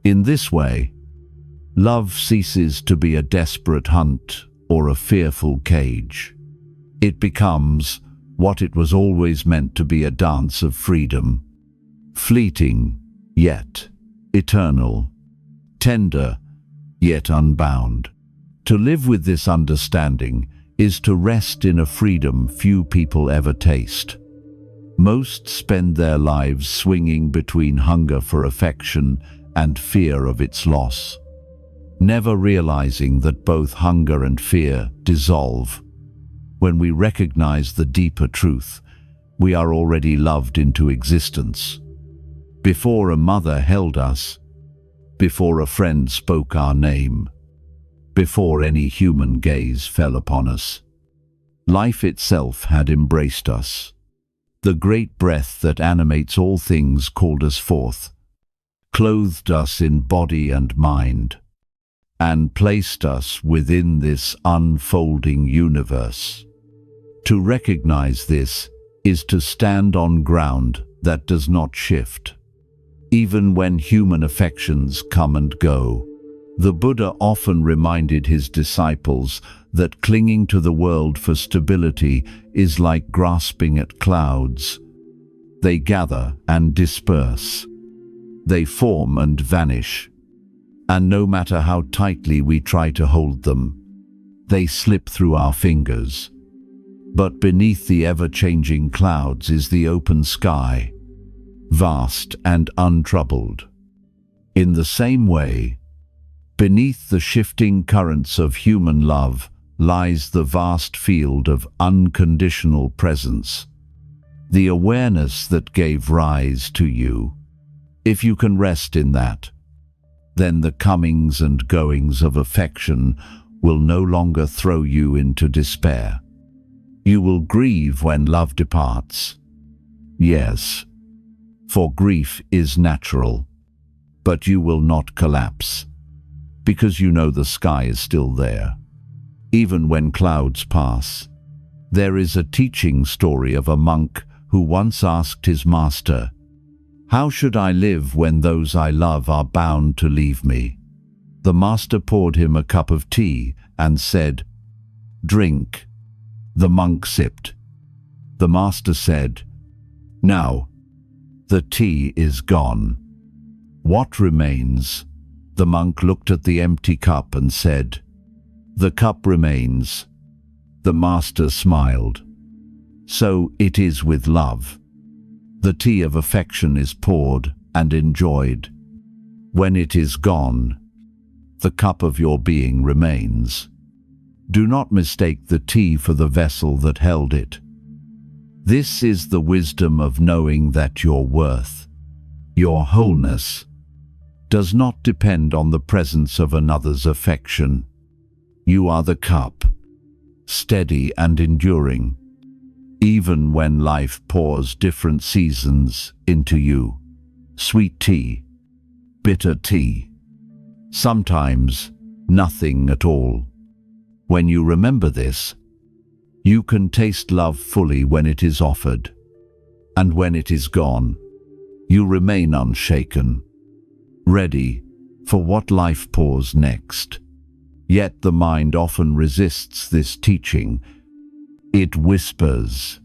In this way, love ceases to be a desperate hunt or a fearful cage. It becomes what it was always meant to be, a dance of freedom, fleeting yet eternal, tender yet unbound. To live with this understanding is to rest in a freedom few people ever taste. Most spend their lives swinging between hunger for affection and fear of its loss, never realizing that both hunger and fear dissolve. When we recognize the deeper truth, we are already loved into existence. Before a mother held us, before a friend spoke our name, before any human gaze fell upon us, life itself had embraced us. The great breath that animates all things called us forth, clothed us in body and mind, and placed us within this unfolding universe. To recognize this is to stand on ground that does not shift, even when human affections come and go. The Buddha often reminded his disciples that clinging to the world for stability is like grasping at clouds. They gather and disperse. They form and vanish. And no matter how tightly we try to hold them, they slip through our fingers. But beneath the ever-changing clouds is the open sky, vast and untroubled. In the same way, beneath the shifting currents of human love lies the vast field of unconditional presence, the awareness that gave rise to you. If you can rest in that, then the comings and goings of affection will no longer throw you into despair. You will grieve when love departs. Yes, for grief is natural, but you will not collapse, because you know the sky is still there. Even when clouds pass, there is a teaching story of a monk who once asked his master, "How should I live when those I love are bound to leave me?" The master poured him a cup of tea and said, "Drink." The monk sipped. The master said, "Now, the tea is gone. What remains?" The monk looked at the empty cup and said, "The cup remains." The master smiled. So it is with love. The tea of affection is poured and enjoyed. When it is gone, the cup of your being remains. Do not mistake the tea for the vessel that held it. This is the wisdom of knowing that your worth, your wholeness, does not depend on the presence of another's affection. You are the cup, steady and enduring, even when life pours different seasons into you. Sweet tea, bitter tea, sometimes nothing at all. When you remember this, you can taste love fully when it is offered. And when it is gone, you remain unshaken, ready for what life pours next. Yet the mind often resists this teaching. It whispers,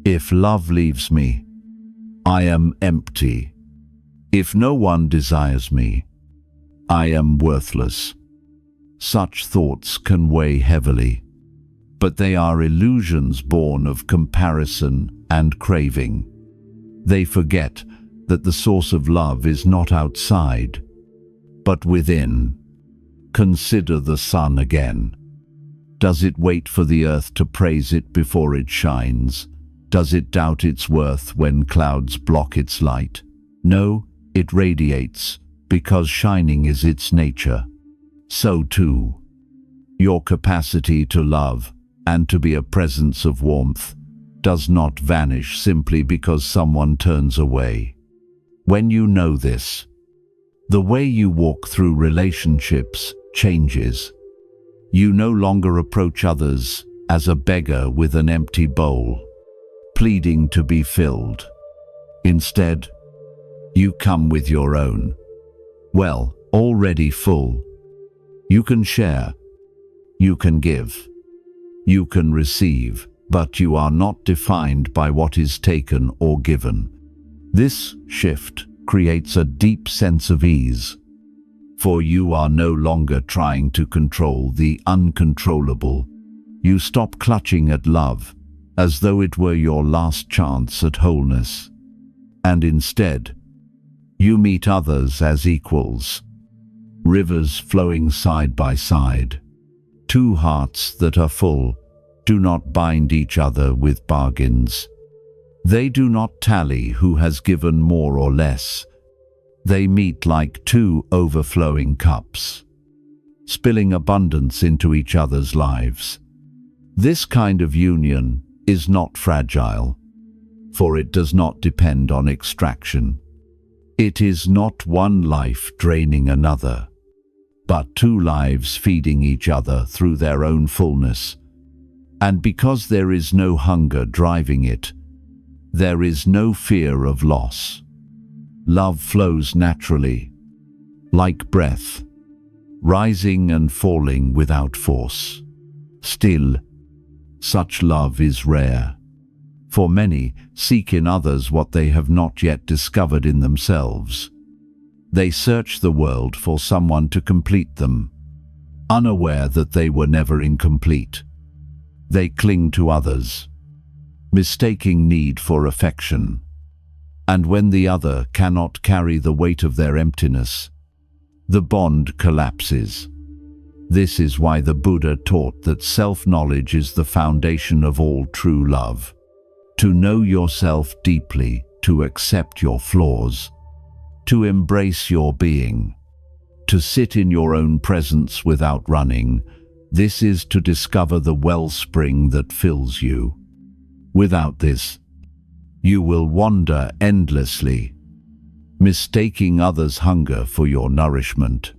"If love leaves me, I am empty. If no one desires me, I am worthless." Such thoughts can weigh heavily, but they are illusions born of comparison and craving. They forget that the source of love is not outside, but within. Consider the sun again. Does it wait for the earth to praise it before it shines? Does it doubt its worth when clouds block its light? No, it radiates, because shining is its nature. So too, your capacity to love and to be a presence of warmth does not vanish simply because someone turns away. When you know this, the way you walk through relationships changes. You no longer approach others as a beggar with an empty bowl, pleading to be filled. Instead, you come with your own, well, already full. You can share, you can give, you can receive, but you are not defined by what is taken or given. This shift creates a deep sense of ease, for you are no longer trying to control the uncontrollable. You stop clutching at love as though it were your last chance at wholeness, and instead, you meet others as equals, rivers flowing side by side. Two hearts that are full do not bind each other with bargains. They do not tally who has given more or less. They meet like two overflowing cups, spilling abundance into each other's lives. This kind of union is not fragile, for it does not depend on extraction. It is not one life draining another, but two lives feeding each other through their own fullness. And because there is no hunger driving it, there is no fear of loss. Love flows naturally, like breath, rising and falling without force. Still, such love is rare, for many seek in others what they have not yet discovered in themselves. They search the world for someone to complete them, unaware that they were never incomplete. They cling to others, mistaking need for affection. And when the other cannot carry the weight of their emptiness, the bond collapses. This is why the Buddha taught that self-knowledge is the foundation of all true love. To know yourself deeply, to accept your flaws, to embrace your being, to sit in your own presence without running, this is to discover the wellspring that fills you. Without this, you will wander endlessly, mistaking others' hunger for your nourishment.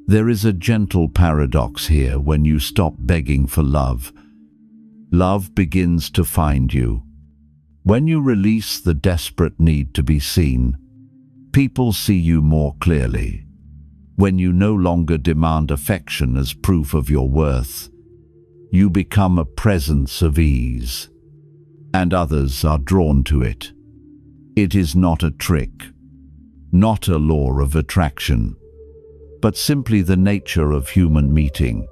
There is a gentle paradox here when you stop begging for love. Love begins to find you. When you release the desperate need to be seen, people see you more clearly. When you no longer demand affection as proof of your worth, you become a presence of ease, and others are drawn to it. It is not a trick, not a law of attraction, but simply the nature of human meeting.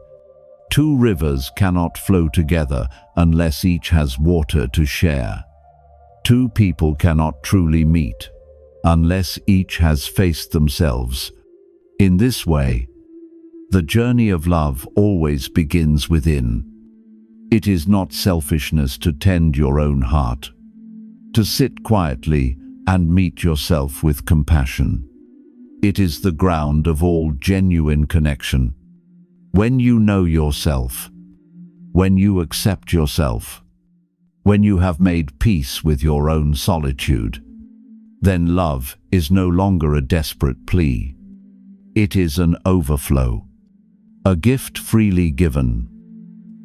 Two rivers cannot flow together unless each has water to share. Two people cannot truly meet unless each has faced themselves. In this way, the journey of love always begins within. It is not selfishness to tend your own heart, to sit quietly and meet yourself with compassion. It is the ground of all genuine connection. When you know yourself, when you accept yourself, when you have made peace with your own solitude, then love is no longer a desperate plea. It is an overflow, a gift freely given,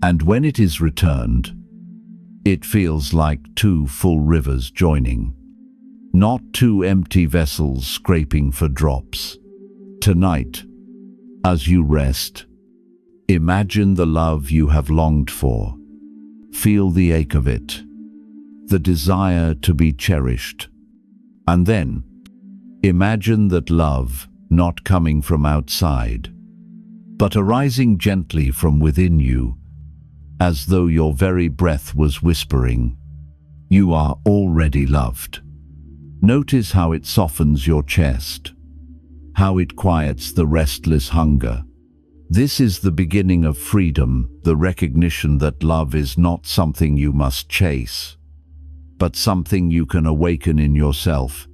and when it is returned, It feels like two full rivers joining, not two empty vessels scraping for drops. Tonight, as you rest, imagine the love you have longed for. Feel the ache of it, the desire to be cherished. And then, imagine that love not coming from outside, but arising gently from within you, as though your very breath was whispering, "You are already loved." Notice how it softens your chest, how it quiets the restless hunger. This is the beginning of freedom, the recognition that love is not something you must chase, but something you can awaken in yourself,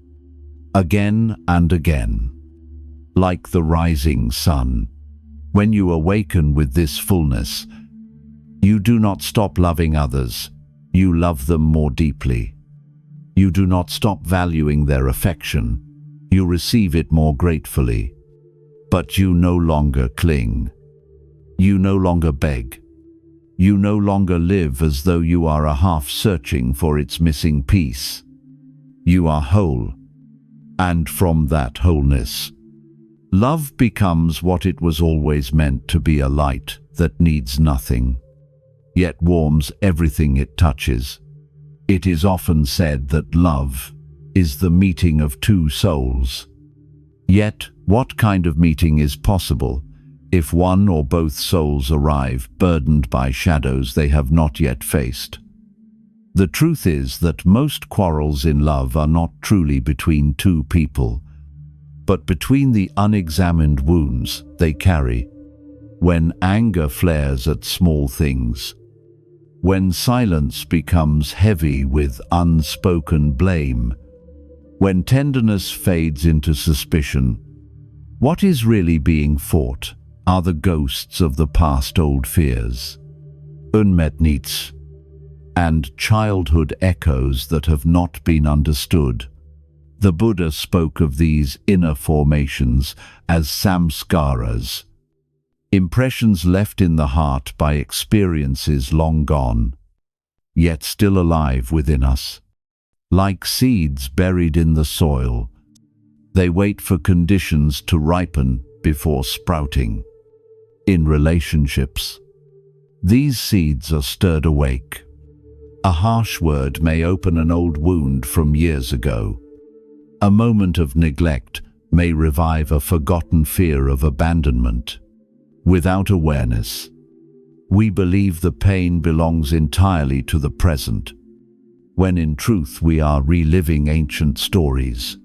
again and again. Like the rising sun, when you awaken with this fullness, you do not stop loving others, you love them more deeply. You do not stop valuing their affection, you receive it more gratefully. But you no longer cling. You no longer beg. You no longer live as though you are a half searching for its missing piece. You are whole. And from that wholeness, love becomes what it was always meant to be, a light that needs nothing, yet warms everything it touches. It is often said that love is the meeting of two souls. Yet, what kind of meeting is possible if one or both souls arrive burdened by shadows they have not yet faced? The truth is that most quarrels in love are not truly between two people, but between the unexamined wounds they carry. When anger flares at small things, when silence becomes heavy with unspoken blame, when tenderness fades into suspicion, what is really being fought are the ghosts of the past old fears, unmet needs, and childhood echoes that have not been understood. The Buddha spoke of these inner formations as samskaras, impressions left in the heart by experiences long gone, yet still alive within us. Like seeds buried in the soil, they wait for conditions to ripen before sprouting. In relationships, these seeds are stirred awake. A harsh word may open an old wound from years ago. A moment of neglect may revive a forgotten fear of abandonment. Without awareness, we believe the pain belongs entirely to the present, when in truth we are reliving ancient stories.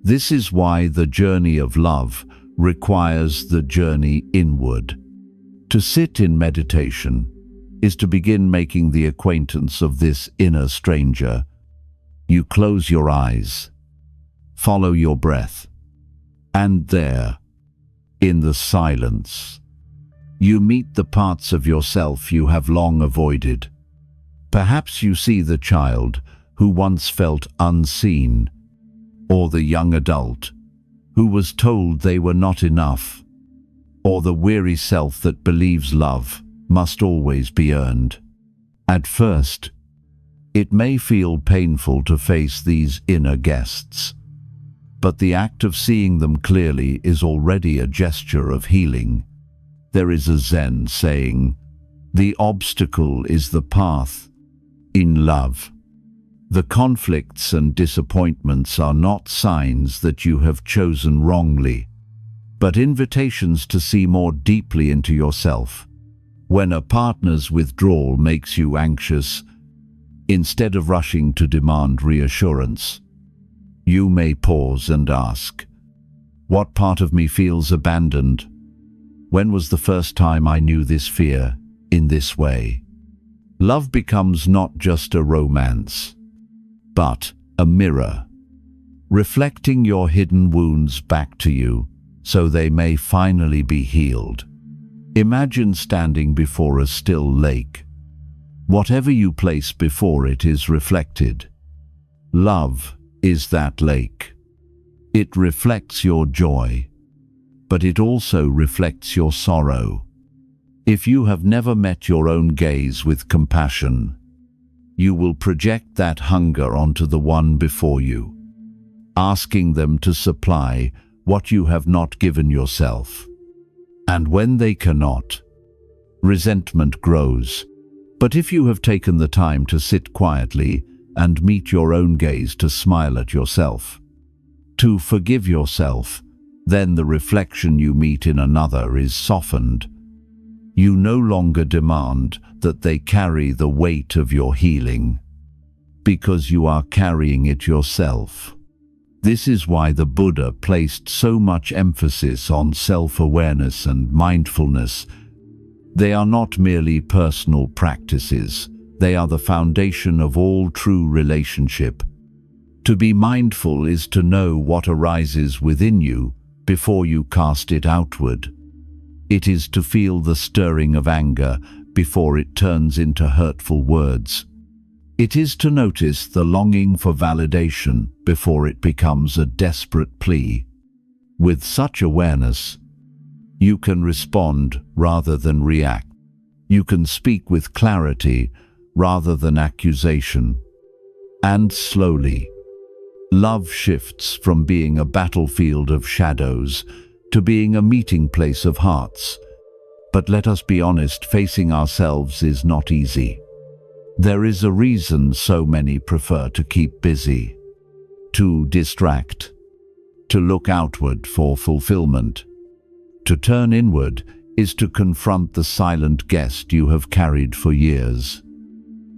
This is why the journey of love requires the journey inward. To sit in meditation is to begin making the acquaintance of this inner stranger. You close your eyes, follow your breath, and there, in the silence, you meet the parts of yourself you have long avoided. Perhaps you see the child who once felt unseen, or the young adult who was told they were not enough, or the weary self that believes love must always be earned. At first, it may feel painful to face these inner guests, but the act of seeing them clearly is already a gesture of healing. There is a Zen saying, "The obstacle is the path." In love, the conflicts and disappointments are not signs that you have chosen wrongly, but invitations to see more deeply into yourself. When a partner's withdrawal makes you anxious, instead of rushing to demand reassurance, you may pause and ask, "What part of me feels abandoned? When was the first time I knew this fear in this way?" Love becomes not just a romance, but a mirror, reflecting your hidden wounds back to you so they may finally be healed. Imagine standing before a still lake. Whatever you place before it is reflected. Love is that lake. It reflects your joy, but it also reflects your sorrow. If you have never met your own gaze with compassion, you will project that hunger onto the one before you, asking them to supply what you have not given yourself. And when they cannot, resentment grows. But if you have taken the time to sit quietly and meet your own gaze, to smile at yourself, to forgive yourself, then the reflection you meet in another is softened. You no longer demand that they carry the weight of your healing, because you are carrying it yourself. This is why the Buddha placed so much emphasis on self-awareness and mindfulness. They are not merely personal practices, they are the foundation of all true relationship. To be mindful is to know what arises within you before you cast it outward. It is to feel the stirring of anger before it turns into hurtful words. It is to notice the longing for validation before it becomes a desperate plea. With such awareness, you can respond rather than react. You can speak with clarity rather than accusation. And slowly, love shifts from being a battlefield of shadows to being a meeting place of hearts. But let us be honest, facing ourselves is not easy. There is a reason so many prefer to keep busy, to distract, to look outward for fulfillment. To turn inward is to confront the silent guest you have carried for years.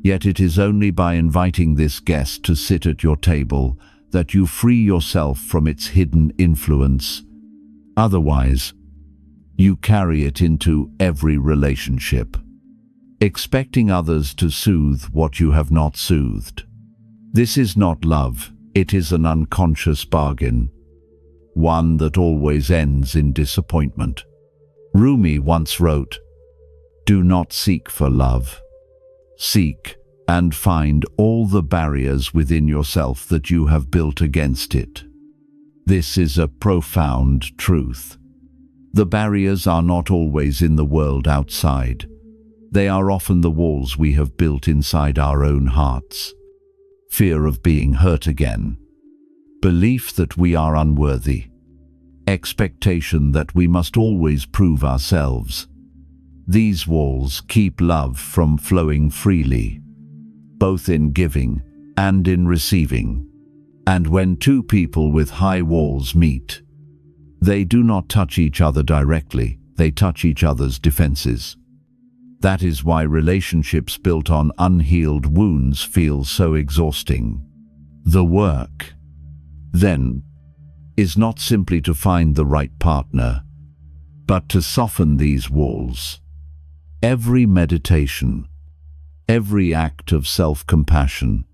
Yet it is only by inviting this guest to sit at your table that you free yourself from its hidden influence. Otherwise, you carry it into every relationship, expecting others to soothe what you have not soothed. This is not love, it is an unconscious bargain, one that always ends in disappointment. Rumi once wrote, "Do not seek for love. Seek and find all the barriers within yourself that you have built against it." This is a profound truth. The barriers are not always in the world outside. They are often the walls we have built inside our own hearts. Fear of being hurt again, belief that we are unworthy, expectation that we must always prove ourselves. These walls keep love from flowing freely, both in giving and in receiving. And when two people with high walls meet, they do not touch each other directly, they touch each other's defenses. That is why relationships built on unhealed wounds feel so exhausting. The work, then, is not simply to find the right partner, but to soften these walls. Every meditation, every act of self-compassion,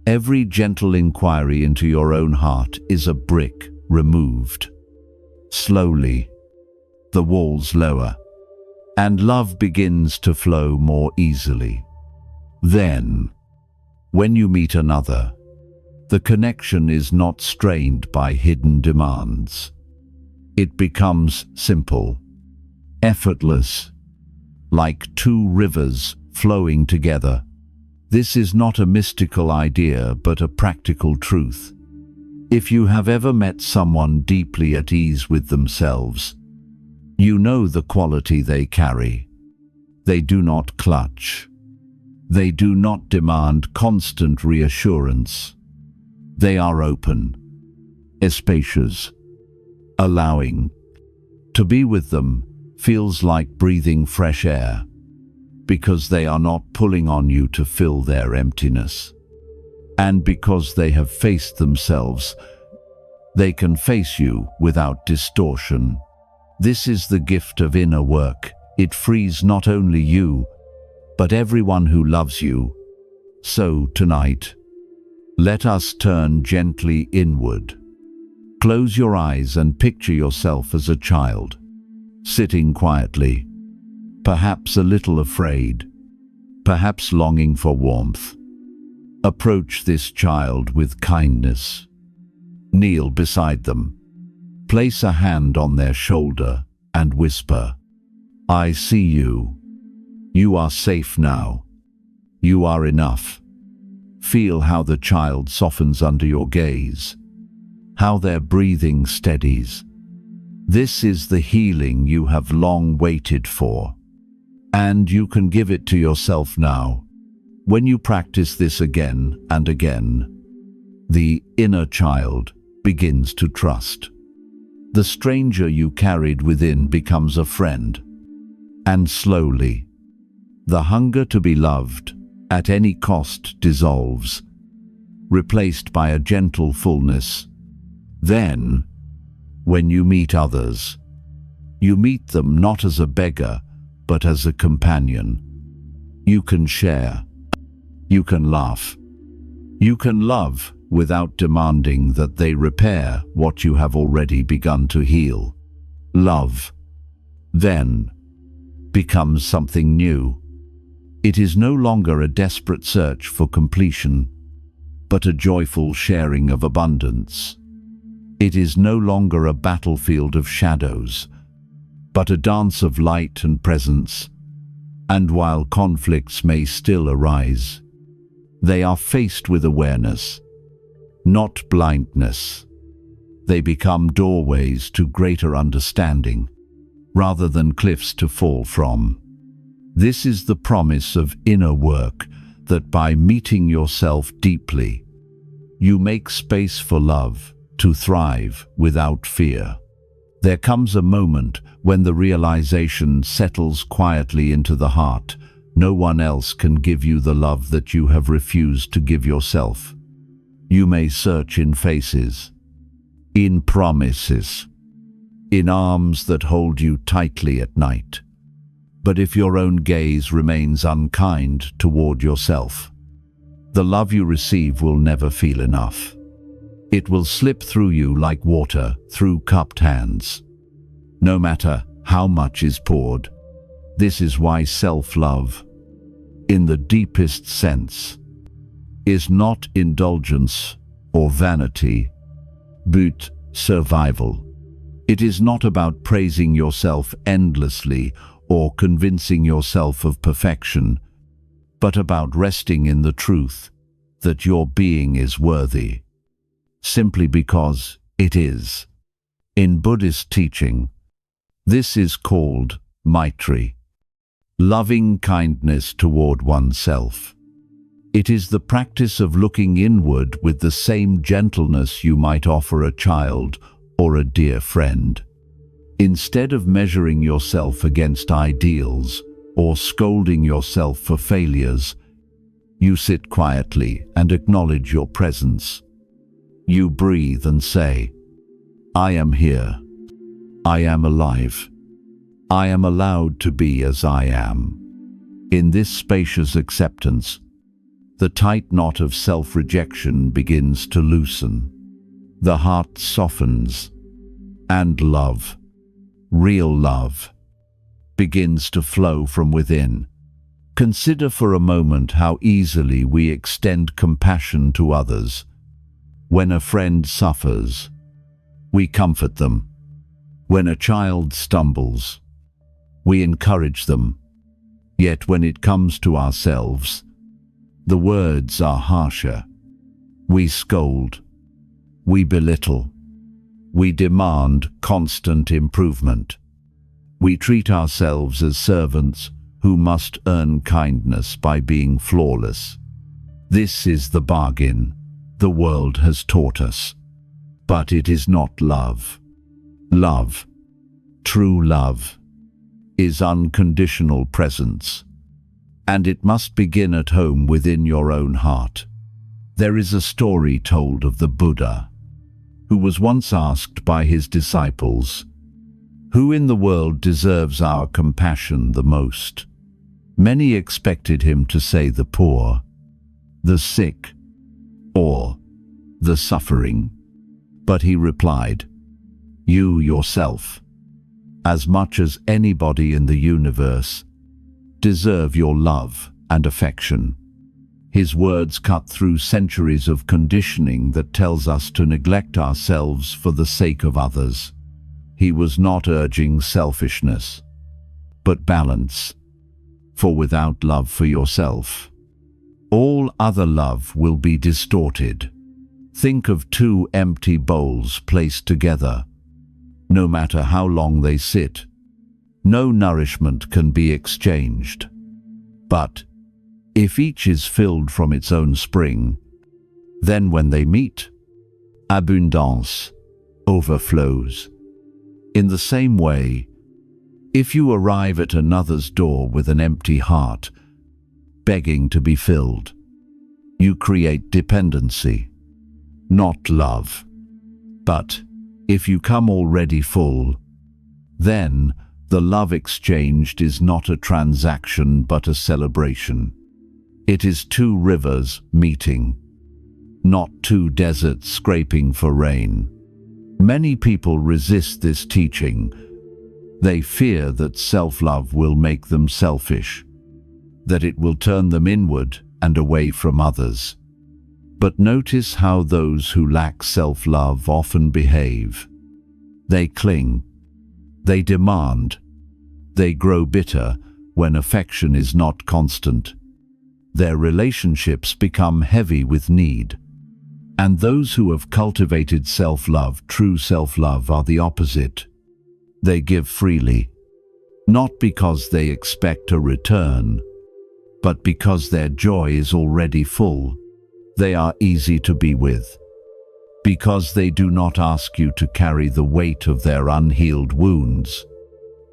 every gentle inquiry into your own heart is a brick removed. Slowly, the walls lower, and love begins to flow more easily. Then, when you meet another, the connection is not strained by hidden demands. It becomes simple, effortless, like two rivers flowing together. This is not a mystical idea, but a practical truth. If you have ever met someone deeply at ease with themselves, you know the quality they carry. They do not clutch. They do not demand constant reassurance. They are open, spacious, allowing. To be with them feels like breathing fresh air, because they are not pulling on you to fill their emptiness. And because they have faced themselves, they can face you without distortion. This is the gift of inner work. It frees not only you, but everyone who loves you. So tonight, let us turn gently inward. Close your eyes and picture yourself as a child, sitting quietly, perhaps a little afraid, perhaps longing for warmth. Approach this child with kindness. Kneel beside them. Place a hand on their shoulder and whisper, "I see you. You are safe now. You are enough." Feel how the child softens under your gaze, how their breathing steadies. This is the healing you have long waited for, and you can give it to yourself now. When you practice this again and again, the inner child begins to trust. The stranger you carried within becomes a friend, and slowly, the hunger to be loved at any cost dissolves, replaced by a gentle fullness. Then, when you meet others, you meet them not as a beggar, but as a companion. You can share. You can laugh. You can love without demanding that they repair what you have already begun to heal. Love, then, becomes something new. It is no longer a desperate search for completion, but a joyful sharing of abundance. It is no longer a battlefield of shadows, but a dance of light and presence. And while conflicts may still arise, they are faced with awareness, not blindness. They become doorways to greater understanding, rather than cliffs to fall from. This is the promise of inner work, that by meeting yourself deeply, you make space for love to thrive without fear. There comes a moment when the realization settles quietly into the heart. No one else can give you the love that you have refused to give yourself. You may search in faces, in promises, in arms that hold you tightly at night. But if your own gaze remains unkind toward yourself, the love you receive will never feel enough. It will slip through you like water through cupped hands, no matter how much is poured. This is why self-love, in the deepest sense, is not indulgence or vanity, but survival. It is not about praising yourself endlessly or convincing yourself of perfection, but about resting in the truth that your being is worthy, simply because it is. In Buddhist teaching, this is called Maitri, loving kindness toward oneself. It is the practice of looking inward with the same gentleness you might offer a child or a dear friend. Instead of measuring yourself against ideals or scolding yourself for failures, you sit quietly and acknowledge your presence. You breathe and say, "I am here. I am alive. I am allowed to be as I am." In this spacious acceptance, the tight knot of self-rejection begins to loosen. The heart softens, and love, real love, begins to flow from within. Consider for a moment how easily we extend compassion to others. When a friend suffers, we comfort them. When a child stumbles, we encourage them. Yet when it comes to ourselves, the words are harsher. We scold, we belittle, we demand constant improvement. We treat ourselves as servants who must earn kindness by being flawless. This is the bargain the world has taught us. But it is not love. Love, true love, is unconditional presence, and it must begin at home within your own heart. There is a story told of the Buddha, who was once asked by his disciples, "Who in the world deserves our compassion the most?" Many expected him to say the poor, the sick, or the suffering. But he replied, "You yourself, as much as anybody in the universe, deserve your love and affection." His words cut through centuries of conditioning that tells us to neglect ourselves for the sake of others. He was not urging selfishness, but balance. For without love for yourself, all other love will be distorted. Think of two empty bowls placed together. No matter how long they sit, no nourishment can be exchanged. But if each is filled from its own spring, then when they meet, abundance overflows. In the same way, if you arrive at another's door with an empty heart, begging to be filled, you create dependency, not love. But if you come already full, then the love exchanged is not a transaction but a celebration. It is two rivers meeting, not two deserts scraping for rain. Many people resist this teaching. They fear that self-love will make them selfish, that it will turn them inward and away from others. But notice how those who lack self-love often behave. They cling, they demand, they grow bitter when affection is not constant. Their relationships become heavy with need. And those who have cultivated self-love, true self-love, are the opposite. They give freely, not because they expect a return, but because their joy is already full. They are easy to be with, because they do not ask you to carry the weight of their unhealed wounds.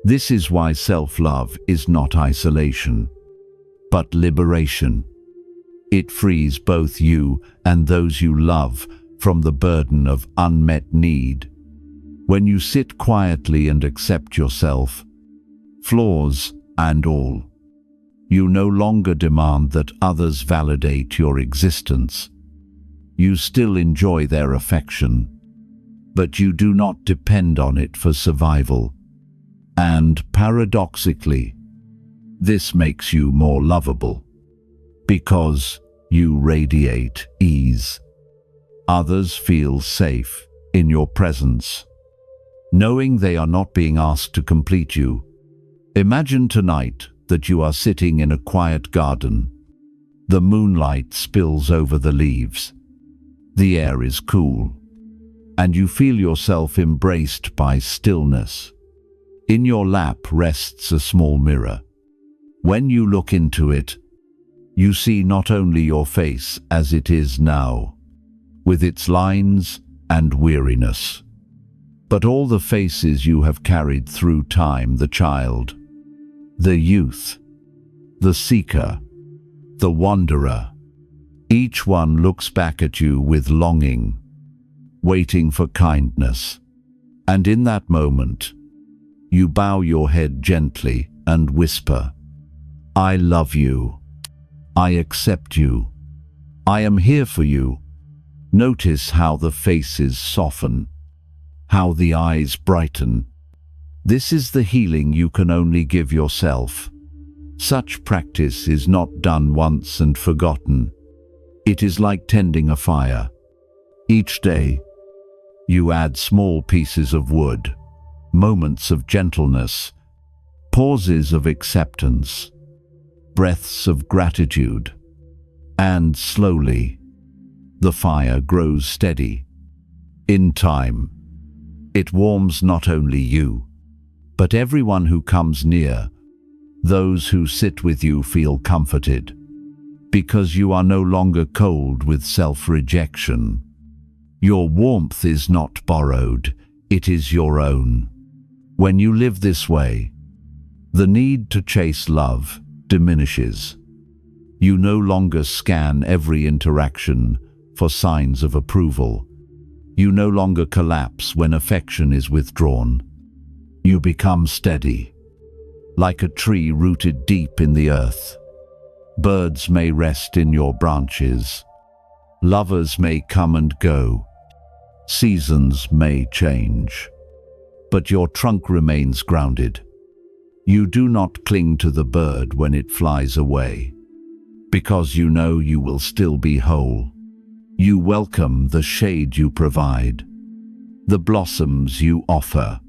This is why self-love is not isolation, but liberation. It frees both you and those you love from the burden of unmet need. When you sit quietly and accept yourself, flaws and all, you no longer demand that others validate your existence. You still enjoy their affection, but you do not depend on it for survival. And paradoxically, this makes you more lovable, because you radiate ease. Others feel safe in your presence, knowing they are not being asked to complete you. Imagine tonight that you are sitting in a quiet garden. The moonlight spills over the leaves. The air is cool, and you feel yourself embraced by stillness. In your lap rests a small mirror. When you look into it, you see not only your face as it is now, with its lines and weariness, but all the faces you have carried through time: the child, the youth, the seeker, the wanderer. Each one looks back at you with longing, waiting for kindness. And in that moment, you bow your head gently and whisper, "I love you. I accept you. I am here for you." Notice how the faces soften, how the eyes brighten. This is the healing you can only give yourself. Such practice is not done once and forgotten. It is like tending a fire. Each day, you add small pieces of wood, moments of gentleness, pauses of acceptance, breaths of gratitude, and slowly, the fire grows steady. In time, it warms not only you, but everyone who comes near. Those who sit with you feel comforted, because you are no longer cold with self-rejection. Your warmth is not borrowed, it is your own. When you live this way, the need to chase love diminishes. You no longer scan every interaction for signs of approval. You no longer collapse when affection is withdrawn. You become steady, like a tree rooted deep in the earth. Birds may rest in your branches. Lovers may come and go. Seasons may change. But your trunk remains grounded. You do not cling to the bird when it flies away, because you know you will still be whole. You welcome the shade you provide, the blossoms you offer,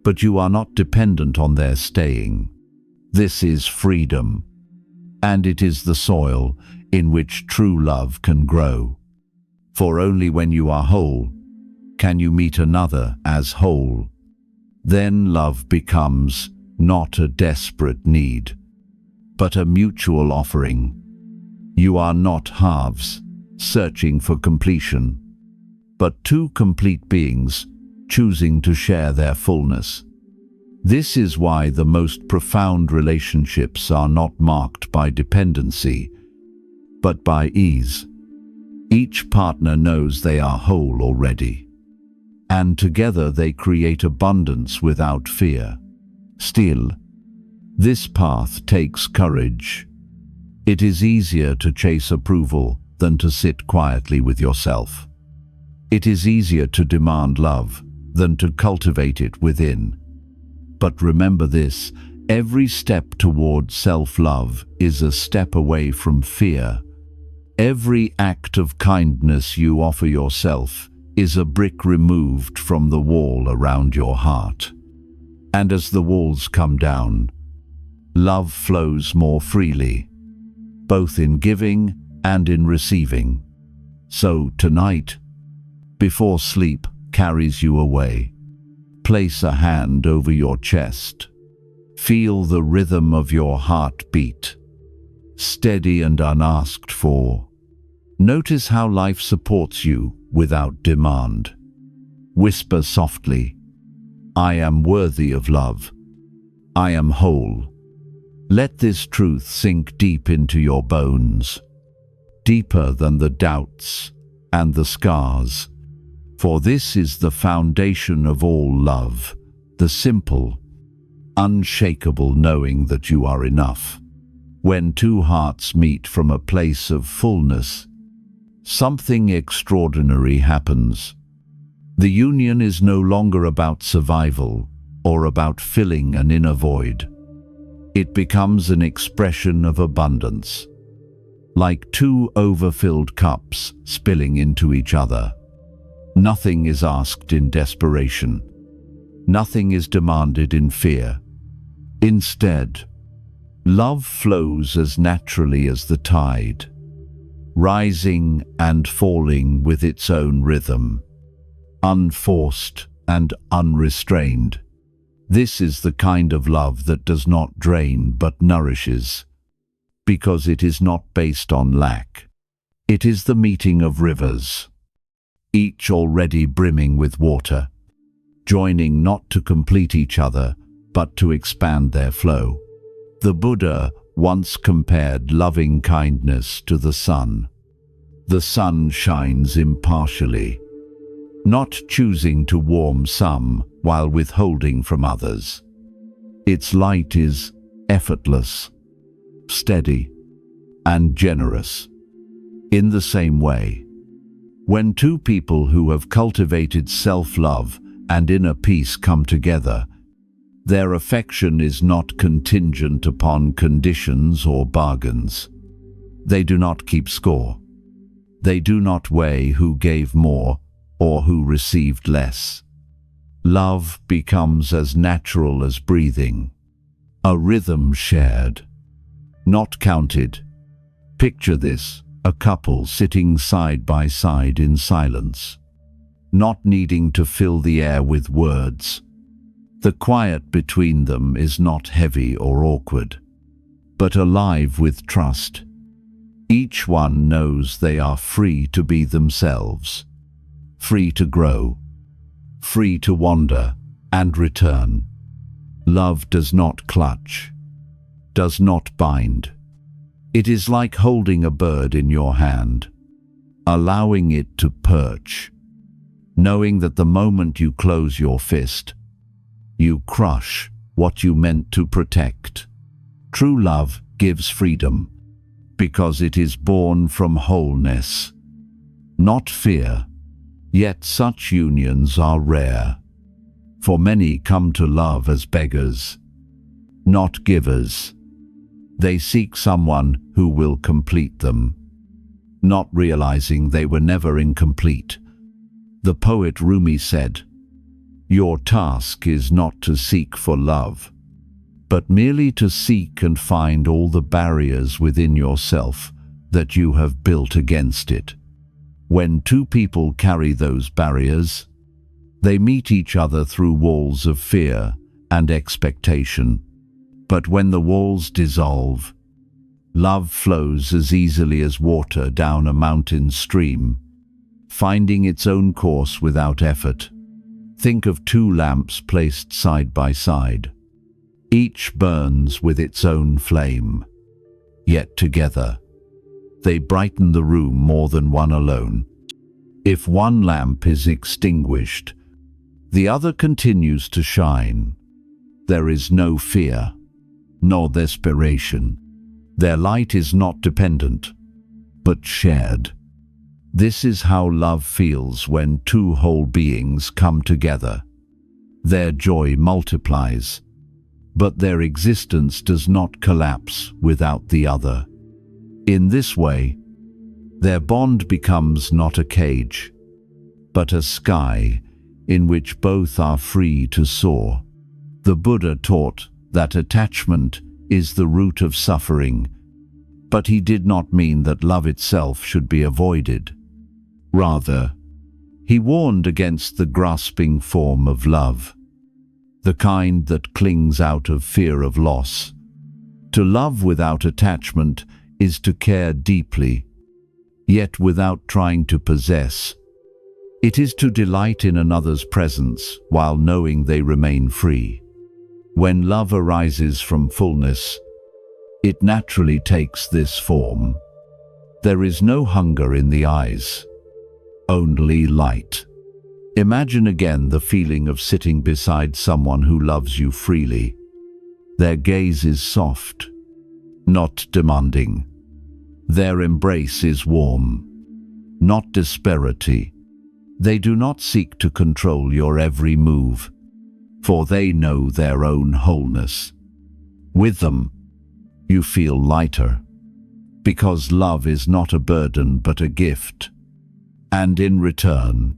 but you are not dependent on their staying. This is freedom, and it is the soil in which true love can grow. For only when you are whole can you meet another as whole. Then love becomes not a desperate need, but a mutual offering. You are not halves searching for completion, but two complete beings choosing to share their fullness. This is why the most profound relationships are not marked by dependency, but by ease. Each partner knows they are whole already, and together they create abundance without fear. Still, this path takes courage. It is easier to chase approval than to sit quietly with yourself. It is easier to demand love than to cultivate it within. But remember this, every step toward self-love is a step away from fear. Every act of kindness you offer yourself is a brick removed from the wall around your heart. And as the walls come down, love flows more freely, both in giving and in receiving. So tonight, before sleep carries you away, place a hand over your chest. Feel the rhythm of your heartbeat, steady and unasked for. Notice how life supports you without demand. Whisper softly, I am worthy of love. I am whole. Let this truth sink deep into your bones, deeper than the doubts and the scars. For this is the foundation of all love, the simple, unshakable knowing that you are enough. When two hearts meet from a place of fullness, something extraordinary happens. The union is no longer about survival or about filling an inner void. It becomes an expression of abundance, like two overfilled cups spilling into each other. Nothing is asked in desperation. Nothing is demanded in fear. Instead, love flows as naturally as the tide, rising and falling with its own rhythm, unforced and unrestrained. This is the kind of love that does not drain but nourishes, because it is not based on lack. It is the meeting of rivers, each already brimming with water, joining not to complete each other, but to expand their flow. The Buddha once compared loving kindness to the sun. The sun shines impartially, not choosing to warm some while withholding from others. Its light is effortless, steady, and generous. In the same way, when two people who have cultivated self-love and inner peace come together, their affection is not contingent upon conditions or bargains. They do not keep score. They do not weigh who gave more or who received less. Love becomes as natural as breathing, a rhythm shared, not counted. Picture this, a couple sitting side by side in silence, not needing to fill the air with words. The quiet between them is not heavy or awkward, but alive with trust. Each one knows they are free to be themselves, free to grow, free to wander and return. Love does not clutch, does not bind. It is like holding a bird in your hand, allowing it to perch, knowing that the moment you close your fist, you crush what you meant to protect. True love gives freedom, because it is born from wholeness, not fear. Yet such unions are rare, for many come to love as beggars, not givers. They seek someone who will complete them, not realizing they were never incomplete. The poet Rumi said, "Your task is not to seek for love, but merely to seek and find all the barriers within yourself that you have built against it. When two people carry those barriers, they meet each other through walls of fear and expectation. But when the walls dissolve, love flows as easily as water down a mountain stream, finding its own course without effort. Think of two lamps placed side by side. Each burns with its own flame, yet together they brighten the room more than one alone. If one lamp is extinguished, the other continues to shine. There is no fear, nor desperation. Their light is not dependent, but shared. This is how love feels when two whole beings come together. Their joy multiplies, but their existence does not collapse without the other. In this way, their bond becomes not a cage, but a sky in which both are free to soar. The Buddha taught that attachment is the root of suffering, but he did not mean that love itself should be avoided. Rather, he warned against the grasping form of love, the kind that clings out of fear of loss. To love without attachment is to care deeply, yet without trying to possess. It is to delight in another's presence while knowing they remain free. When love arises from fullness, it naturally takes this form. There is no hunger in the eyes, only light. Imagine again the feeling of sitting beside someone who loves you freely. Their gaze is soft, not demanding. Their embrace is warm, not disparity. They do not seek to control your every move, for they know their own wholeness. With them, you feel lighter, because love is not a burden but a gift. And in return,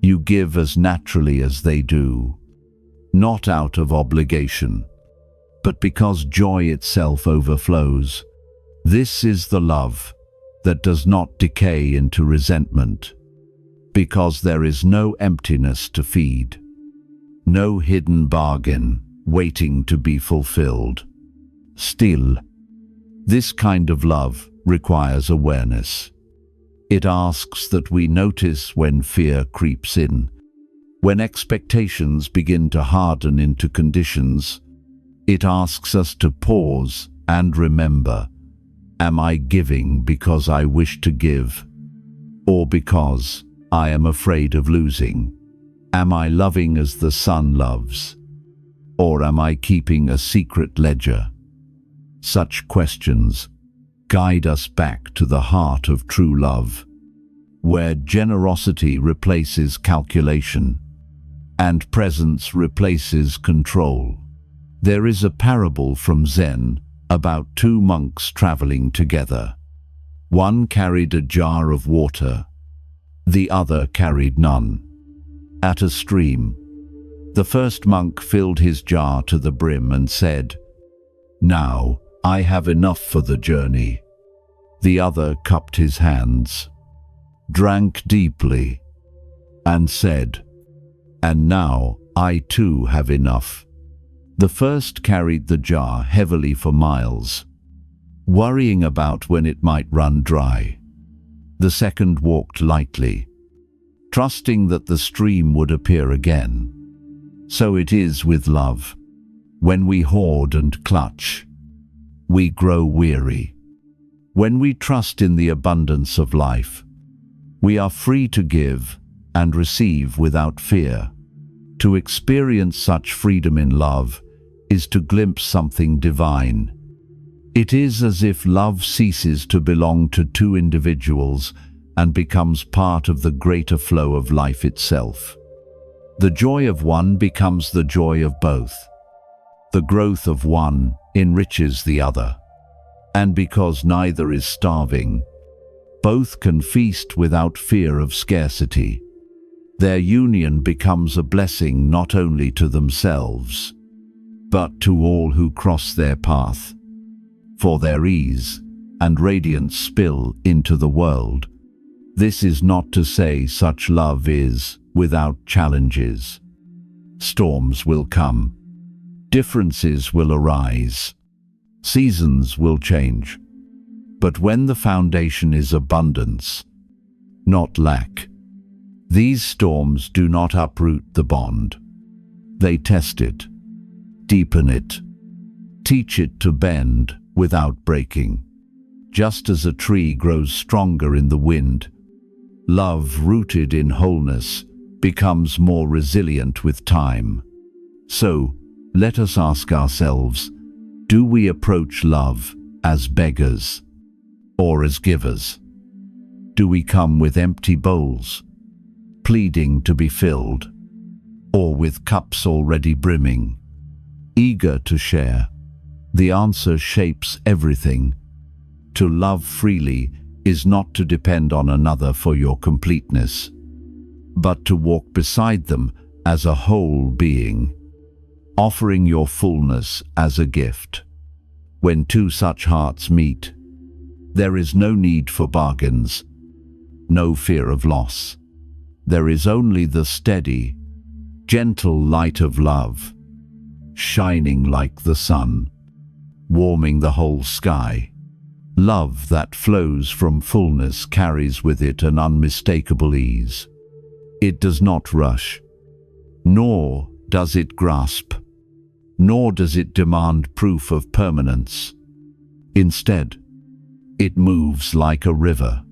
you give as naturally as they do, not out of obligation, but because joy itself overflows. This is the love that does not decay into resentment, because there is no emptiness to feed, no hidden bargain waiting to be fulfilled. Still, this kind of love requires awareness. It asks that we notice when fear creeps in, when expectations begin to harden into conditions. It asks us to pause and remember, am I giving because I wish to give, or because I am afraid of losing? Am I loving as the sun loves, or am I keeping a secret ledger? Such questions guide us back to the heart of true love, where generosity replaces calculation and presence replaces control. There is a parable from Zen about two monks traveling together. One carried a jar of water, the other carried none. At a stream, the first monk filled his jar to the brim and said, "Now I have enough for the journey." The other cupped his hands, drank deeply, and said, "And now I too have enough." The first carried the jar heavily for miles, worrying about when it might run dry. The second walked lightly, trusting that the stream would appear again. So it is with love. When we hoard and clutch, we grow weary. When we trust in the abundance of life, we are free to give and receive without fear. To experience such freedom in love is to glimpse something divine. It is as if love ceases to belong to two individuals and becomes part of the greater flow of life itself. The joy of one becomes the joy of both. The growth of one enriches the other. And because neither is starving, both can feast without fear of scarcity. Their union becomes a blessing not only to themselves, but to all who cross their path. For their ease and radiance spill into the world. This is not to say such love is without challenges. Storms will come. Differences will arise. Seasons will change. But when the foundation is abundance, not lack, these storms do not uproot the bond. They test it, deepen it, teach it to bend without breaking. Just as a tree grows stronger in the wind, love rooted in wholeness becomes more resilient with time. So, let us ask ourselves, do we approach love as beggars or as givers? Do we come with empty bowls, pleading to be filled, or with cups already brimming, eager to share? The answer shapes everything. To love freely is not to depend on another for your completeness, but to walk beside them as a whole being, offering your fullness as a gift. When two such hearts meet, there is no need for bargains, no fear of loss. There is only the steady, gentle light of love, shining like the sun, warming the whole sky. Love that flows from fullness carries with it an unmistakable ease. It does not rush, nor does it grasp, nor does it demand proof of permanence. Instead, it moves like a river,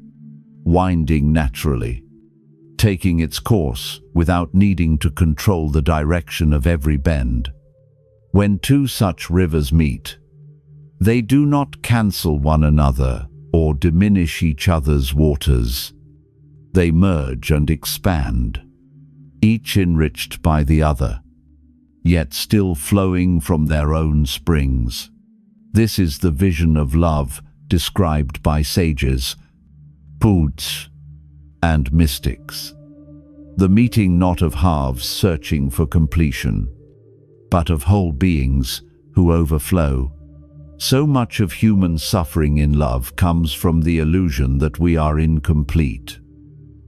winding naturally, taking its course without needing to control the direction of every bend. When two such rivers meet, they do not cancel one another or diminish each other's waters. They merge and expand, each enriched by the other, yet still flowing from their own springs. This is the vision of love described by sages, Buddhists, and mystics. The meeting not of halves searching for completion, but of whole beings who overflow. So much of human suffering in love comes from the illusion that we are incomplete,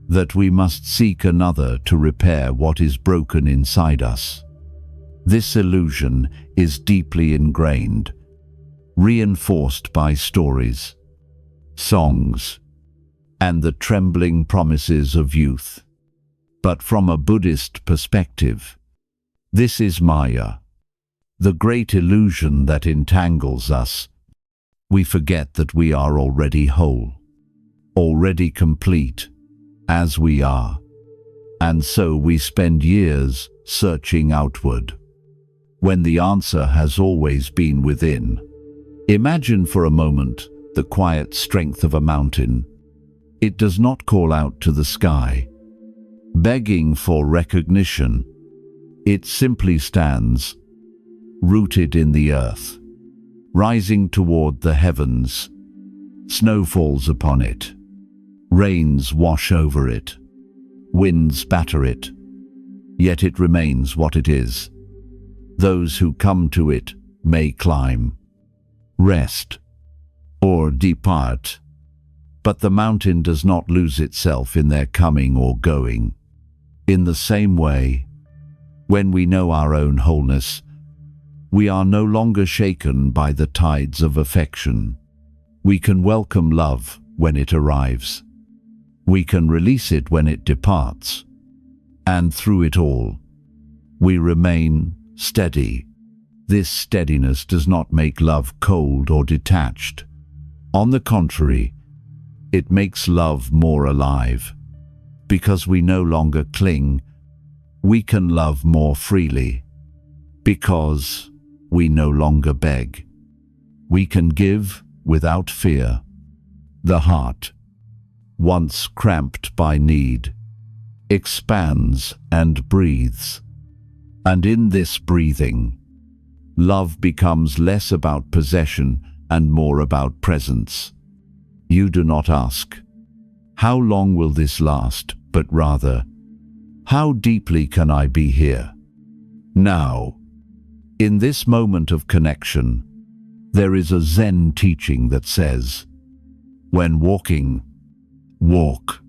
that we must seek another to repair what is broken inside us. This illusion is deeply ingrained, reinforced by stories, songs, and the trembling promises of youth. But from a Buddhist perspective, this is Maya, the great illusion that entangles us. We forget that we are already whole, already complete, as we are, and so we spend years searching outward, when the answer has always been within. Imagine for a moment the quiet strength of a mountain. It does not call out to the sky, begging for recognition. It simply stands, rooted in the earth, rising toward the heavens. Snow falls upon it, rains wash over it, winds batter it, yet it remains what it is. Those who come to it may climb, rest, or depart, but the mountain does not lose itself in their coming or going. In the same way, when we know our own wholeness, we are no longer shaken by the tides of affection. We can welcome love when it arrives. We can release it when it departs. And through it all, we remain steady. This steadiness does not make love cold or detached. On the contrary, it makes love more alive. Because we no longer cling, we can love more freely. Because we no longer beg, we can give without fear. The heart, once cramped by need, expands and breathes. And in this breathing, love becomes less about possession and more about presence. You do not ask, how long will this last, but rather, how deeply can I be here? Now, in this moment of connection, there is a Zen teaching that says, When walking, walk.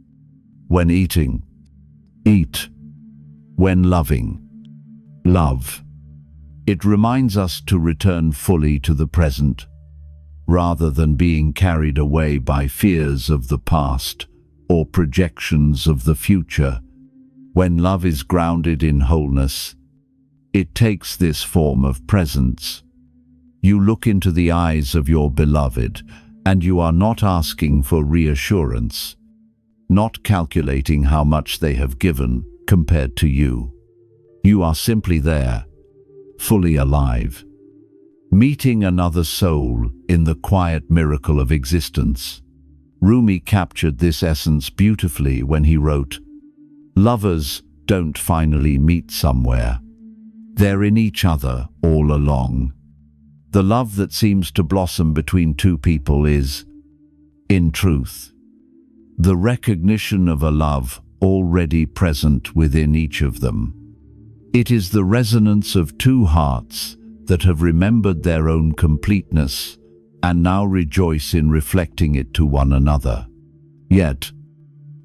When eating, eat. When loving, love. It reminds us to return fully to the present, rather than being carried away by fears of the past or projections of the future. When love is grounded in wholeness, it takes this form of presence. You look into the eyes of your beloved, and you are not asking for reassurance, not calculating how much they have given compared to you. You are simply there, fully alive, meeting another soul in the quiet miracle of existence. Rumi captured this essence beautifully when he wrote, "Lovers don't finally meet somewhere. They're in each other all along." The love that seems to blossom between two people is, in truth, the recognition of a love already present within each of them. It is the resonance of two hearts that have remembered their own completeness and now rejoice in reflecting it to one another. Yet,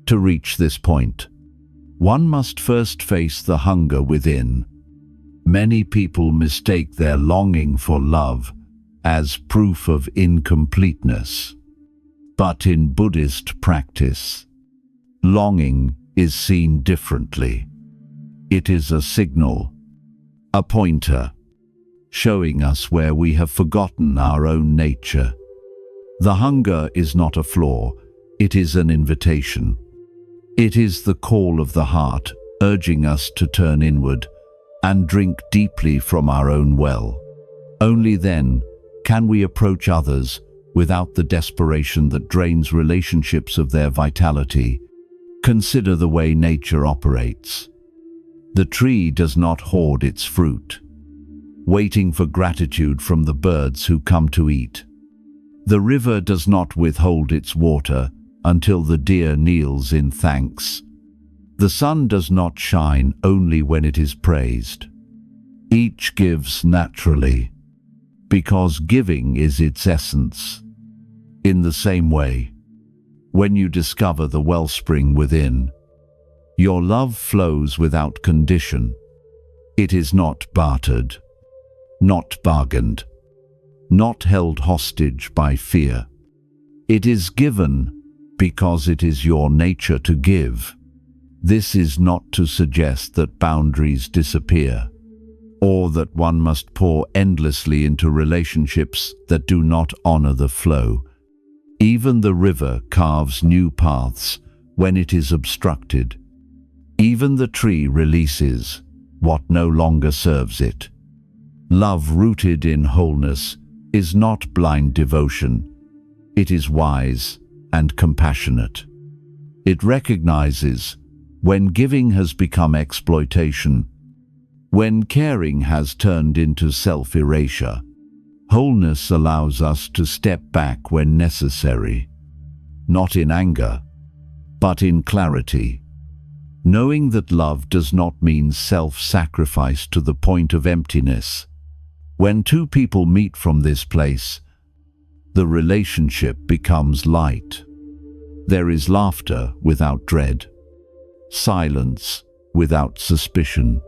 to reach this point, one must first face the hunger within. Many people mistake their longing for love as proof of incompleteness. But in Buddhist practice, longing is seen differently. It is a signal, a pointer, showing us where we have forgotten our own nature. The hunger is not a flaw, it is an invitation. It is the call of the heart, urging us to turn inward and drink deeply from our own well. Only then can we approach others without the desperation that drains relationships of their vitality. Consider the way nature operates. The tree does not hoard its fruit, waiting for gratitude from the birds who come to eat. The river does not withhold its water until the deer kneels in thanks. The sun does not shine only when it is praised. Each gives naturally, because giving is its essence. In the same way, when you discover the wellspring within, your love flows without condition. It is not bartered, not bargained, not held hostage by fear. It is given because it is your nature to give. This is not to suggest that boundaries disappear, or that one must pour endlessly into relationships that do not honor the flow. Even the river carves new paths when it is obstructed. Even the tree releases what no longer serves it. Love rooted in wholeness is not blind devotion. It is wise and compassionate. It recognizes when giving has become exploitation, when caring has turned into self-erasure. Wholeness allows us to step back when necessary, not in anger, but in clarity, knowing that love does not mean self-sacrifice to the point of emptiness. When two people meet from this place, the relationship becomes light. There is laughter without dread, silence without suspicion,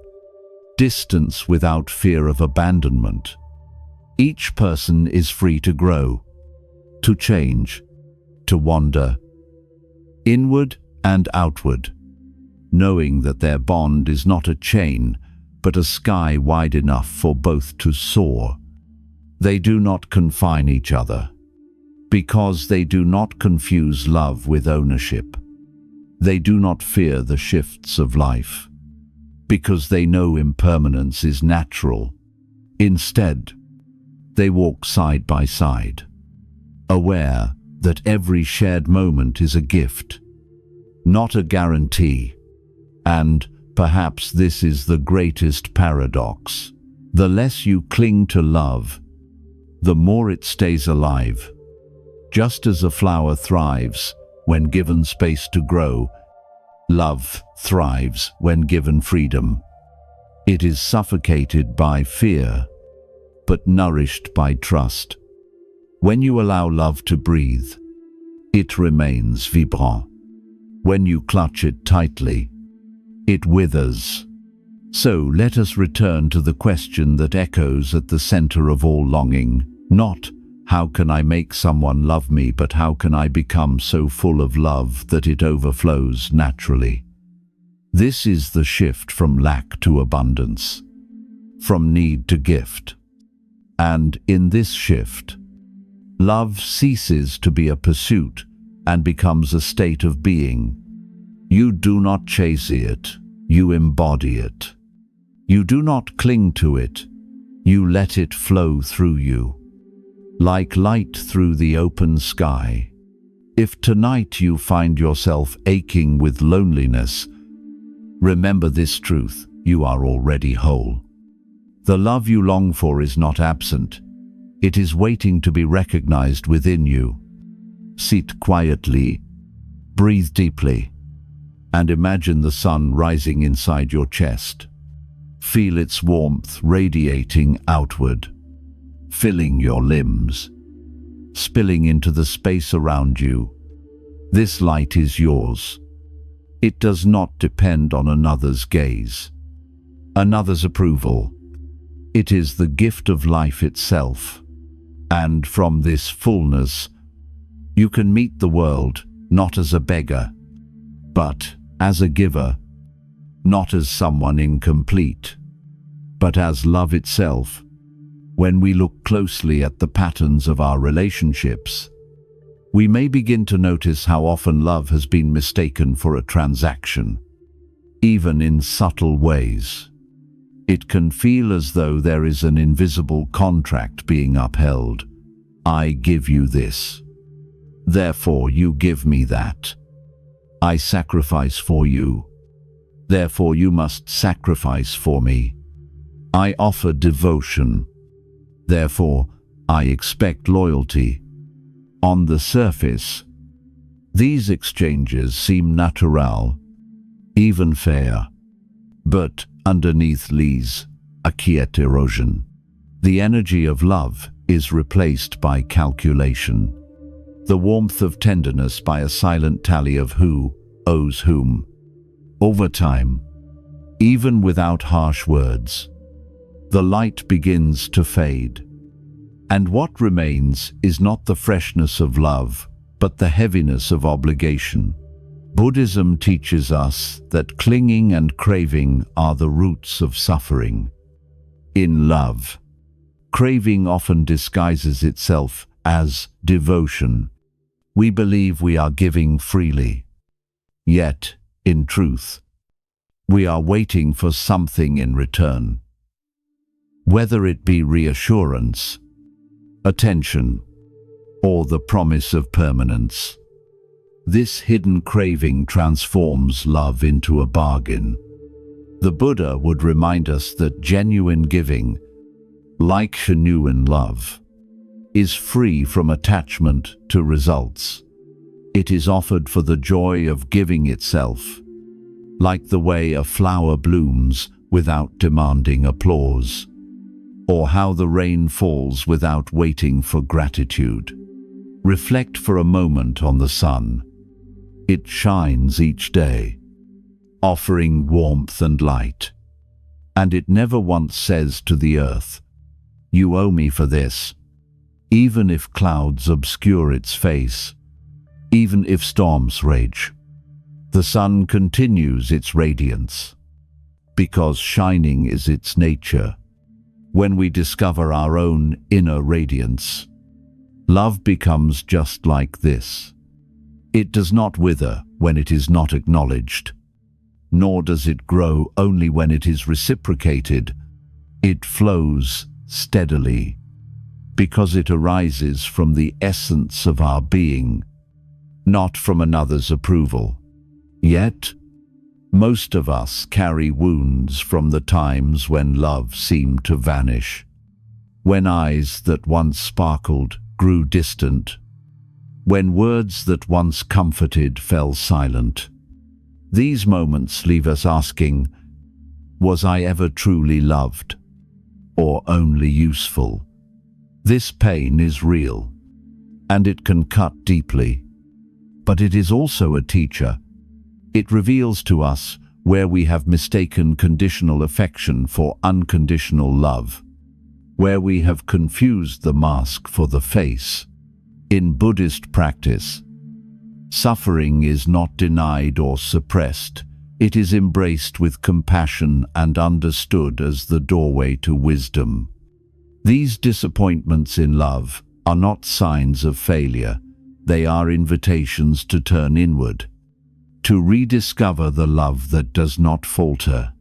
distance without fear of abandonment. Each person is free to grow, to change, to wander, inward and outward, knowing that their bond is not a chain, but a sky wide enough for both to soar. They do not confine each other, because they do not confuse love with ownership. They do not fear the shifts of life, because they know impermanence is natural. Instead, they walk side by side, aware that every shared moment is a gift, not a guarantee. And perhaps this is the greatest paradox. The less you cling to love, the more it stays alive. Just as a flower thrives when given space to grow, love thrives when given freedom. It is suffocated by fear, but nourished by trust. When you allow love to breathe, it remains vibrant. When you clutch it tightly, it withers. So let us return to the question that echoes at the center of all longing, not how can I make someone love me, but how can I become so full of love that it overflows naturally. This is the shift from lack to abundance, from need to gift. And in this shift, love ceases to be a pursuit and becomes a state of being. You do not chase it, you embody it. You do not cling to it, you let it flow through you, like light through the open sky. If tonight you find yourself aching with loneliness, remember this truth: you are already whole. The love you long for is not absent. It is waiting to be recognized within you. Sit quietly, breathe deeply, and imagine the sun rising inside your chest. Feel its warmth radiating outward, filling your limbs, spilling into the space around you. This light is yours. It does not depend on another's gaze, another's approval. It is the gift of life itself. And from this fullness, you can meet the world not as a beggar, but as a giver, not as someone incomplete, but as love itself. When we look closely at the patterns of our relationships, we may begin to notice how often love has been mistaken for a transaction, even in subtle ways. It can feel as though there is an invisible contract being upheld. I give you this, therefore you give me that. I sacrifice for you, therefore you must sacrifice for me. I offer devotion, therefore I expect loyalty. On the surface, these exchanges seem natural, even fair, but underneath lies a quiet erosion. The energy of love is replaced by calculation, the warmth of tenderness by a silent tally of who owes whom. Over time, even without harsh words, the light begins to fade. And what remains is not the freshness of love, but the heaviness of obligation. Buddhism teaches us that clinging and craving are the roots of suffering. In love, craving often disguises itself as devotion. We believe we are giving freely. Yet, in truth, we are waiting for something in return. Whether it be reassurance, attention, or the promise of permanence. This hidden craving transforms love into a bargain. The Buddha would remind us that genuine giving, like genuine love, is free from attachment to results. It is offered for the joy of giving itself, like the way a flower blooms without demanding applause, or how the rain falls without waiting for gratitude. Reflect for a moment on the sun. It shines each day, offering warmth and light, and it never once says to the earth, "You owe me for this." Even if clouds obscure its face, even if storms rage, the sun continues its radiance, because shining is its nature. When we discover our own inner radiance, love becomes just like this. It does not wither when it is not acknowledged, nor does it grow only when it is reciprocated. It flows steadily, because it arises from the essence of our being, not from another's approval. Yet, most of us carry wounds from the times when love seemed to vanish, when eyes that once sparkled grew distant, when words that once comforted fell silent. These moments leave us asking, was I ever truly loved, or only useful? This pain is real, and it can cut deeply. but it is also a teacher. It reveals to us where we have mistaken conditional affection for unconditional love, where we have confused the mask for the face. In Buddhist practice, suffering is not denied or suppressed. It is embraced with compassion and understood as the doorway to wisdom. These disappointments in love are not signs of failure. They are invitations to turn inward, to rediscover the love that does not falter.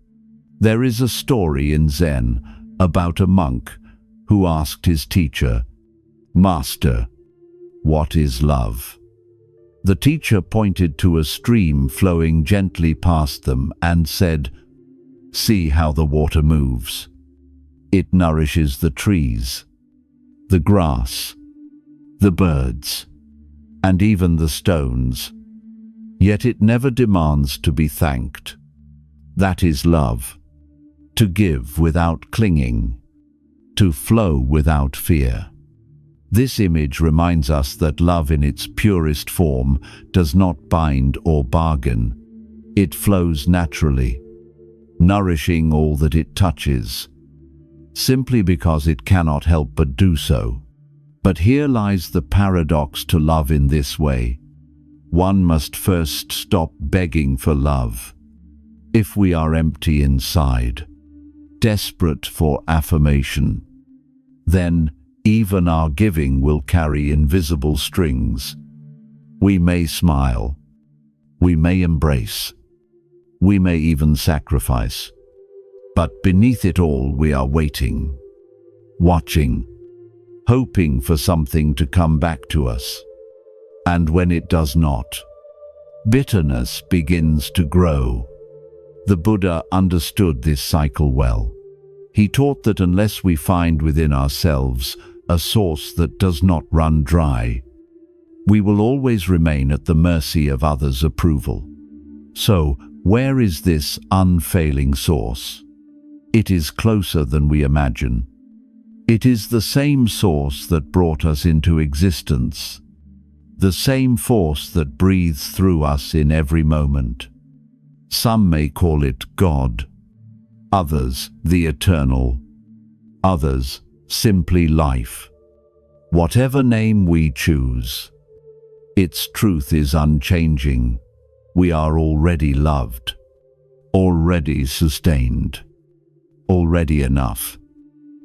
There is a story in Zen about a monk who asked his teacher, "Master, what is love?" The teacher pointed to a stream flowing gently past them and said, "See how the water moves. It nourishes the trees, the grass, the birds, and even the stones. Yet it never demands to be thanked. That is love. To give without clinging, to flow without fear." This image reminds us that love in its purest form does not bind or bargain. It flows naturally, nourishing all that it touches, simply because it cannot help but do so. But here lies the paradox to love in this way. One must first stop begging for love. If we are empty inside, desperate for affirmation, then even our giving will carry invisible strings. We may smile, we may embrace, we may even sacrifice. But beneath it all we are waiting, watching, hoping for something to come back to us. And when it does not, bitterness begins to grow. The Buddha understood this cycle well. He taught that unless we find within ourselves a source that does not run dry, we will always remain at the mercy of others' approval. So, where is this unfailing source? It is closer than we imagine. It is the same source that brought us into existence, the same force that breathes through us in every moment. Some may call it God, others the eternal, others simply life. Whatever name we choose, its truth is unchanging. We are already loved, already sustained, already enough.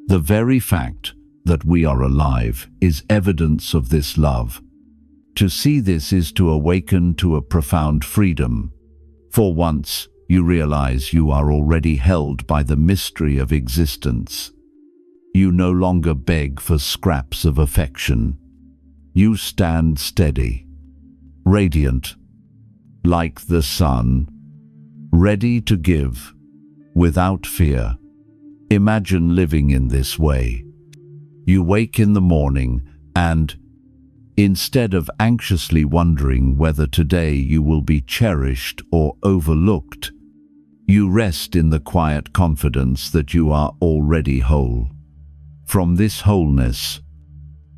The very fact that we are alive is evidence of this love. To see this is to awaken to a profound freedom. For once, you realize you are already held by the mystery of existence. You no longer beg for scraps of affection. You stand steady, radiant, like the sun, ready to give, without fear. Imagine living in this way. You wake in the morning and, instead of anxiously wondering whether today you will be cherished or overlooked, you rest in the quiet confidence that you are already whole. From this wholeness,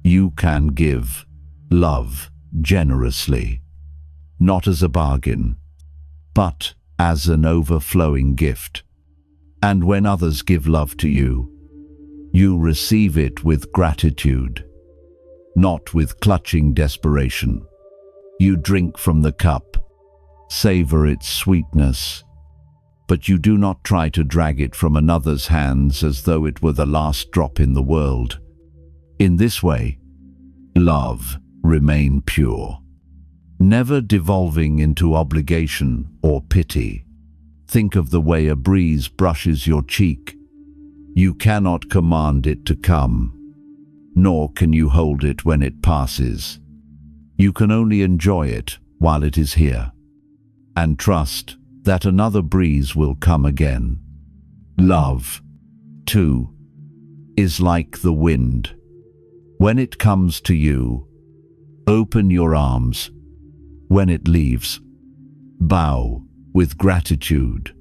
you can give love generously, not as a bargain, but as an overflowing gift. And when others give love to you, you receive it with gratitude, not with clutching desperation. You drink from the cup, savor its sweetness, but you do not try to drag it from another's hands as though it were the last drop in the world. In this way, love remains pure, never devolving into obligation or pity. Think of the way a breeze brushes your cheek. You cannot command it to come, nor can you hold it when it passes. You can only enjoy it while it is here, and trust that another breeze will come again. Love, too, is like the wind. When it comes to you, open your arms. When it leaves, bow with gratitude.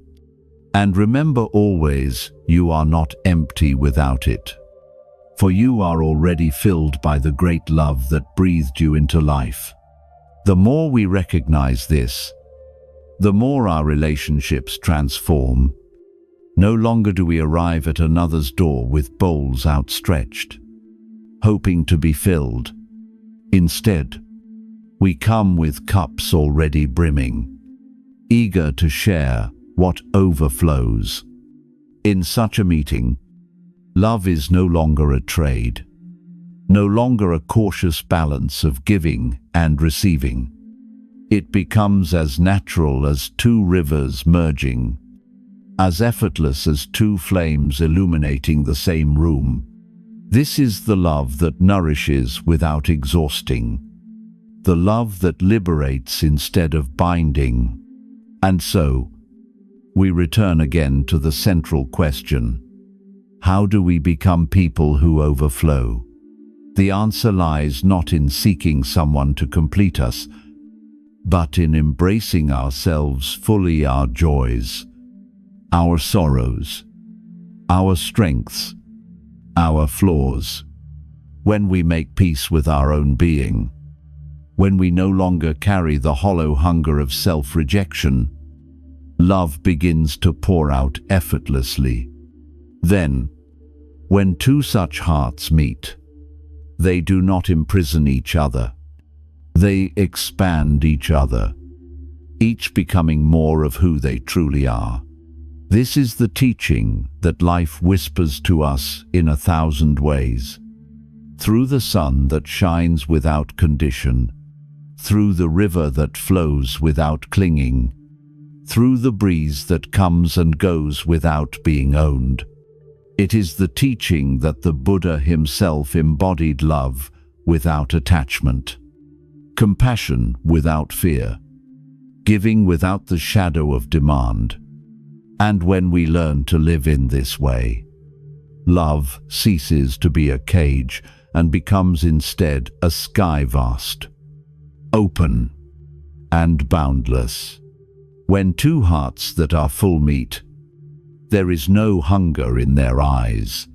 And remember always, you are not empty without it. For you are already filled by the great love that breathed you into life. The more we recognize this, the more our relationships transform. No longer do we arrive at another's door with bowls outstretched, hoping to be filled. Instead, we come with cups already brimming, eager to share what overflows. In such a meeting, love is no longer a trade, no longer a cautious balance of giving and receiving. It becomes as natural as two rivers merging, as effortless as two flames illuminating the same room. This is the love that nourishes without exhausting, the love that liberates instead of binding. And so, we return again to the central question: how do we become people who overflow? The answer lies not in seeking someone to complete us, but in embracing ourselves fully, our joys, our sorrows, our strengths, our flaws. When we make peace with our own being, when we no longer carry the hollow hunger of self-rejection, love begins to pour out effortlessly. Then, when two such hearts meet, they do not imprison each other. They expand each other, each becoming more of who they truly are. This is the teaching that life whispers to us in 1,000 ways. Through the sun that shines without condition, through the river that flows without clinging, through the breeze that comes and goes without being owned. It is the teaching that the Buddha himself embodied: love without attachment, compassion without fear, giving without the shadow of demand. And when we learn to live in this way, love ceases to be a cage and becomes instead a sky vast, open, and boundless. When two hearts that are full meet, there is no hunger in their eyes,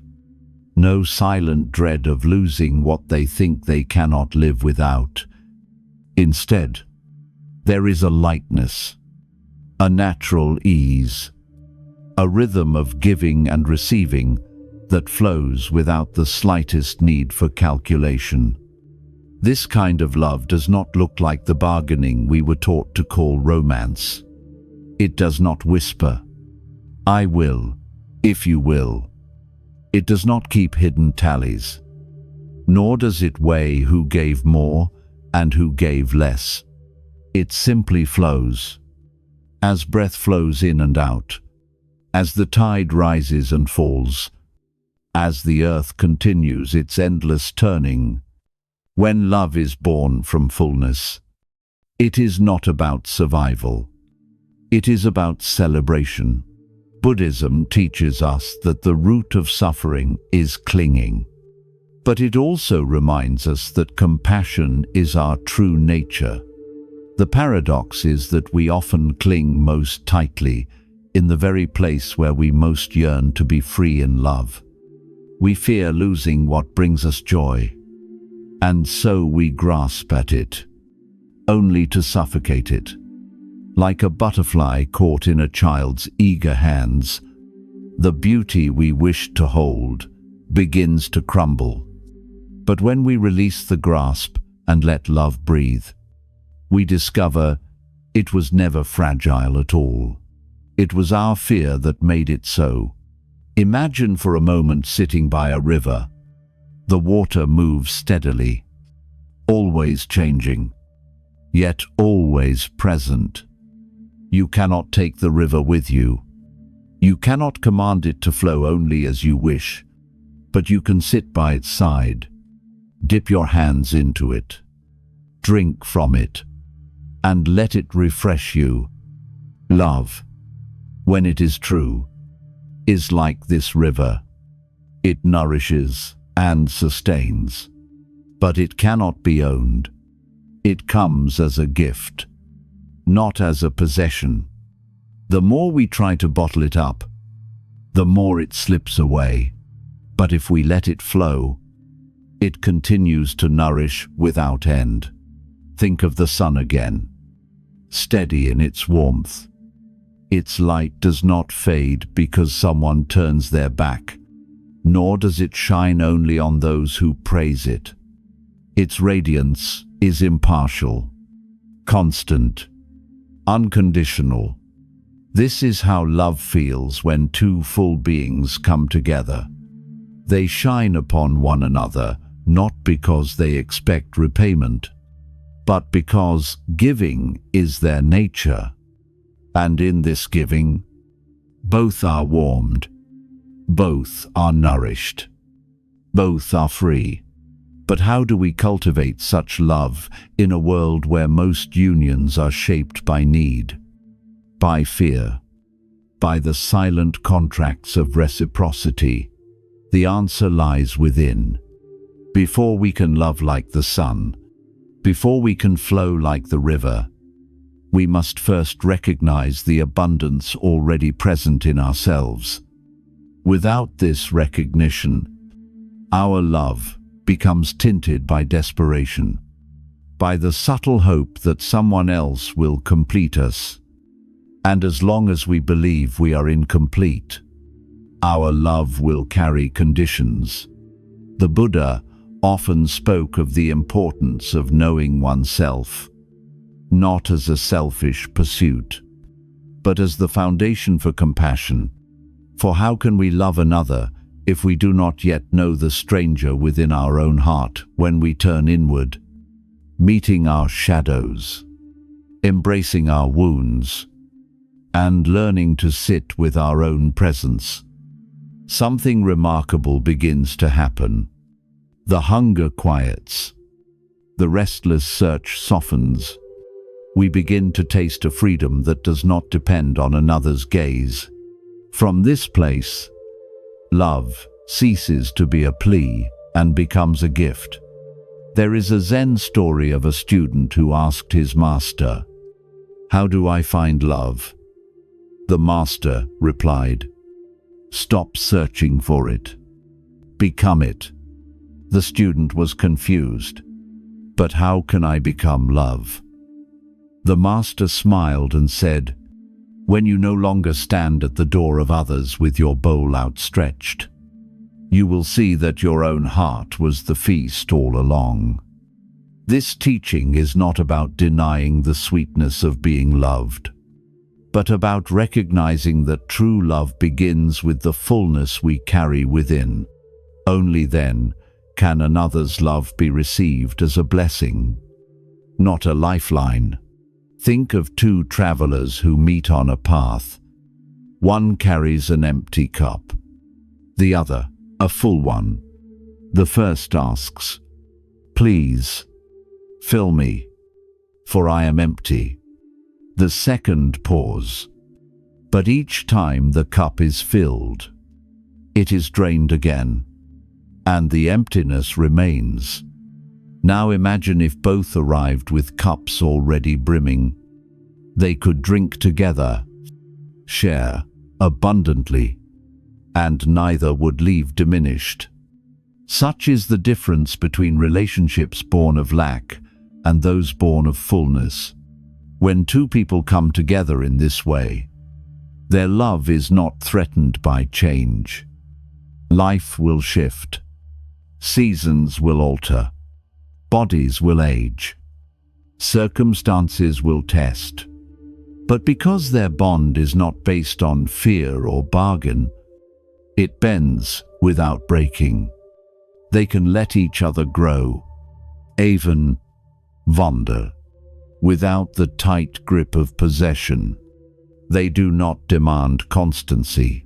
no silent dread of losing what they think they cannot live without. Instead, there is a lightness, a natural ease, a rhythm of giving and receiving that flows without the slightest need for calculation. This kind of love does not look like the bargaining we were taught to call romance. It does not whisper, "I will, if you will." It does not keep hidden tallies, nor does it weigh who gave more and who gave less. It simply flows, as breath flows in and out, as the tide rises and falls, as the earth continues its endless turning. When love is born from fullness, it is not about survival. It is about celebration. Buddhism teaches us that the root of suffering is clinging, but it also reminds us that compassion is our true nature. The paradox is that we often cling most tightly in the very place where we most yearn to be free in love. We fear losing what brings us joy, and so we grasp at it, only to suffocate it. Like a butterfly caught in a child's eager hands, the beauty we wish to hold begins to crumble. But when we release the grasp and let love breathe, we discover it was never fragile at all. It was our fear that made it so. Imagine for a moment sitting by a river. The water moves steadily, always changing, yet always present. You cannot take the river with you. You cannot command it to flow only as you wish, but you can sit by its side, dip your hands into it, drink from it, and let it refresh you. Love, when it is true, is like this river. It nourishes and sustains, but it cannot be owned. It comes as a gift, not as a possession. The more we try to bottle it up, the more it slips away. But if we let it flow, it continues to nourish without end. Think of the sun again, steady in its warmth. Its light does not fade because someone turns their back, nor does it shine only on those who praise it. Its radiance is impartial, constant, unconditional. This is how love feels when two full beings come together. They shine upon one another not because they expect repayment, but because giving is their nature. And in this giving, both are warmed, both are nourished, both are free. But how do we cultivate such love in a world where most unions are shaped by need, by fear, by the silent contracts of reciprocity? The answer lies within. Before we can love like the sun, before we can flow like the river, we must first recognize the abundance already present in ourselves. Without this recognition, our love becomes tinted by desperation, by the subtle hope that someone else will complete us. And as long as we believe we are incomplete, our love will carry conditions. The Buddha often spoke of the importance of knowing oneself, not as a selfish pursuit, but as the foundation for compassion. For how can we love another if we do not yet know the stranger within our own heart? When we turn inward, meeting our shadows, embracing our wounds, and learning to sit with our own presence, something remarkable begins to happen. The hunger quiets, the restless search softens. We begin to taste a freedom that does not depend on another's gaze. From this place, love ceases to be a plea and becomes a gift. There is a Zen story of a student who asked his master, "How do I find love?" The master replied, "Stop searching for it. Become it." The student was confused. "But how can I become love?" The master smiled and said, "When you no longer stand at the door of others with your bowl outstretched, you will see that your own heart was the feast all along." This teaching is not about denying the sweetness of being loved, but about recognizing that true love begins with the fullness we carry within. Only then can another's love be received as a blessing, not a lifeline. Think of two travelers who meet on a path. One carries an empty cup, the other a full one. The first asks, "Please, fill me, for I am empty." The second pours, but each time the cup is filled, it is drained again, and the emptiness remains. Now imagine if both arrived with cups already brimming. They could drink together, share abundantly, and neither would leave diminished. Such is the difference between relationships born of lack and those born of fullness. When two people come together in this way, their love is not threatened by change. Life will shift, seasons will alter, bodies will age, circumstances will test. But because their bond is not based on fear or bargain, it bends without breaking. They can let each other grow, even wander, without the tight grip of possession. They do not demand constancy,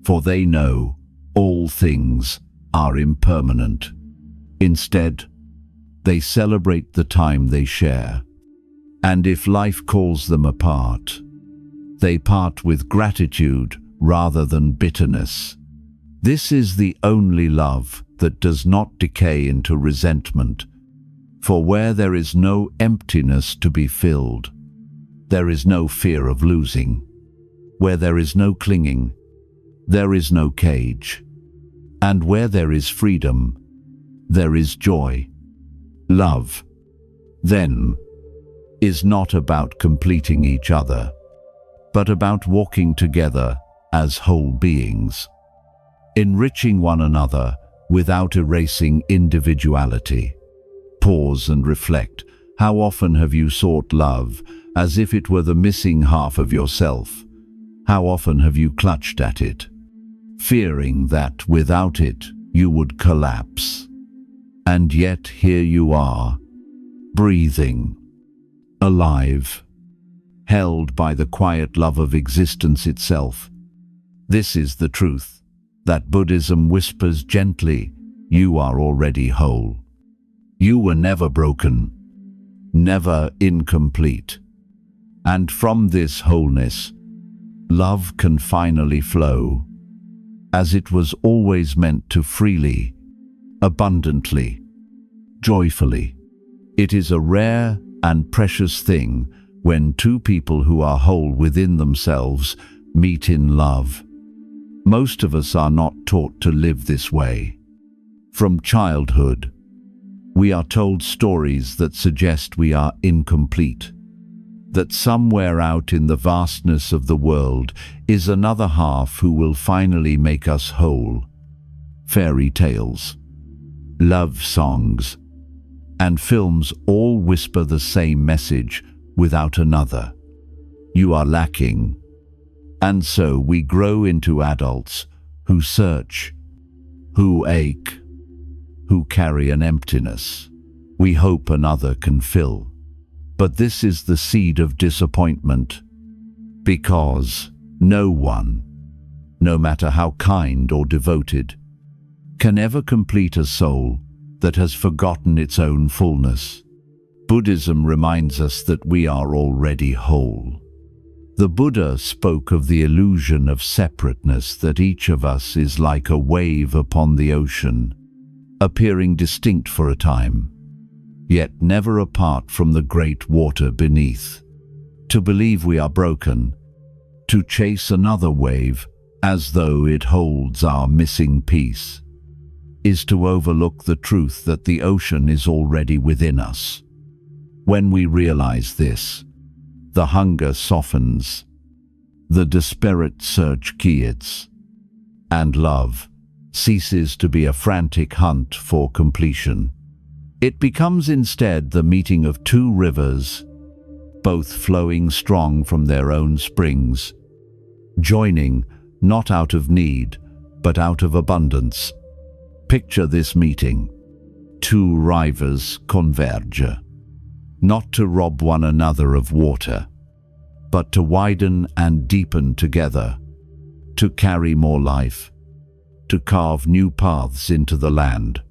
for they know all things are impermanent. Instead, they celebrate the time they share. And if life calls them apart, they part with gratitude rather than bitterness. This is the only love that does not decay into resentment, for where there is no emptiness to be filled, there is no fear of losing. Where there is no clinging, there is no cage. And where there is freedom, there is joy. Love, then is not about completing each other, but about walking together as whole beings, enriching one another without erasing individuality. Pause and reflect. How often have you sought love as if it were the missing half of yourself? How often have you clutched at it, fearing that without it you would collapse? And yet here you are, breathing, alive, held by the quiet love of existence itself. This is the truth that Buddhism whispers gently: you are already whole. You were never broken, never incomplete. And from this wholeness, love can finally flow, as it was always meant to, freely, abundantly, joyfully. It is a rare and precious thing when two people who are whole within themselves meet in love. Most of us are not taught to live this way. From childhood, we are told stories that suggest we are incomplete, that somewhere out in the vastness of the world is another half who will finally make us whole. Fairy tales, love songs, and films all whisper the same message without another: you are lacking. And so we grow into adults who search, who ache, who carry an emptiness we hope another can fill. But this is the seed of disappointment, because no one, no matter how kind or devoted, can ever complete a soul that has forgotten its own fullness. Buddhism reminds us that we are already whole. The Buddha spoke of the illusion of separateness, that each of us is like a wave upon the ocean, appearing distinct for a time, yet never apart from the great water beneath. To believe we are broken, to chase another wave as though it holds our missing piece, is to overlook the truth that the ocean is already within us. When we realize this, the hunger softens, the desperate search quiets, and love ceases to be a frantic hunt for completion. It becomes instead the meeting of two rivers, both flowing strong from their own springs, joining not out of need, but out of abundance. Picture this meeting. Two rivers converge, not to rob one another of water, but to widen and deepen together, to carry more life, to carve new paths into the land.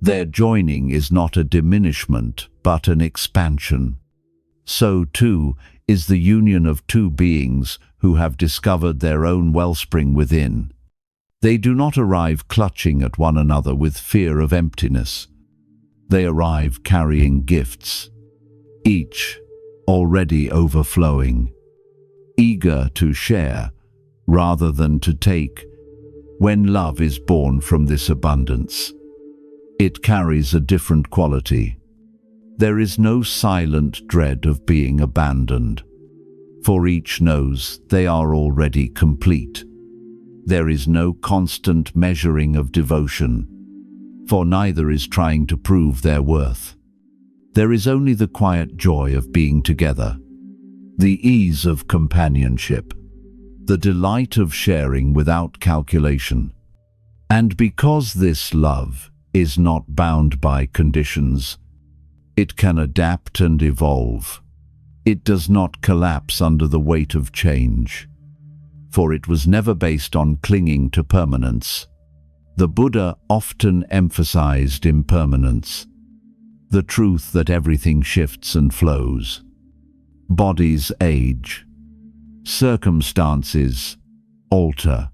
Their joining is not a diminishment, but an expansion. So too is the union of two beings who have discovered their own wellspring within. They do not arrive clutching at one another with fear of emptiness. They arrive carrying gifts, each already overflowing, eager to share rather than to take. When love is born from this abundance, it carries a different quality. There is no silent dread of being abandoned, for each knows they are already complete. There is no constant measuring of devotion, for neither is trying to prove their worth. There is only the quiet joy of being together, the ease of companionship, the delight of sharing without calculation. And because this love is not bound by conditions, it can adapt and evolve. It does not collapse under the weight of change, for it was never based on clinging to permanence. The Buddha often emphasized impermanence, the truth that everything shifts and flows. Bodies age, circumstances alter,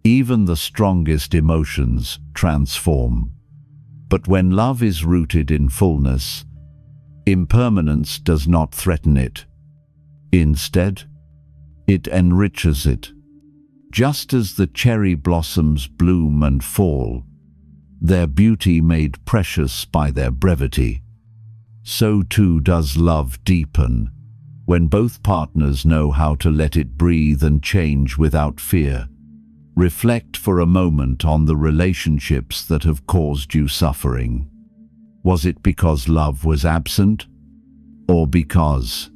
even the strongest emotions transform. But when love is rooted in fullness, impermanence does not threaten it. Instead, it enriches it. Just as the cherry blossoms bloom and fall, their beauty made precious by their brevity, so too does love deepen, when both partners know how to let it breathe and change without fear. Reflect for a moment on the relationships that have caused you suffering. Was it because love was absent, or because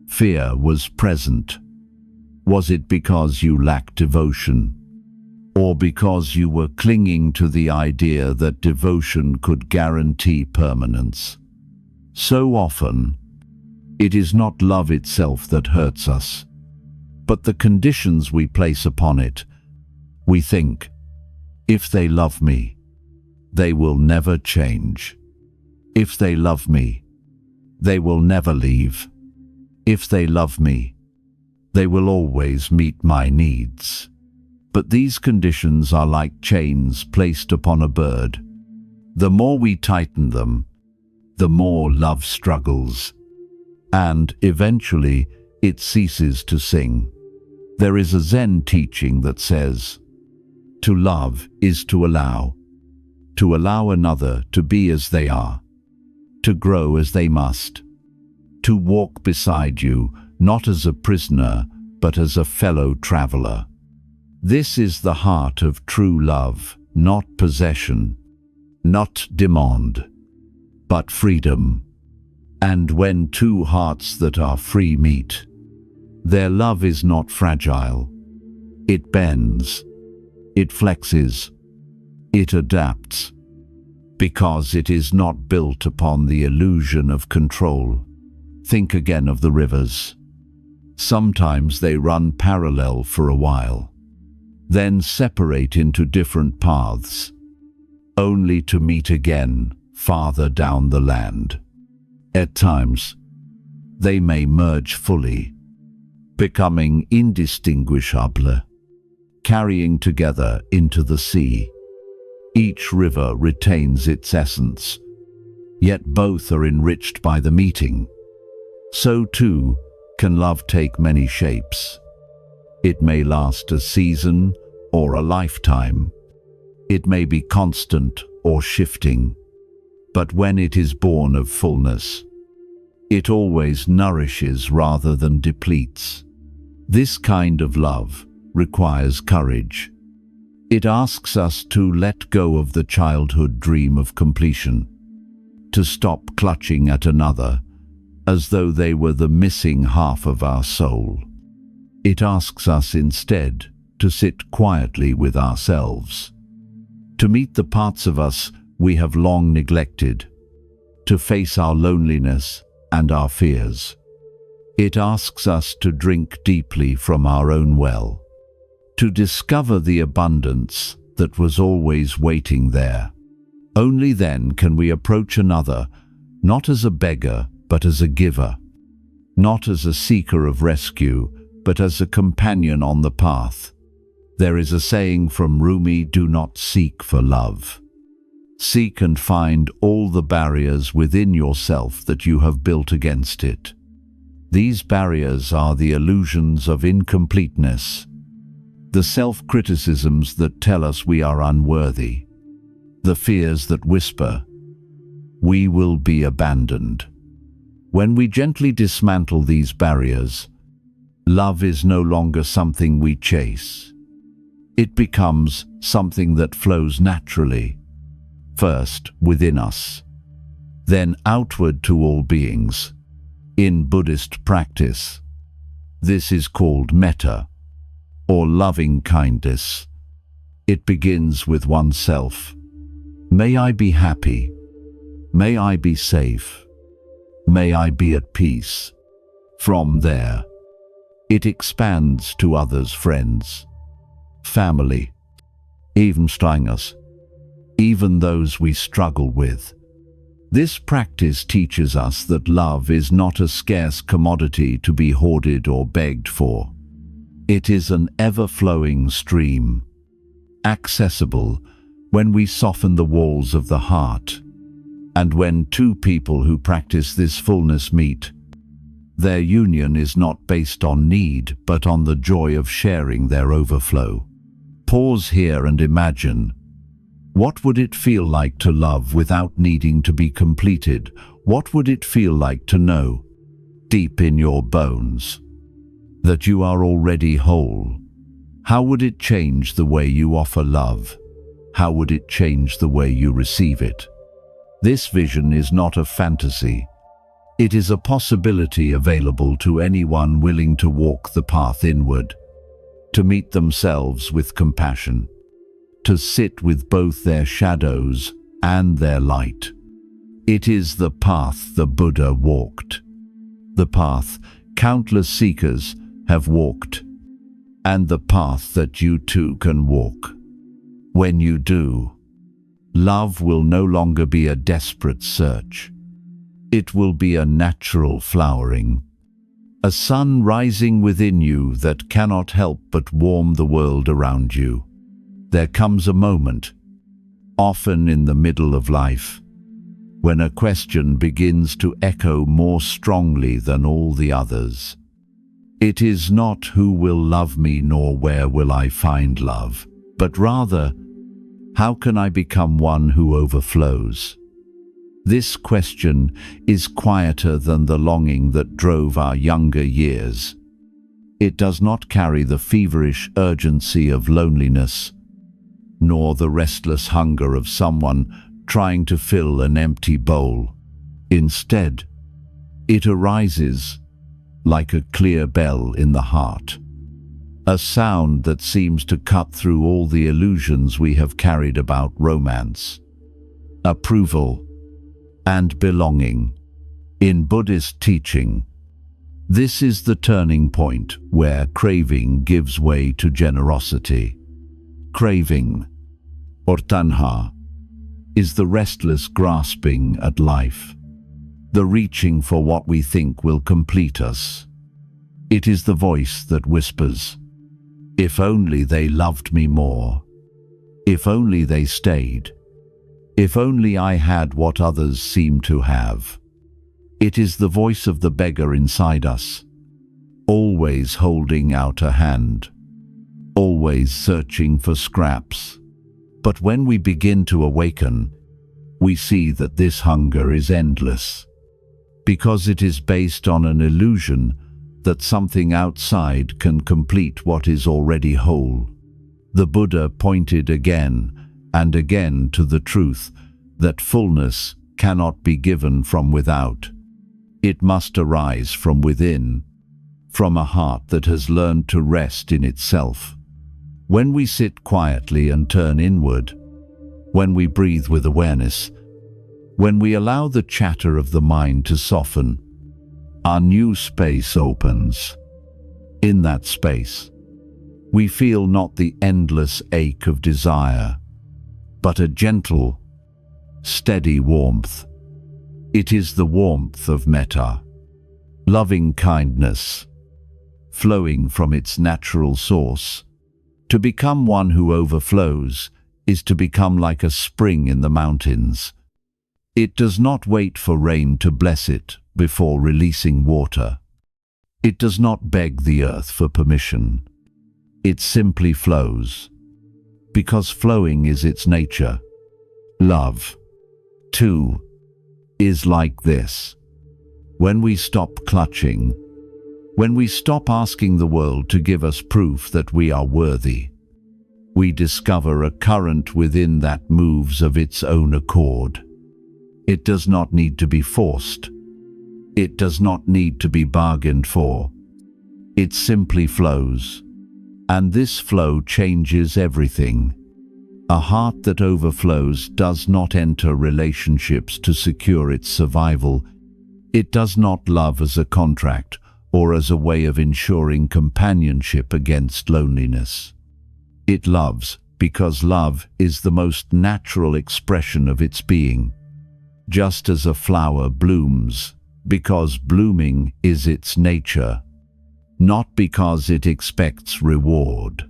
fear was present? Was it because you lacked devotion, or because you were clinging to the idea that devotion could guarantee permanence? So often, it is not love itself that hurts us, but the conditions we place upon it. We think, if they love me, they will never change. If they love me, they will never leave. If they love me, they will always meet my needs. But these conditions are like chains placed upon a bird. The more we tighten them, the more love struggles, and eventually it ceases to sing. There is a Zen teaching that says, to love is to allow another to be as they are, to grow as they must, to walk beside you, not as a prisoner, but as a fellow traveler. This is the heart of true love, not possession, not demand, but freedom. And when two hearts that are free meet, their love is not fragile. It bends, it flexes, it adapts, because it is not built upon the illusion of control. Think again of the rivers. Sometimes they run parallel for a while, then separate into different paths, only to meet again farther down the land. At times, they may merge fully, becoming indistinguishable, carrying together into the sea. Each river retains its essence, yet both are enriched by the meeting. So too can love take many shapes. It may last a season or a lifetime. It may be constant or shifting. But when it is born of fullness, it always nourishes rather than depletes. This kind of love requires courage. It asks us to let go of the childhood dream of completion, to stop clutching at another as though they were the missing half of our soul. It asks us instead to sit quietly with ourselves, to meet the parts of us we have long neglected, to face our loneliness and our fears. It asks us to drink deeply from our own well, to discover the abundance that was always waiting there. Only then can we approach another, not as a beggar, but as a giver, not as a seeker of rescue, but as a companion on the path. There is a saying from Rumi, do not seek for love. Seek and find all the barriers within yourself that you have built against it. These barriers are the illusions of incompleteness, the self-criticisms that tell us we are unworthy, the fears that whisper, we will be abandoned. When we gently dismantle these barriers, love is no longer something we chase. It becomes something that flows naturally, first within us, then outward to all beings. In Buddhist practice, this is called metta, or loving kindness. It begins with oneself. May I be happy. May I be safe. May I be at peace. From there, it expands to others, friends, family, even strangers, even those we struggle with. This practice teaches us that love is not a scarce commodity to be hoarded or begged for. It is an ever-flowing stream, accessible when we soften the walls of the heart. And when two people who practice this fullness meet, their union is not based on need, but on the joy of sharing their overflow. Pause here and imagine, What would it feel like to love without needing to be completed? What would it feel like to know, deep in your bones, that you are already whole? How would it change the way you offer love? How would it change the way you receive it? This vision is not a fantasy. It is a possibility available to anyone willing to walk the path inward, to meet themselves with compassion, to sit with both their shadows and their light. It is the path the Buddha walked, the path countless seekers have walked, and the path that you too can walk. When you do, love will no longer be a desperate search. It will be a natural flowering, a sun rising within you that cannot help but warm the world around you. There comes a moment, often in the middle of life, when a question begins to echo more strongly than all the others. It is not who will love me nor where will I find love, but rather, how can I become one who overflows? This question is quieter than the longing that drove our younger years. It does not carry the feverish urgency of loneliness, nor the restless hunger of someone trying to fill an empty bowl. Instead, it arises like a clear bell in the heart, a sound that seems to cut through all the illusions we have carried about romance, approval, and belonging. In Buddhist teaching, this is the turning point where craving gives way to generosity. Craving, or tanha, is the restless grasping at life, the reaching for what we think will complete us. It is the voice that whispers, "If only they loved me more. If only they stayed. If only I had what others seem to have." It is the voice of the beggar inside us, always holding out a hand, always searching for scraps. But when we begin to awaken, we see that this hunger is endless, because it is based on an illusion that something outside can complete what is already whole. The Buddha pointed again and again to the truth that fullness cannot be given from without. It must arise from within, from a heart that has learned to rest in itself. When we sit quietly and turn inward, when we breathe with awareness, when we allow the chatter of the mind to soften, our new space opens. In that space, we feel not the endless ache of desire, but a gentle, steady warmth. It is the warmth of metta, loving kindness, flowing from its natural source. To become one who overflows is to become like a spring in the mountains. It does not wait for rain to bless it before releasing water. It does not beg the earth for permission. It simply flows, because flowing is its nature. Love, too, is like this. When we stop clutching, when we stop asking the world to give us proof that we are worthy, we discover a current within that moves of its own accord. It does not need to be forced. It does not need to be bargained for. It simply flows. And this flow changes everything. A heart that overflows does not enter relationships to secure its survival. It does not love as a contract or as a way of ensuring companionship against loneliness. It loves because love is the most natural expression of its being. Just as a flower blooms because blooming is its nature, not because it expects reward,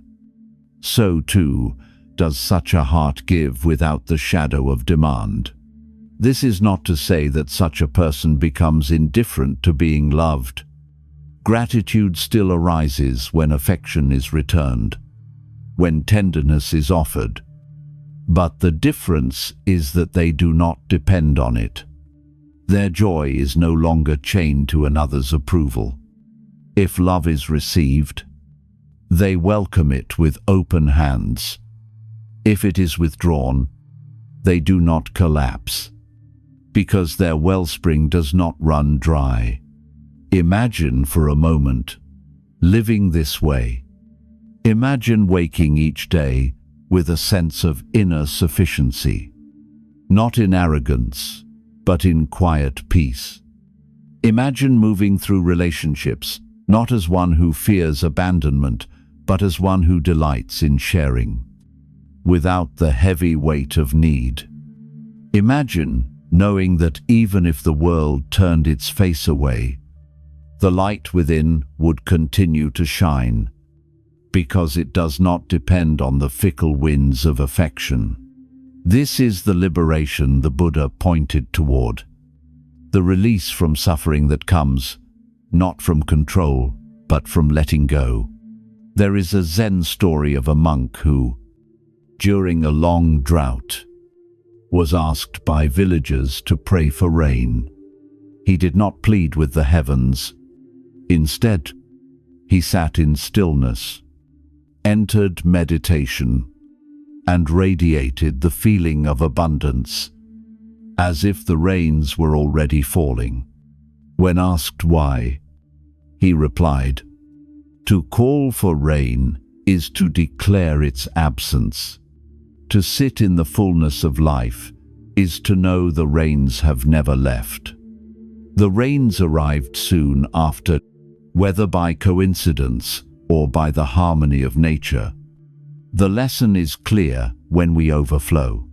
so too does such a heart give without the shadow of demand. This is not to say that such a person becomes indifferent to being loved. Gratitude still arises when affection is returned, when tenderness is offered. But the difference is that they do not depend on it. Their joy is no longer chained to another's approval. If love is received, they welcome it with open hands. If it is withdrawn, they do not collapse, because their wellspring does not run dry. Imagine for a moment living this way. Imagine waking each day with a sense of inner sufficiency, not in arrogance, but in quiet peace. Imagine moving through relationships, not as one who fears abandonment, but as one who delights in sharing, without the heavy weight of need. Imagine knowing that even if the world turned its face away, the light within would continue to shine, because it does not depend on the fickle winds of affection. This is the liberation the Buddha pointed toward, the release from suffering that comes not from control, but from letting go. There is a Zen story of a monk who, during a long drought, was asked by villagers to pray for rain. He did not plead with the heavens. Instead, he sat in stillness, entered meditation, and radiated the feeling of abundance, as if the rains were already falling. When asked why, he replied, "To call for rain is to declare its absence. To sit in the fullness of life is to know the rains have never left." The rains arrived soon after, whether by coincidence or by the harmony of nature. The lesson is clear when we overflow.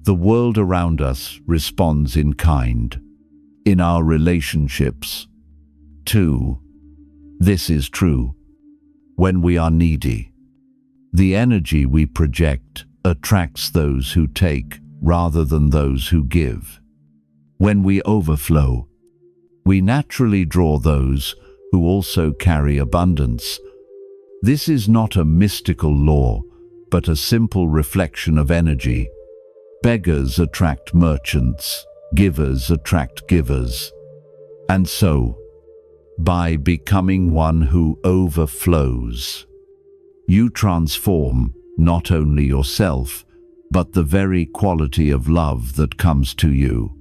The world around us responds in kind. In our relationships, too, this is true. When we are needy, the energy we project attracts those who take rather than those who give. When we overflow, we naturally draw those who also carry abundance. This is not a mystical law, but a simple reflection of energy. Beggars attract merchants, givers attract givers. And so, by becoming one who overflows, you transform not only yourself, but the very quality of love that comes to you.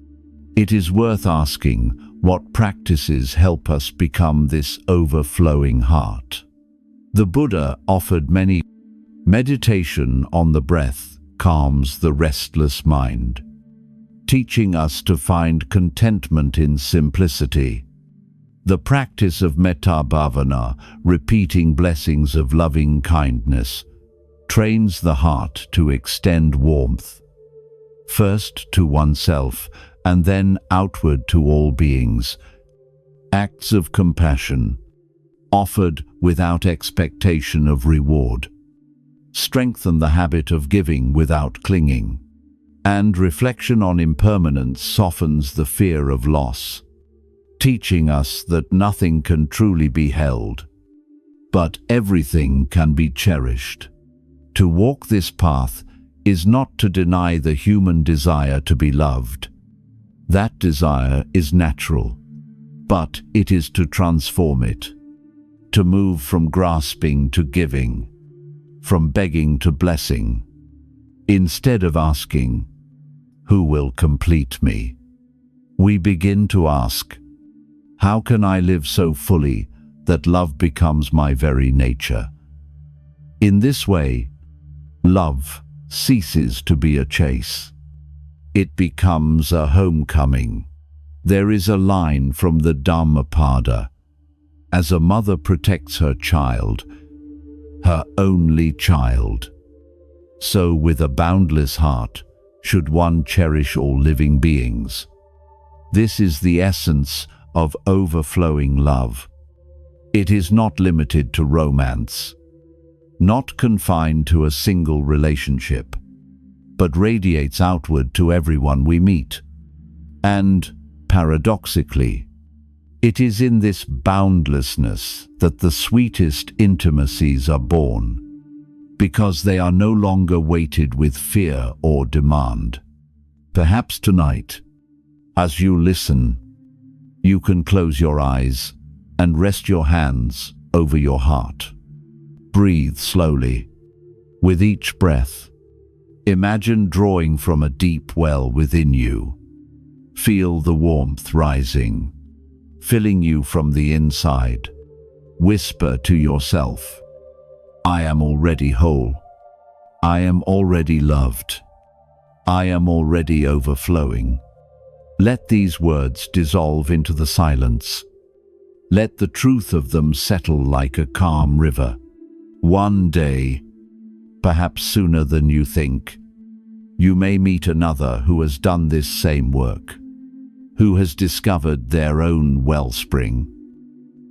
It is worth asking, what practices help us become this overflowing heart? The Buddha offered many. Meditation on the breath calms the restless mind, teaching us to find contentment in simplicity. The practice of metta bhavana, repeating blessings of loving kindness, trains the heart to extend warmth, first to oneself and then outward to all beings. Acts of compassion, offered without expectation of reward, strengthen the habit of giving without clinging. And reflection on impermanence softens the fear of loss, teaching us that nothing can truly be held, but everything can be cherished. To walk this path is not to deny the human desire to be loved. That desire is natural, but it is to transform it, to move from grasping to giving, from begging to blessing. Instead of asking, "Who will complete me?" we begin to ask, "How can I live so fully that love becomes my very nature?" In this way, love ceases to be a chase. It becomes a homecoming. There is a line from the Dhammapada: as a mother protects her child, her only child, so with a boundless heart should one cherish all living beings. This is the essence of overflowing love. It is not limited to romance, not confined to a single relationship, but radiates outward to everyone we meet. And, paradoxically, it is in this boundlessness that the sweetest intimacies are born. because they are no longer weighted with fear or demand. Perhaps tonight, as you listen, you can close your eyes and rest your hands over your heart. Breathe slowly. With each breath, imagine drawing from a deep well within you. Feel the warmth rising, filling you from the inside. Whisper to yourself, I am already whole. I am already loved. I am already overflowing. Let these words dissolve into the silence. Let the truth of them settle like a calm river. One day, perhaps sooner than you think, you may meet another who has done this same work, who has discovered their own wellspring.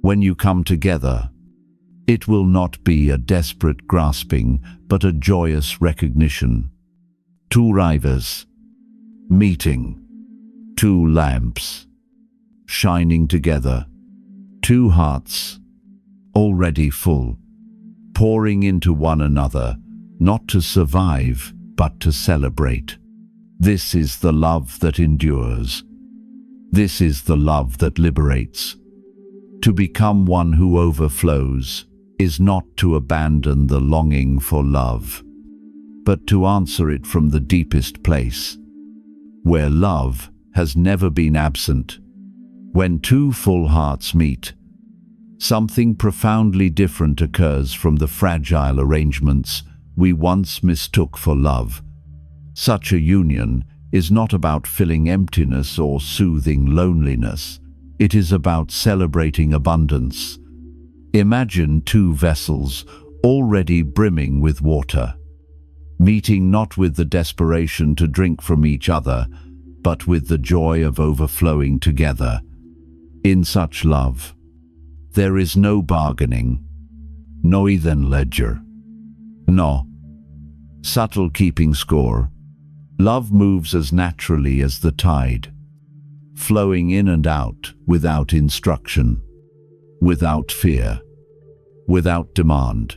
When you come together, it will not be a desperate grasping, but a joyous recognition. Two rivers, meeting, two lamps, shining together, two hearts, already full, pouring into one another, not to survive, but to celebrate. This is the love that endures. This is the love that liberates. To become one who overflows is not to abandon the longing for love, but to answer it from the deepest place, where love has never been absent. When two full hearts meet, something profoundly different occurs from the fragile arrangements we once mistook for love. Such a union is not about filling emptiness or soothing loneliness. It is about celebrating abundance. Imagine two vessels already brimming with water, meeting not with the desperation to drink from each other, but with the joy of overflowing together. In such love, there is no bargaining, no even ledger, no subtle keeping score. Love moves as naturally as the tide, flowing in and out without instruction, without fear, without demand.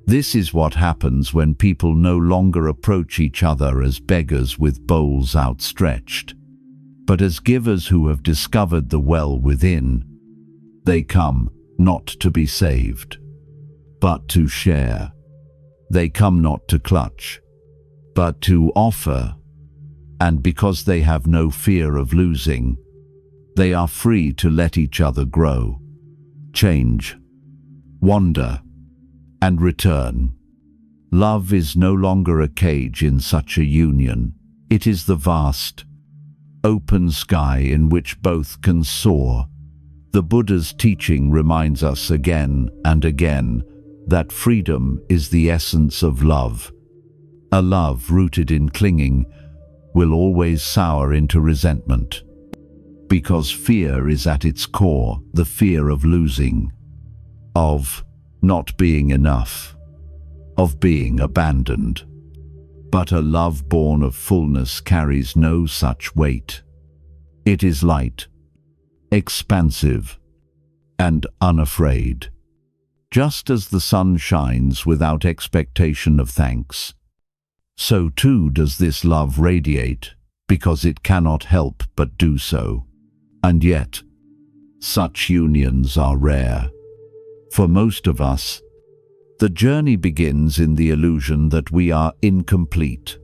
This is what happens when people no longer approach each other as beggars with bowls outstretched, but as givers who have discovered the well within. They come not to be saved, but to share. They come not to clutch, but to offer. And because they have no fear of losing, they are free to let each other grow, change, wander, and return. Love is no longer a cage in such a union. It is the vast, open sky in which both can soar. The Buddha's teaching reminds us again and again that freedom is the essence of love. A love rooted in clinging will always sour into resentment, because fear is at its core, the fear of losing, of not being enough, of being abandoned. But a love born of fullness carries no such weight. It is light, expansive, and unafraid. Just as the sun shines without expectation of thanks, so too does this love radiate, because it cannot help but do so. And yet, such unions are rare. For most of us, the journey begins in the illusion that we are incomplete,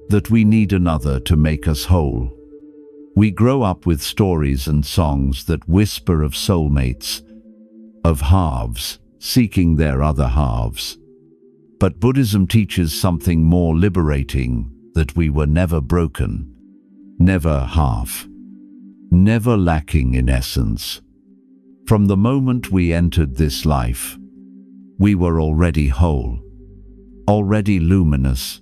that we need another to make us whole. We grow up with stories and songs that whisper of soulmates, of halves seeking their other halves. But Buddhism teaches something more liberating, that we were never broken, never half, never lacking in essence. From the moment we entered this life, we were already whole, already luminous,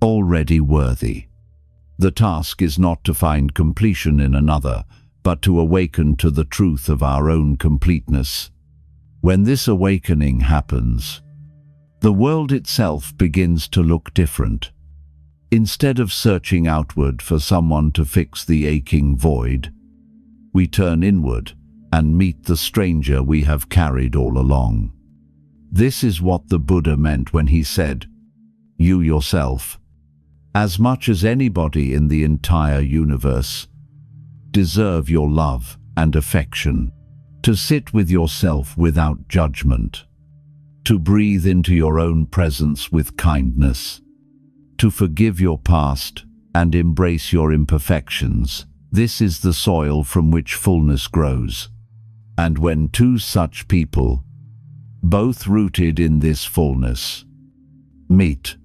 already worthy. The task is not to find completion in another, but to awaken to the truth of our own completeness. When this awakening happens, the world itself begins to look different. Instead of searching outward for someone to fix the aching void, we turn inward and meet the stranger we have carried all along. This is what the Buddha meant when he said, "You yourself, as much as anybody in the entire universe, deserve your love and affection, to sit with yourself without judgment, to breathe into your own presence with kindness, to forgive your past and embrace your imperfections. This is the soil from which fullness grows. And when two such people, both rooted in this fullness, meet,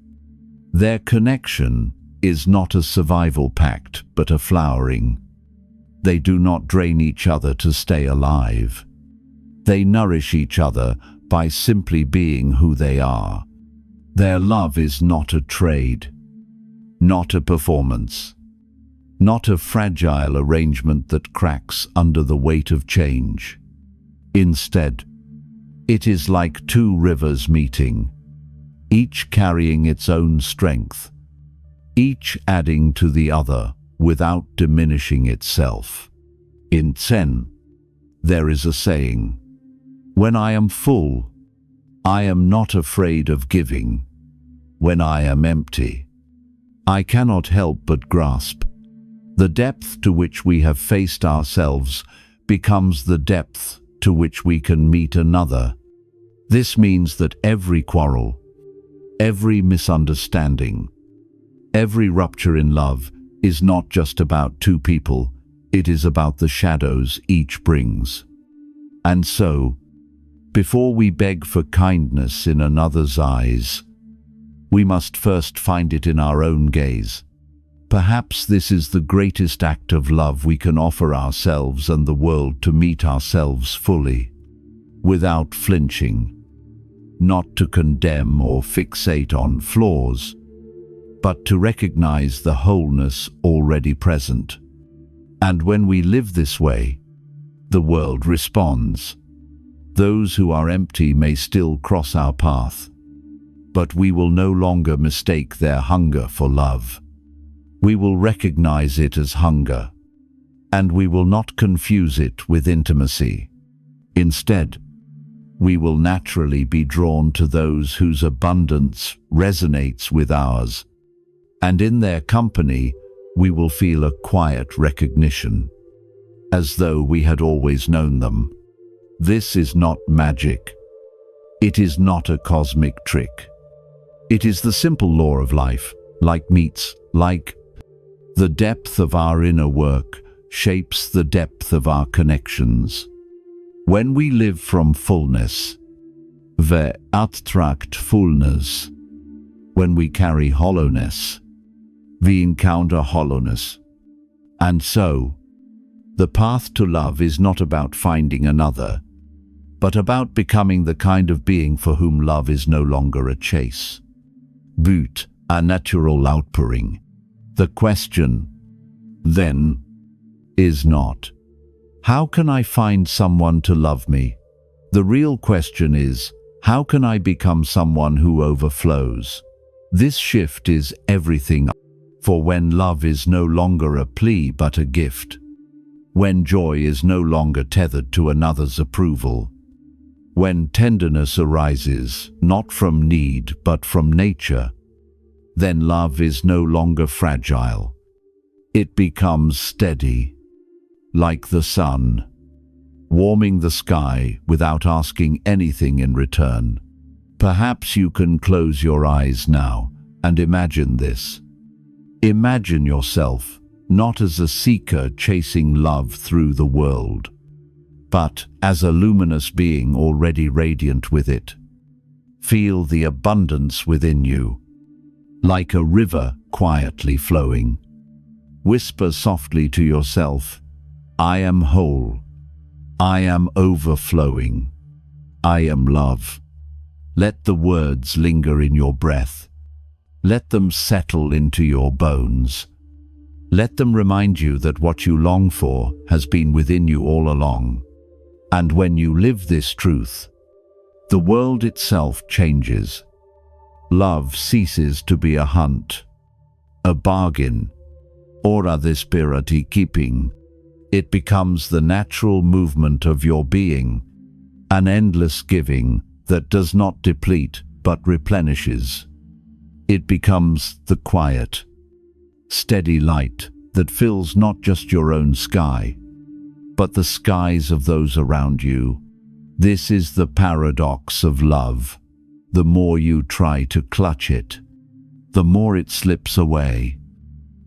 their connection is not a survival pact, but a flowering. They do not drain each other to stay alive. They nourish each other by simply being who they are. Their love is not a trade, not a performance, not a fragile arrangement that cracks under the weight of change. Instead, it is like two rivers meeting, each carrying its own strength, each adding to the other without diminishing itself. In Zen, there is a saying, "When I am full, I am not afraid of giving. When I am empty, I cannot help but grasp." The depth to which we have faced ourselves becomes the depth to which we can meet another. This means that every quarrel, every misunderstanding, every rupture in love is not just about two people, it is about the shadows each brings. And so, before we beg for kindness in another's eyes, we must first find it in our own gaze. Perhaps this is the greatest act of love we can offer ourselves and the world, to meet ourselves fully, without flinching, not to condemn or fixate on flaws, but to recognize the wholeness already present. And when we live this way, the world responds. Those who are empty may still cross our path, but we will no longer mistake their hunger for love. We will recognize it as hunger, and we will not confuse it with intimacy. Instead, we will naturally be drawn to those whose abundance resonates with ours, and in their company we will feel a quiet recognition, as though we had always known them. This is not magic. It is not a cosmic trick. It is the simple law of life, like meets like. The depth of our inner work shapes the depth of our connections. When we live from fullness, we attract fullness. When we carry hollowness, we encounter hollowness. And so, the path to love is not about finding another, but about becoming the kind of being for whom love is no longer a chase, but a natural outpouring. The question, then, is not, how can I find someone to love me? The real question is, how can I become someone who overflows? This shift is everything, for when love is no longer a plea but a gift, when joy is no longer tethered to another's approval, when tenderness arises not from need but from nature, then love is no longer fragile. It becomes steady, like the sun, warming the sky without asking anything in return. Perhaps you can close your eyes now and imagine this. Imagine yourself not as a seeker chasing love through the world, but as a luminous being already radiant with it. Feel the abundance within you, like a river quietly flowing. Whisper softly to yourself, I am whole. I am overflowing. I am love. Let the words linger in your breath. Let them settle into your bones. Let them remind you that what you long for has been within you all along. And when you live this truth, the world itself changes. Love ceases to be a hunt, a bargain, or a spiritual keeping. It becomes the natural movement of your being, an endless giving that does not deplete but replenishes. It becomes the quiet, steady light that fills not just your own sky, but the skies of those around you. This is the paradox of love. The more you try to clutch it, the more it slips away.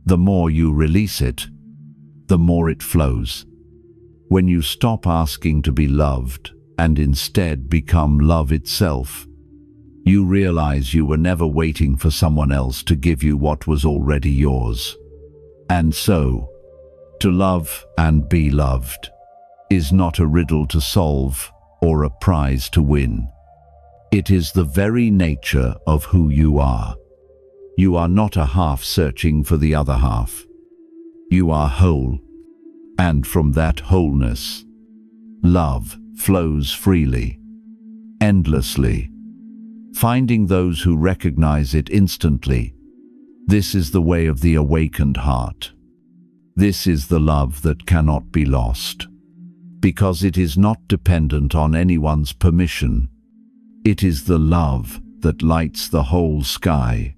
The more you release it, the more it flows. When you stop asking to be loved and instead become love itself, you realize you were never waiting for someone else to give you what was already yours. And so, to love and be loved is not a riddle to solve or a prize to win. It is the very nature of who you are. You are not a half searching for the other half. You are whole, and from that wholeness, love flows freely, endlessly, finding those who recognize it instantly. This is the way of the awakened heart. This is the love that cannot be lost, because it is not dependent on anyone's permission. It is the love that lights the whole sky,